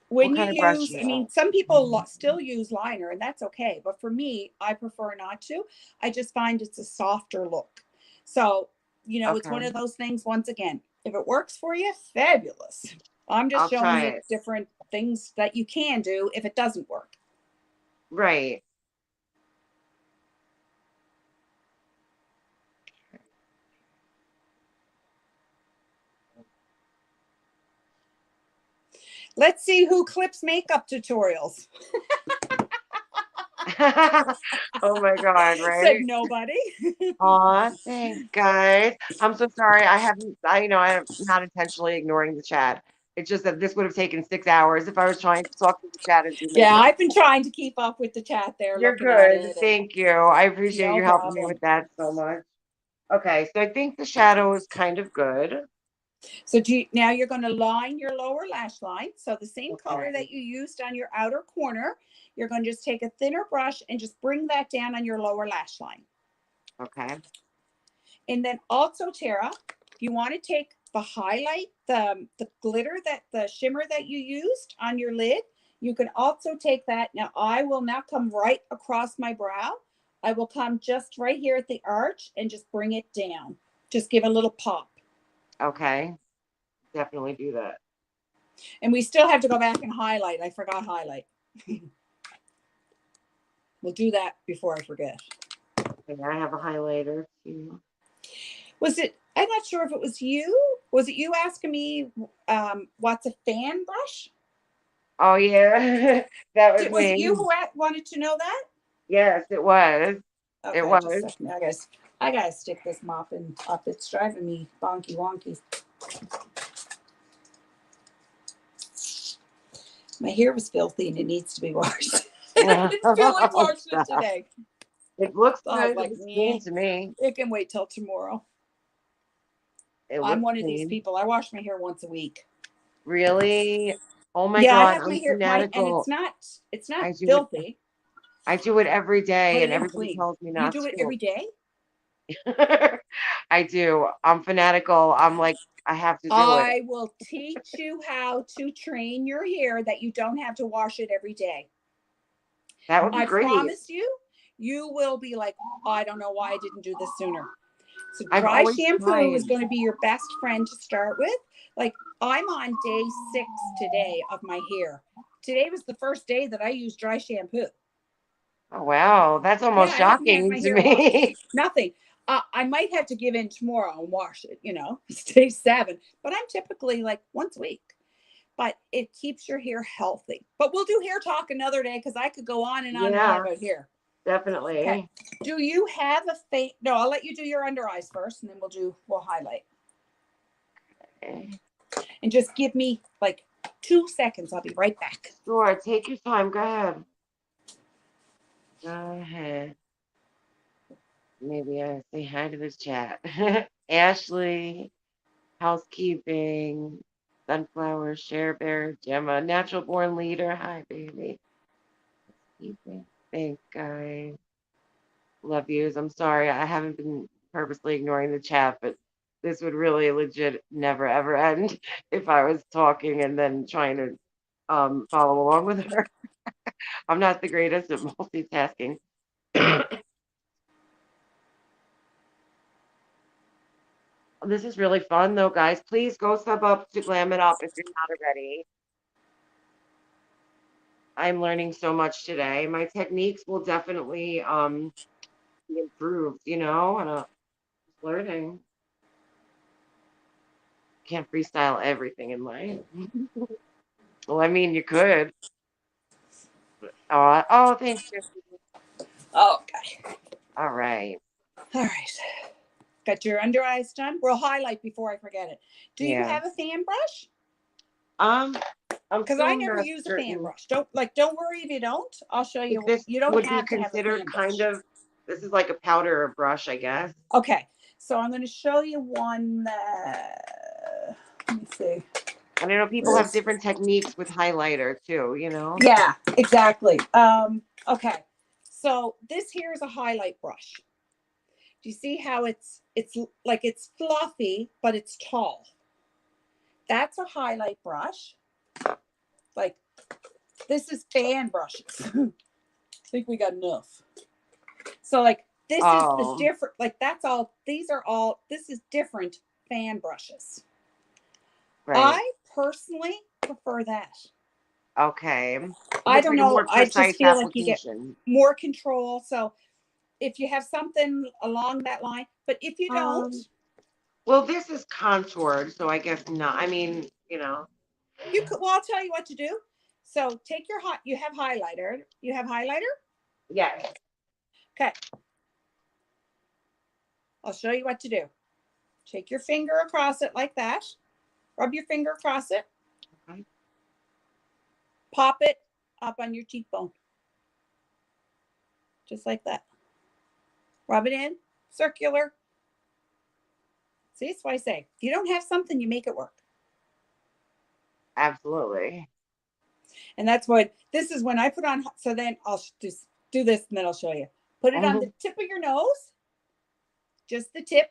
what when you kind of brush do use, you I mean, use? some people still use liner and that's okay. But for me, I prefer not to. I just find it's a softer look. So, it's one Okay. of those things, once again, if it works for you, fabulous. I'm just I'll showing try you it. different things that you can do if it doesn't work. Right. Let's see who clips makeup tutorials. Oh my God, Said right? nobody. Aw, thanks, guys. I'm so sorry. I'm not intentionally ignoring the chat. It's just that this would have taken 6 hours if I was trying to talk to the chat and do Yeah, makeup. I've been trying to keep up with the chat there, You're looking at good. it, and Thank you. I appreciate no you helping me problem. with that so much. Okay, so I think the shadow is kind of good. So now you're going to line your lower lash line. So the same color Okay. that you used on your outer corner, you're going to just take a thinner brush and just bring that down on your lower lash line. Okay. And then also, Tara, if you want to take the highlight, the glitter, that the shimmer that you used on your lid, you can also take that. Now I will not come right across my brow. I will come just right here at the arch and just bring it down. Just give a little pop. Okay. Definitely do that. And we still have to go back and highlight. I forgot highlight. We'll do that before I forget. Okay, I have a highlighter too. I'm not sure if it was you. Was it you asking me what's a fan brush? Oh yeah, that was Was it you me. who wanted to know that? Yes, it was. It Okay, just was. a second. I gotta stick this mop up. It's driving me bonky wonky. My hair was filthy and it needs to be washed. I didn't feel like Oh, washing it stop. today. It looks So I was good. It like, looks nah, clean to me. it can wait till tomorrow. It I'm looks one of these clean. people. I wash my hair once a week. Really? Oh my Yeah, I God, have my I'm hair and fanatical. it's not I do it. filthy. I do it every day, Put and it in everybody clean. tells me You not do it to. every day? I do. I'm fanatical. I'm like, I have to do it. I will teach you how to train your hair that you don't have to wash it every day. That would be I great. promise you, you will be like, oh, I don't know why I didn't do this sooner. So I've dry always shampoo tried. is going to be your best friend to start with. Like I'm on day 6 today of my hair. Today was the first day that I used dry shampoo. Oh, wow. That's Yeah, almost I haven't had shocking my to hair washed. me. Nothing. I might have to give in tomorrow and wash it, it's day 7, but I'm typically like once a week. But it keeps your hair healthy. But we'll do hair talk another day because I could go on and on Yeah, about hair. Okay. definitely. Do you have a face? No, I'll let you do your under eyes first, and then we'll highlight. Okay. And just give me like 2 seconds. I'll be right back. Sure, take your time. Go ahead. Go ahead. Maybe I say hi to the chat. Ashley, housekeeping, sunflower, share bear, Gemma, natural born leader. Hi, baby. Housekeeping. Thanks, guys. Love yous. I'm sorry. I haven't been purposely ignoring the chat, but this would really legit never ever end if I was talking and then trying to follow along with her. I'm not the greatest at multitasking. This is really fun though, guys. Please go sub up to Glam It Up if you're not already. I'm learning so much today. My techniques will definitely be improved, and just learning. Can't freestyle everything in life. Well, I mean, you could. Oh, thanks, Jesse. Okay. All right. All right. Got your under eyes done? We'll highlight before I forget it. Do you Yeah. have a fan brush? Um, I'm Because I still never not use a fan certain brush. Don't worry if you don't. I'll show if you. this You don't would be have to have a considered fan brush. this is like a powder brush, I guess. Okay. So I'm going to show you one that, let me see. And I know people have different techniques with highlighter too, Yeah, exactly. Okay. So this here is a highlight brush. Do you see how it's like it's fluffy, but it's tall? That's a highlight brush. Like this is fan brushes. I think we got enough. So like this is the Oh, different, like that's all, these are all, this is different fan brushes. right. I personally prefer that. Okay. I Looks don't like a know. more I just precise feel like you get application. more control. So if you have something along that line, but if you don't, Well, this is contoured, so I guess not. I mean, you could, well, I'll tell you what to do. So take your hot, you have highlighter. You have highlighter? yes. Okay. I'll show you what to do. Take your finger across it like that. Rub your finger across it. Okay. Pop it up on your cheekbone. Just like that. Rub it in, circular. See, that's why I say, if you don't have something, you make it work. Absolutely. And that's what, this is when I put on, so then I'll just do this and then I'll show you. Put it on the tip of your nose, just the tip.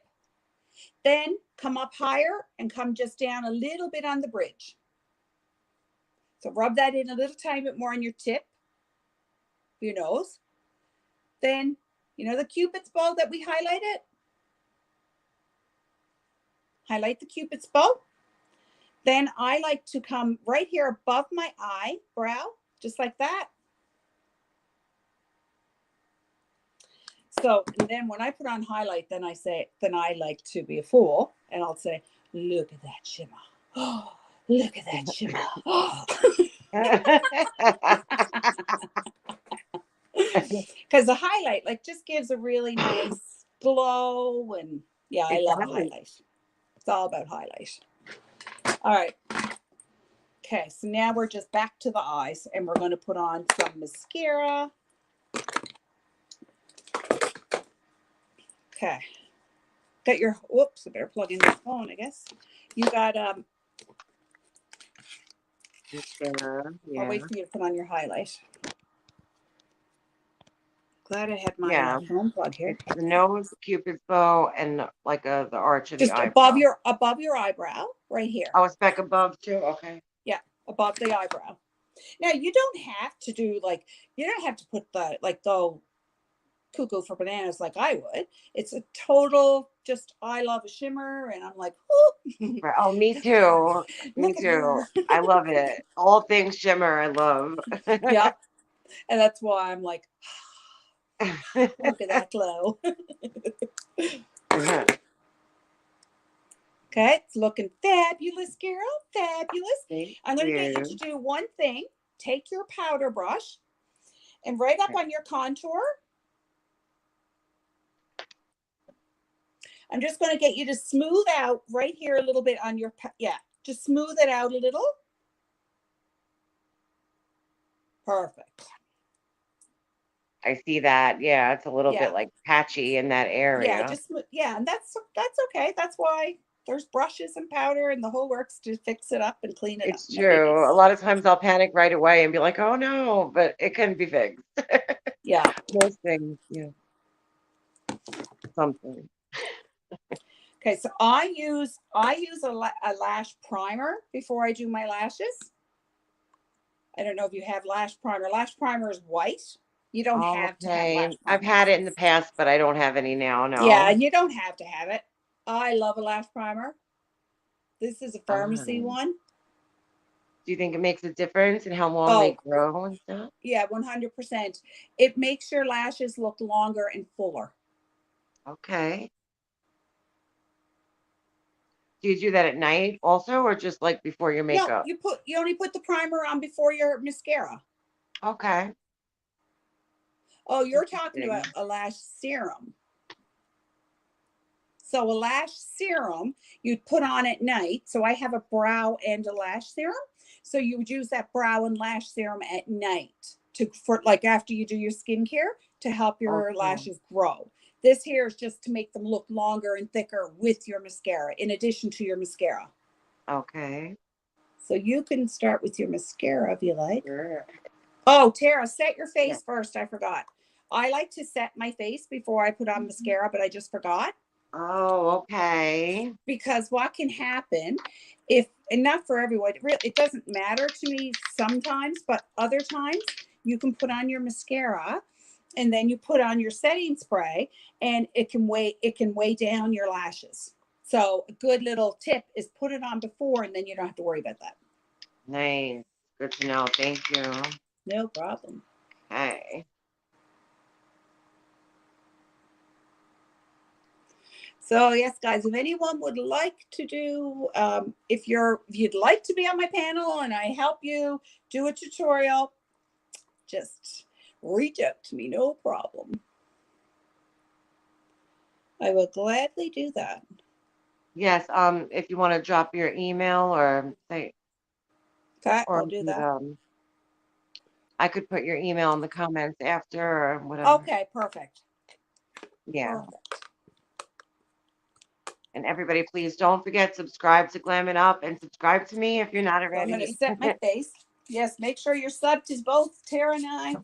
Then come up higher and come just down a little bit on the bridge. So rub that in a little tiny bit more on your tip, your nose. Then, the Cupid's bow that we highlighted? Highlight the Cupid's bow. Then I like to come right here above my eyebrow, just like that. So, and then when I put on highlight, then I like to be a fool and I'll say, look at that shimmer. Oh, look at that shimmer. Oh. Because the highlight just gives a really nice glow, and yeah, I love highlight. It's all about highlight. All right. Okay, so now we're just back to the eyes and we're going to put on some mascara. Okay. Got your, whoops, I better plug in this phone, I guess. You got, Mascara, yeah. I'll wait for you to put on your highlight. Glad I had my Yeah. phone plug here. It's the nose, Cupid's bow, and like the arch of the Just above eyebrow. your eyebrow, right here. Oh, a speck above too. Okay. Yeah, above the eyebrow. Now you don't have to do like you don't have to put the like go cuckoo for bananas like I would. It's a total just I love a shimmer and I'm like, oh, Right. Oh, me too. Me look at too. her. I love it. All things shimmer, I love. Yeah, and that's why I'm like, look at that glow. Okay, it's looking fabulous, girl. Fabulous. Thank I'm going to get you to you. do one thing. Take your powder brush and right up on your contour, I'm just going to get you to smooth out right here a little bit on your, yeah, just smooth it out a little. Perfect. I see that. Yeah, it's a little Yeah. bit like patchy in that Yeah, area. just, yeah, and that's okay. That's why there's brushes and powder and the whole works to fix it up and clean it up. It's No true. A biggies. lot of times I'll panic right away and be like, oh no, but it can be fixed. Yeah. Most things, yeah, something. Okay, so I use a lash primer before I do my lashes. I don't know if you have lash primer. Lash primer is white. You don't have to have lash Okay. I've primer. had it in the past, but I don't have any now, Yeah, no. and you don't have to have it. I love a lash primer. This is a pharmacy Um, one. do you think it makes a difference in how long they Oh, grow and stuff? yeah, 100%. It makes your lashes look longer and fuller. Okay. Do you do that at night also, or just like before your No, makeup? you only put the primer on before your mascara. Okay. Oh, you're talking about Interesting. a lash serum. So a lash serum you'd put on at night. So I have a brow and a lash serum. So you would use that brow and lash serum at night for like after you do your skincare to help your Okay. lashes grow. This here is just to make them look longer and thicker with your mascara, in addition to your mascara. Okay. So you can start with your mascara if you like. Sure. Oh, Tara, set your Yeah. face first. I forgot. I like to set my face before I put on mascara, but I just forgot. Oh, okay. Because what can happen if, and not for everyone, it doesn't matter to me sometimes, but other times you can put on your mascara and then you put on your setting spray and it can weigh down your lashes. So a good little tip is put it on before and then you don't have to worry about that. Nice. Good to know. Thank you. No problem. Okay. So yes, guys, if anyone would like to do, if you'd like to be on my panel and I help you do a tutorial, just reach out to me, no problem. I will gladly do that. Yes, if you want to drop your email or say, Okay, or I'll do you could, that. I could put your email in the comments after or whatever. Okay, perfect. Yeah. Perfect. And everybody, please don't forget, subscribe to Glam It Up and subscribe to me if you're not So I'm going to already. set my face. Yes, make sure you're subbed to both Tara and I.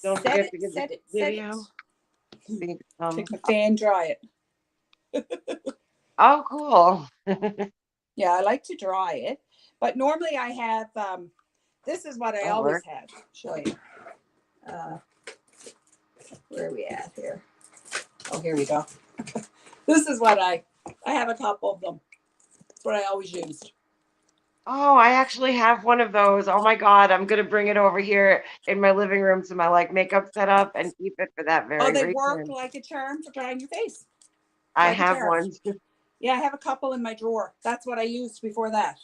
Don't Set forget it, to give the set it, set it. video big thumbs Take my up. fan, dry it. Oh, cool. Yeah, I like to dry it, but normally I have, this is what I That'll always work. have. Show you. Where are we at here? Oh, here we go. This is what I have a couple of them. It's what I always used. Oh, I actually have one of those. Oh my God, I'm gonna bring it over here in my living room to my like makeup setup and keep it for that Oh, very they work reason. like a charm for drying your face, I like a have tariff. one. Yeah, I have a couple in my drawer. That's what I used before that.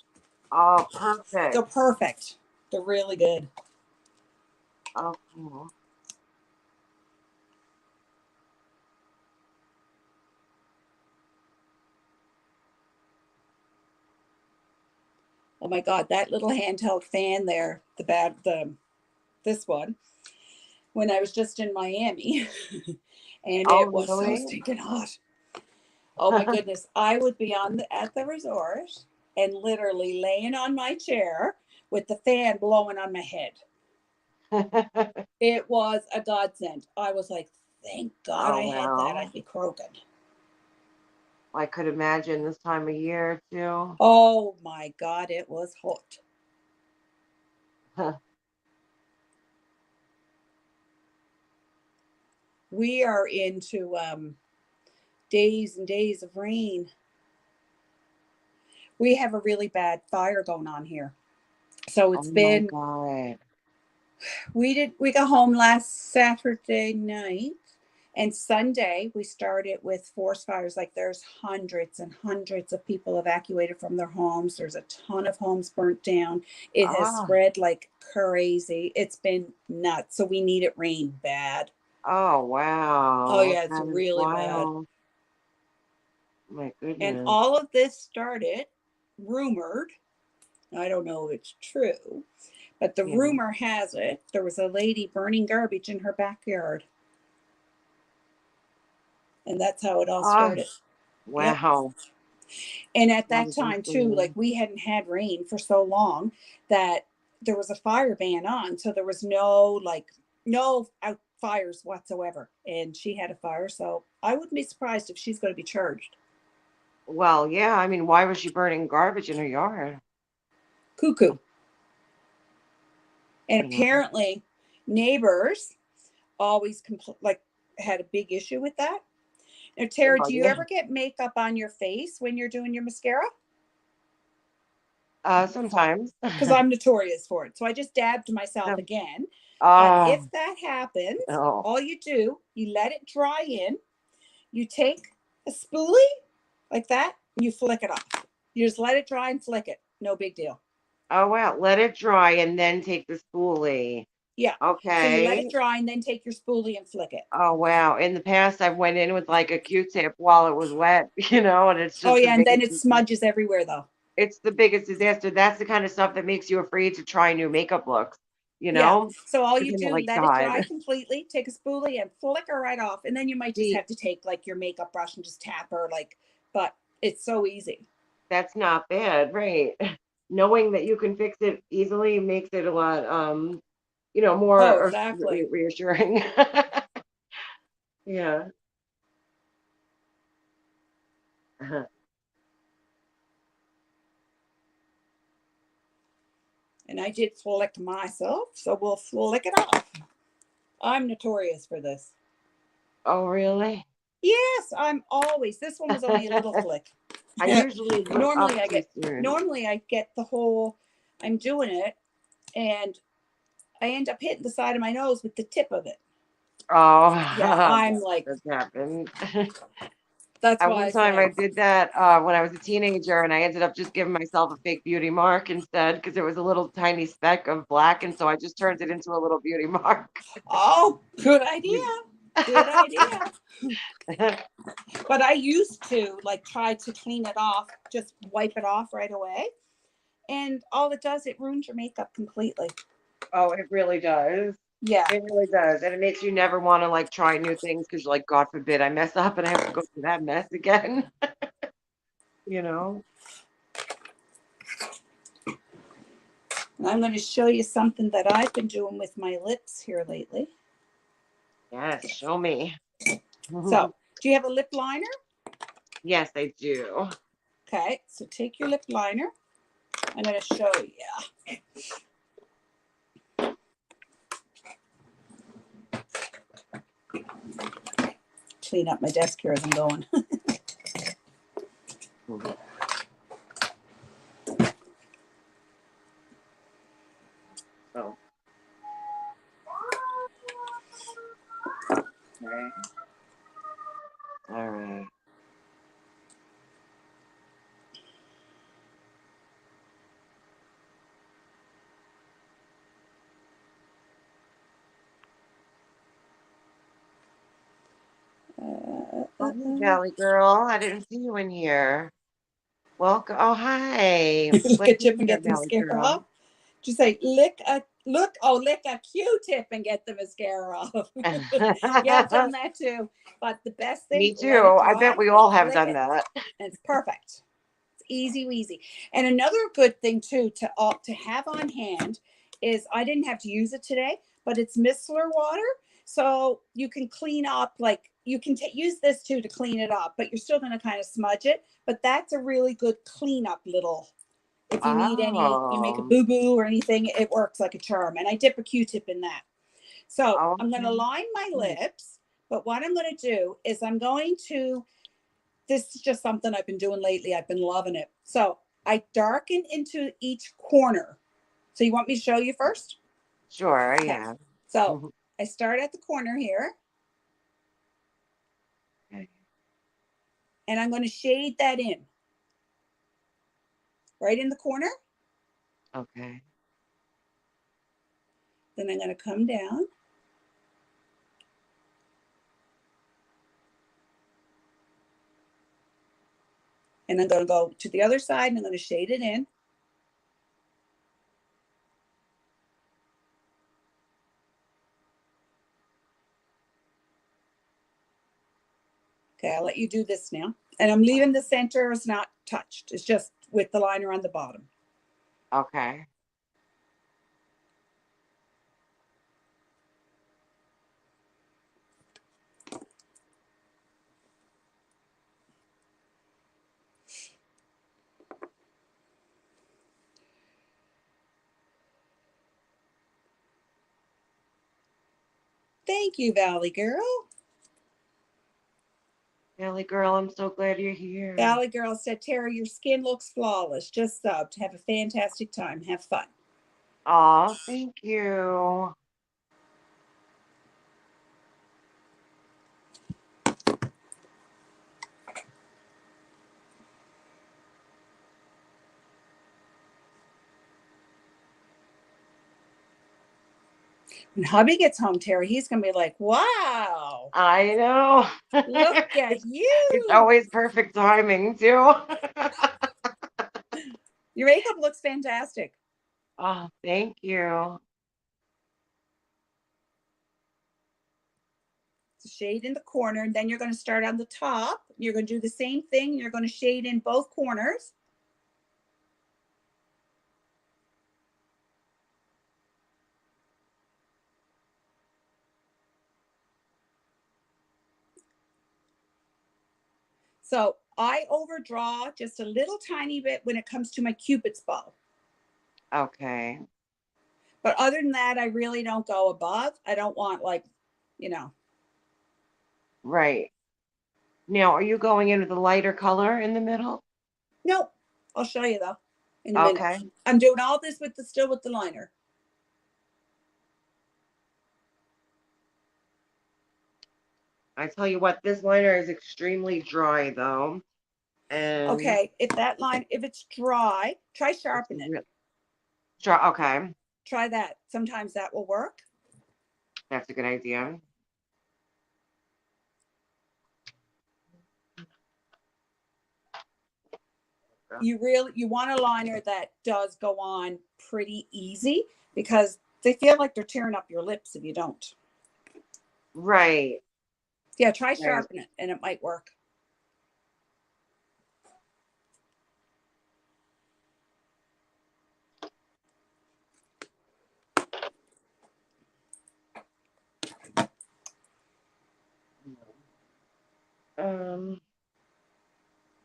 Oh, They're perfect. perfect. They're really good. Oh, cool. Oh my God, that little handheld fan there, this one, when I was just in Miami and Oh, it was so really? stinking hot. Oh my goodness. I would be at the resort and literally laying on my chair with the fan blowing on my head. It was a godsend. I was like, thank God Oh, I had that. wow. I'd be croaking. I could imagine this time of year too. Oh my God, it was hot. We are into days and days of rain. We have a really bad fire going on here. So Oh it's my been, God. we got home last Saturday night, and Sunday we started with forest fires. Like there's hundreds and hundreds of people evacuated from their homes. There's a ton of homes burnt down. It has Ah, spread like crazy. It's been nuts. So we need it rain bad. oh, Oh wow. yeah, it's That is really bad. wild. My And goodness. all of this started rumored. I don't know if it's true, but the Yeah. rumor has it there was a lady burning garbage in her backyard. And that's how it all Ah, started. Yep. wow. And at That that is time, too, like insane. we hadn't had rain for so long that there was a fire ban on. So there was no out fires whatsoever. And she had a fire. So I wouldn't be surprised if she's going to be charged. Well, yeah. I mean, why was she burning garbage in her yard? Cuckoo. And You know? apparently, neighbors always like had a big issue with that. Now, Tara, Well, do you yeah. ever get makeup on your face when you're doing your mascara? Sometimes. Because I'm notorious for it. So I just dabbed myself No. again. But Oh, if that happens, no. all you do, you let it dry in, you take a spoolie like that, and you flick it off. You just let it dry and flick it. No big deal. Oh, wow. Let it dry and then take the spoolie. Yeah. So you let Okay. it dry and then take your spoolie and flick it. Oh, wow. In the past, I went in with like a Q-tip while it was wet, and it's Oh just the yeah, and then biggest, it smudges everywhere though. it's the biggest disaster. That's the kind of stuff that makes you afraid to try new makeup looks, Yeah. So all because you then you're do, like, let it God, dry completely, take a spoolie and flick her right off. And then you might just see, have to take like your makeup brush and just tap her but it's so easy. that's not bad, right? Knowing that you can fix it easily makes it a lot, more Oh, or exactly. reassuring. Yeah. And I did flick myself, so we'll flick it off. I'm notorious for this. Oh, really? Yes, I'm always. This one was only a little flick. I usually look up normally I too get soon. normally I get the whole I'm doing it and I end up hitting the side of my nose with the tip of it. Oh, Yeah, I'm like that's happened. that's At why one I time, I say, did that when I was a teenager, and I ended up just giving myself a fake beauty mark instead because it was a little tiny speck of black, and so I just turned it into a little beauty mark. "Oh, good idea. Good idea." But I used to like try to clean it off, just wipe it off right away. And all it does, it ruins your makeup completely. Oh, it really does. Yeah. It really does, and it makes you never want to like try new things because you're like, God forbid, I mess up and I have to go through that mess again. You know? And I'm going to show you something that I've been doing with my lips here lately. Yes, show me. So, do you have a lip liner? Yes, I do. Okay, so take your lip liner. I'm going to show you. Clean up my desk here as I'm going. So, okay. All right. Oh, hey, Valley girl. I didn't see you in here. Welcome. Oh, hi. Lick What's a tip in and here, get the Valley mascara girl? off. Just say lick a Q-tip and get the mascara off. Yeah, I've done that too. But the best thing, Me let it too. I bet dry we and all have flick done it, that. and it's perfect. It's easy, easy. And another good thing too to have on hand is I didn't have to use it today, but it's micellar water. So you can clean up, like you can use this too to clean it up, but you're still going to kind of smudge it. But that's a really good cleanup little, if you need any, you make a Oh, boo-boo or anything, it works like a charm. And I dip a Q-tip in that. So I'm going to okay. line my lips, but what I'm going to do is I'm going to, this is just something I've been doing lately. I've been loving it. So I darken into each corner. So you want me to show you first? Sure, Okay. yeah. So I start at the corner here. Okay. And I'm going to shade that in. Right in the corner. Okay. Then I'm going to come down. And I'm going to go to the other side and I'm going to shade it in. Okay, I'll let you do this now. And I'm leaving the center is not touched. It's just with the liner on the bottom. Okay. Thank you, Valley Girl. Valley girl, I'm so glad you're here. Valley Girl said, Tara, your skin looks flawless. Just subbed. Have a fantastic time. Have fun. Aw, thank you. When hubby gets home, Tara, he's going to be like, wow, I know. look at It's you. always perfect timing too. Your makeup looks fantastic. Oh, thank you. Shade in the corner, and then you're going to start on the top. You're going to do the same thing. You're going to shade in both corners. So I overdraw just a little tiny bit when it comes to my Cupid's bow. Okay. But other than that, I really don't go above. I don't want, like, you know. Right. Now, are you going in with a lighter color in the middle? Nope. I'll show you though in a minute. Okay. I'm doing all this with still with the liner. I tell you what, this liner is extremely dry though. And Okay, if it's dry, try sharpen it. dry. Okay. Try that. Sometimes that will work. That's a good idea. You want a liner that does go on pretty easy because they feel like they're tearing up your lips if you don't. Right. Yeah, try Right. sharpen it and it might work.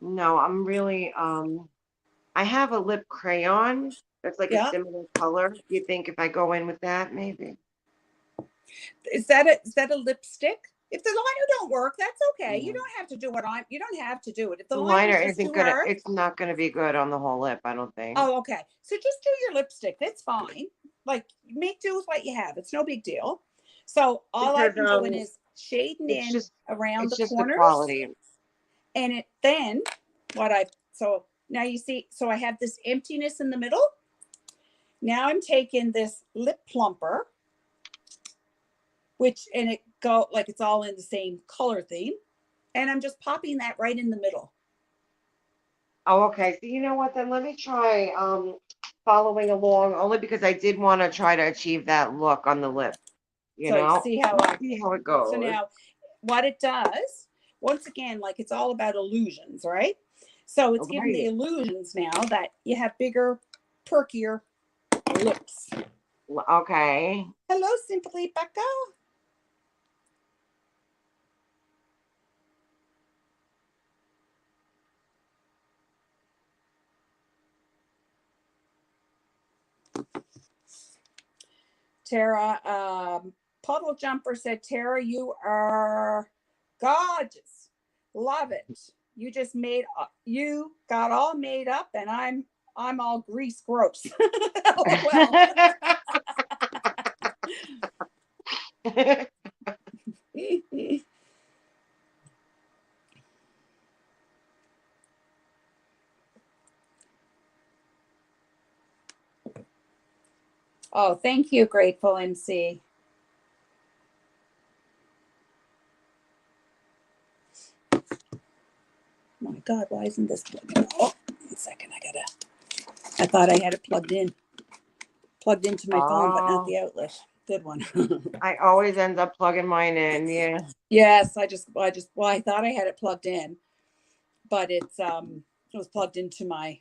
No, I'm really I have a lip crayon that's like a Yeah. similar color. You think if I go in with that, maybe? Is that a lipstick? If the liner don't work, that's okay. You Yeah. don't have to do you don't have to do it. If the The liner liner is just isn't too gonna, hard. it's not gonna be good on the whole lip, I don't think. Oh, okay. So just do your lipstick. That's fine. Like make do with what you have. It's no big deal. So all I've Because been doing is shading it's in just around it's the just the corners. quality. And it then so now you see, so I have this emptiness in the middle. Now I'm taking this lip plumper, and it go like it's all in the same color theme. And I'm just popping that right in the middle. Oh, okay. So you know what? Then let me try following along, only because I did want to try to achieve that look on the lip. So see how it goes. So now what it does, once again, like it's all about illusions, right? So it's giving the illusions now that you have bigger, perkier lips. Okay. Hello, Simply Becca. Tara, Puddle Jumper said, Tara, you are gorgeous. Love it. You just made, you got all made up, and I'm all grease gross. LOL. Oh, thank you, Grateful MC. Oh my God, why isn't this plugged in? Oh, 1 second, I thought I had it plugged into my phone, but not Oh, the outlet. Good one. I always end up plugging mine in. Yeah. Yes, well, I thought I had it plugged in, but it was plugged into my,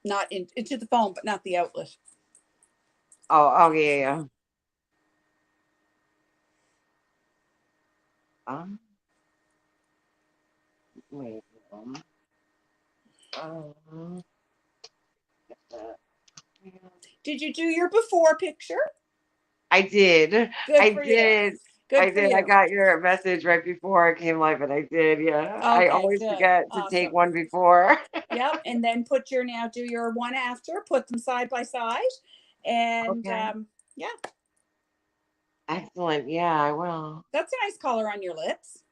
not into the phone, but not the outlet. Oh, yeah, yeah. Wait. Um, Did you do your before picture? I did. Good I for you. did. I Good for did. I you. got your message right before I came live, and I did. Yeah. I Okay, always good. forget to take Awesome. one before. Yep. And then do your one after, put them side by side. And Okay. yeah, Excellent. Yeah, I will. that's a nice color on your lips.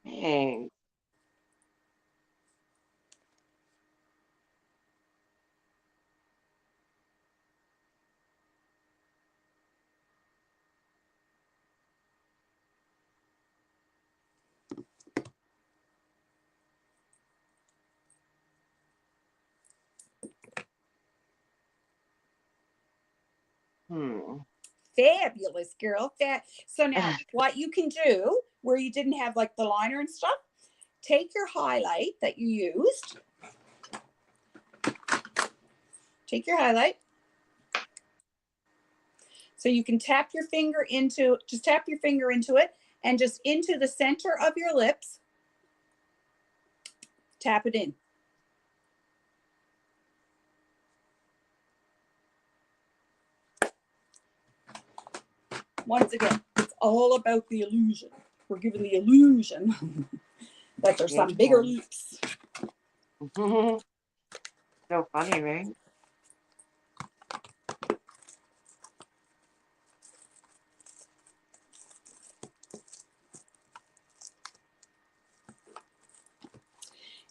Thanks. Fabulous, girl. So now what you can do where you didn't have like the liner and stuff, take your highlight that you used. Take your highlight. So you can tap your finger into it and just into the center of your lips. Tap it in. Once again, it's all about the illusion. We're giving the illusion that there's some bigger lips. So funny, right?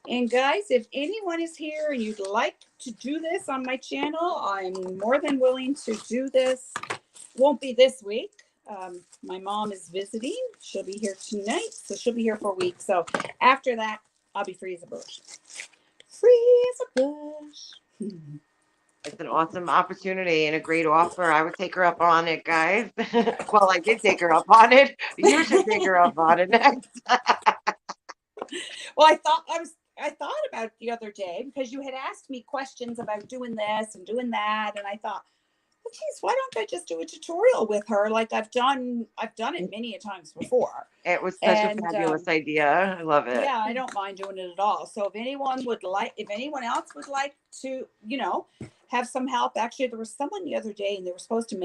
And guys, if anyone is here and you'd like to do this on my channel, I'm more than willing to do this. Won't be this week. My mom is visiting. She'll be here tonight, so she'll be here for a week. So after that, I'll be free as a bush. Free as a bush. It's an awesome opportunity and a great offer. I would take her up on it, guys. Well, I did take her up on it. You should take her up on it next. Well, I thought about it the other day because you had asked me questions about doing this and doing that, and I thought, well, geez, why don't I just do a tutorial with her like I've done it many a times before. It was such a fabulous idea. I love it. Yeah, I don't mind doing it at all. So if anyone else would like to, have some help. Actually, there was someone the other day and they were supposed to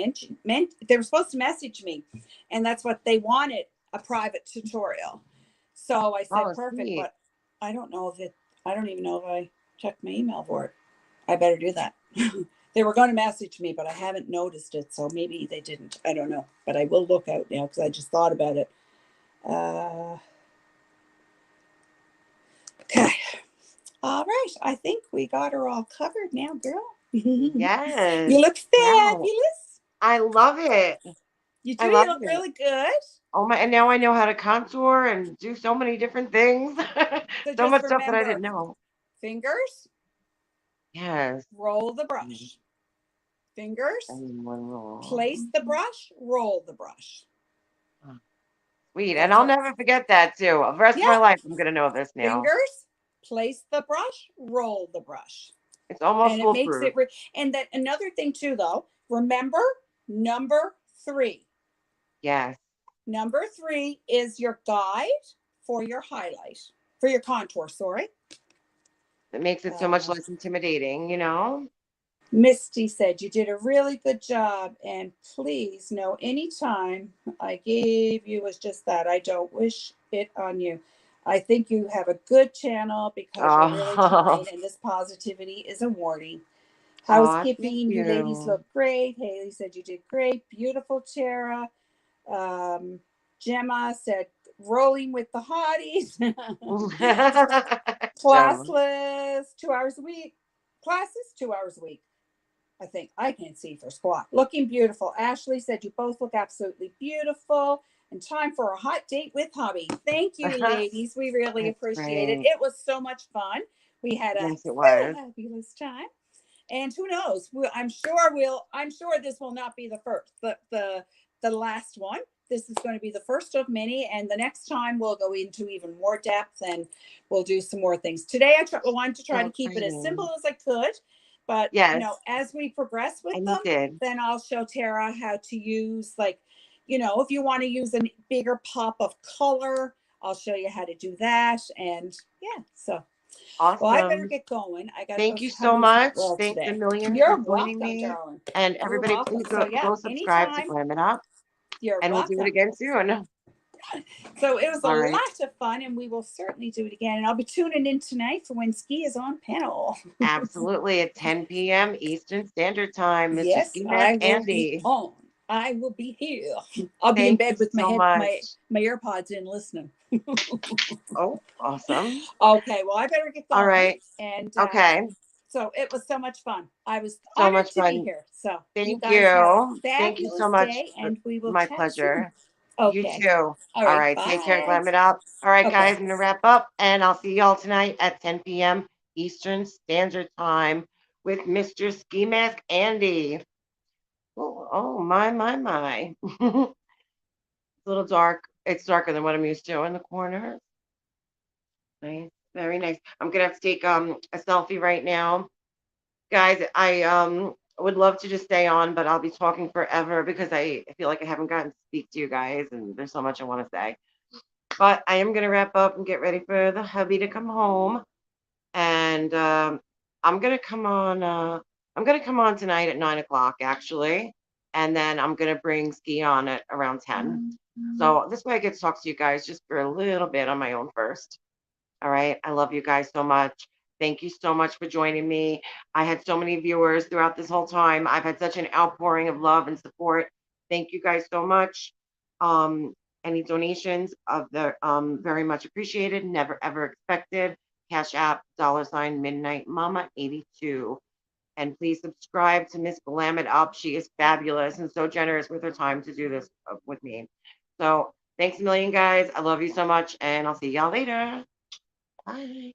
message me, and that's what they wanted, a private tutorial. So I said, perfect, Sweet. but I don't even know if I checked my email for it. I better do that. They were going to message me, but I haven't noticed it. So maybe they didn't. I don't know, but I will look out now because I just thought about it. Okay. All right. I think we got her all covered now, girl. Yes. You look Wow. fabulous. I love it. You do. You look really good. Oh my! And now I know how to contour and do so many different things. So much stuff that I didn't know. Fingers. Yes. Roll the brush. Fingers. Place the brush. Roll the brush. Sweet. And I'll never forget that too. The rest of my life, I'm going to know this now. Fingers. Place the brush. Roll the brush. It's almost foolproof. And that another thing too, though, remember number 3. Yes. Number 3 is your guide for your highlight, for your contour, sorry. It makes it so much less intimidating, you know? Misty said, you did a really good job. And please know anytime I gave you was just that. I don't wish it on you. I think you have a good channel because you're really Oh, kind and this positivity is a warning. thank Housekeeping, you ladies you. look great. Haley said you did great. Beautiful, Tara. Gemma said, rolling with the hotties. Gemma. Classless, 2 hours a week. Classes, 2 hours a week. I think I can't see for squat. Looking beautiful. Ashley said you both look absolutely beautiful. And time for a hot date with hubby. Thank you, ladies. We really That's appreciate it. great. It was so much fun. We had a Yes, it was. fabulous time. And who knows? I'm sure this will not be the first, the last one. This is going to be the first of many, and the next time we'll go into even more depth and we'll do some more things. Today, I wanted to try So to keep it as simple exciting. as I could, but Yes, as we progress with and you them, did. then I'll show Tara how to use, like, if you want to use a bigger pop of color, I'll show you how to do that. And yeah, so well, I better Awesome. get going. I got Thank those you so hubbies not much. well Thanks a today. million for You're joining welcome, me. darling. And You're everybody, welcome. please So yeah, go subscribe to anytime. Glam It Up, You're and we'll do it welcome. again soon. So it was a All right. lot of fun, and we will certainly do it again. And I'll be tuning in tonight for when Ski is on panel. Absolutely. At 10 p.m. Eastern Standard Time, Mr. Yes, Ski Mask I will be Andy. on. I will be here. I'll be in Thank you bed with so much. my AirPods in listening. Oh, awesome. Okay, well, I better get All going. right. And Okay. so it was so much fun. I was So honored much to be fun. here. So you Thank guys have a you. Thank you so fabulous much. day, and we will My chat soon. pleasure. You Okay. too. All All right. right. Take care. Bye. Glam it up. All right, Okay. guys. I'm going to wrap up, and I'll see y'all tonight at 10 p.m. Eastern Standard Time with Mr. Ski Mask Andy. Oh, my. It's a little dark. It's darker than what I'm used to in the corner. Nice. Very nice. I'm going to have to take a selfie right now. Guys, I would love to just stay on, but I'll be talking forever because I feel like I haven't gotten to speak to you guys, and there's so much I want to say. But I am gonna wrap up and get ready for the hubby to come home, and I'm gonna come on. I'm gonna come on tonight at 9 o'clock, actually, and then I'm gonna bring Ski on at around 10. So this way I get to talk to you guys just for a little bit on my own first. All right. I love you guys so much. Thank you so much for joining me. I had so many viewers throughout this whole time. I've had such an outpouring of love and support. Thank you guys so much. Um, any donations of the very much appreciated, never ever expected. Cash App, $ Midnight Mama 82. And please subscribe to Miss Glam It Up. She is fabulous and so generous with her time to do this with me. So thanks a million, guys. I love you so much, and I'll see y'all later. Bye.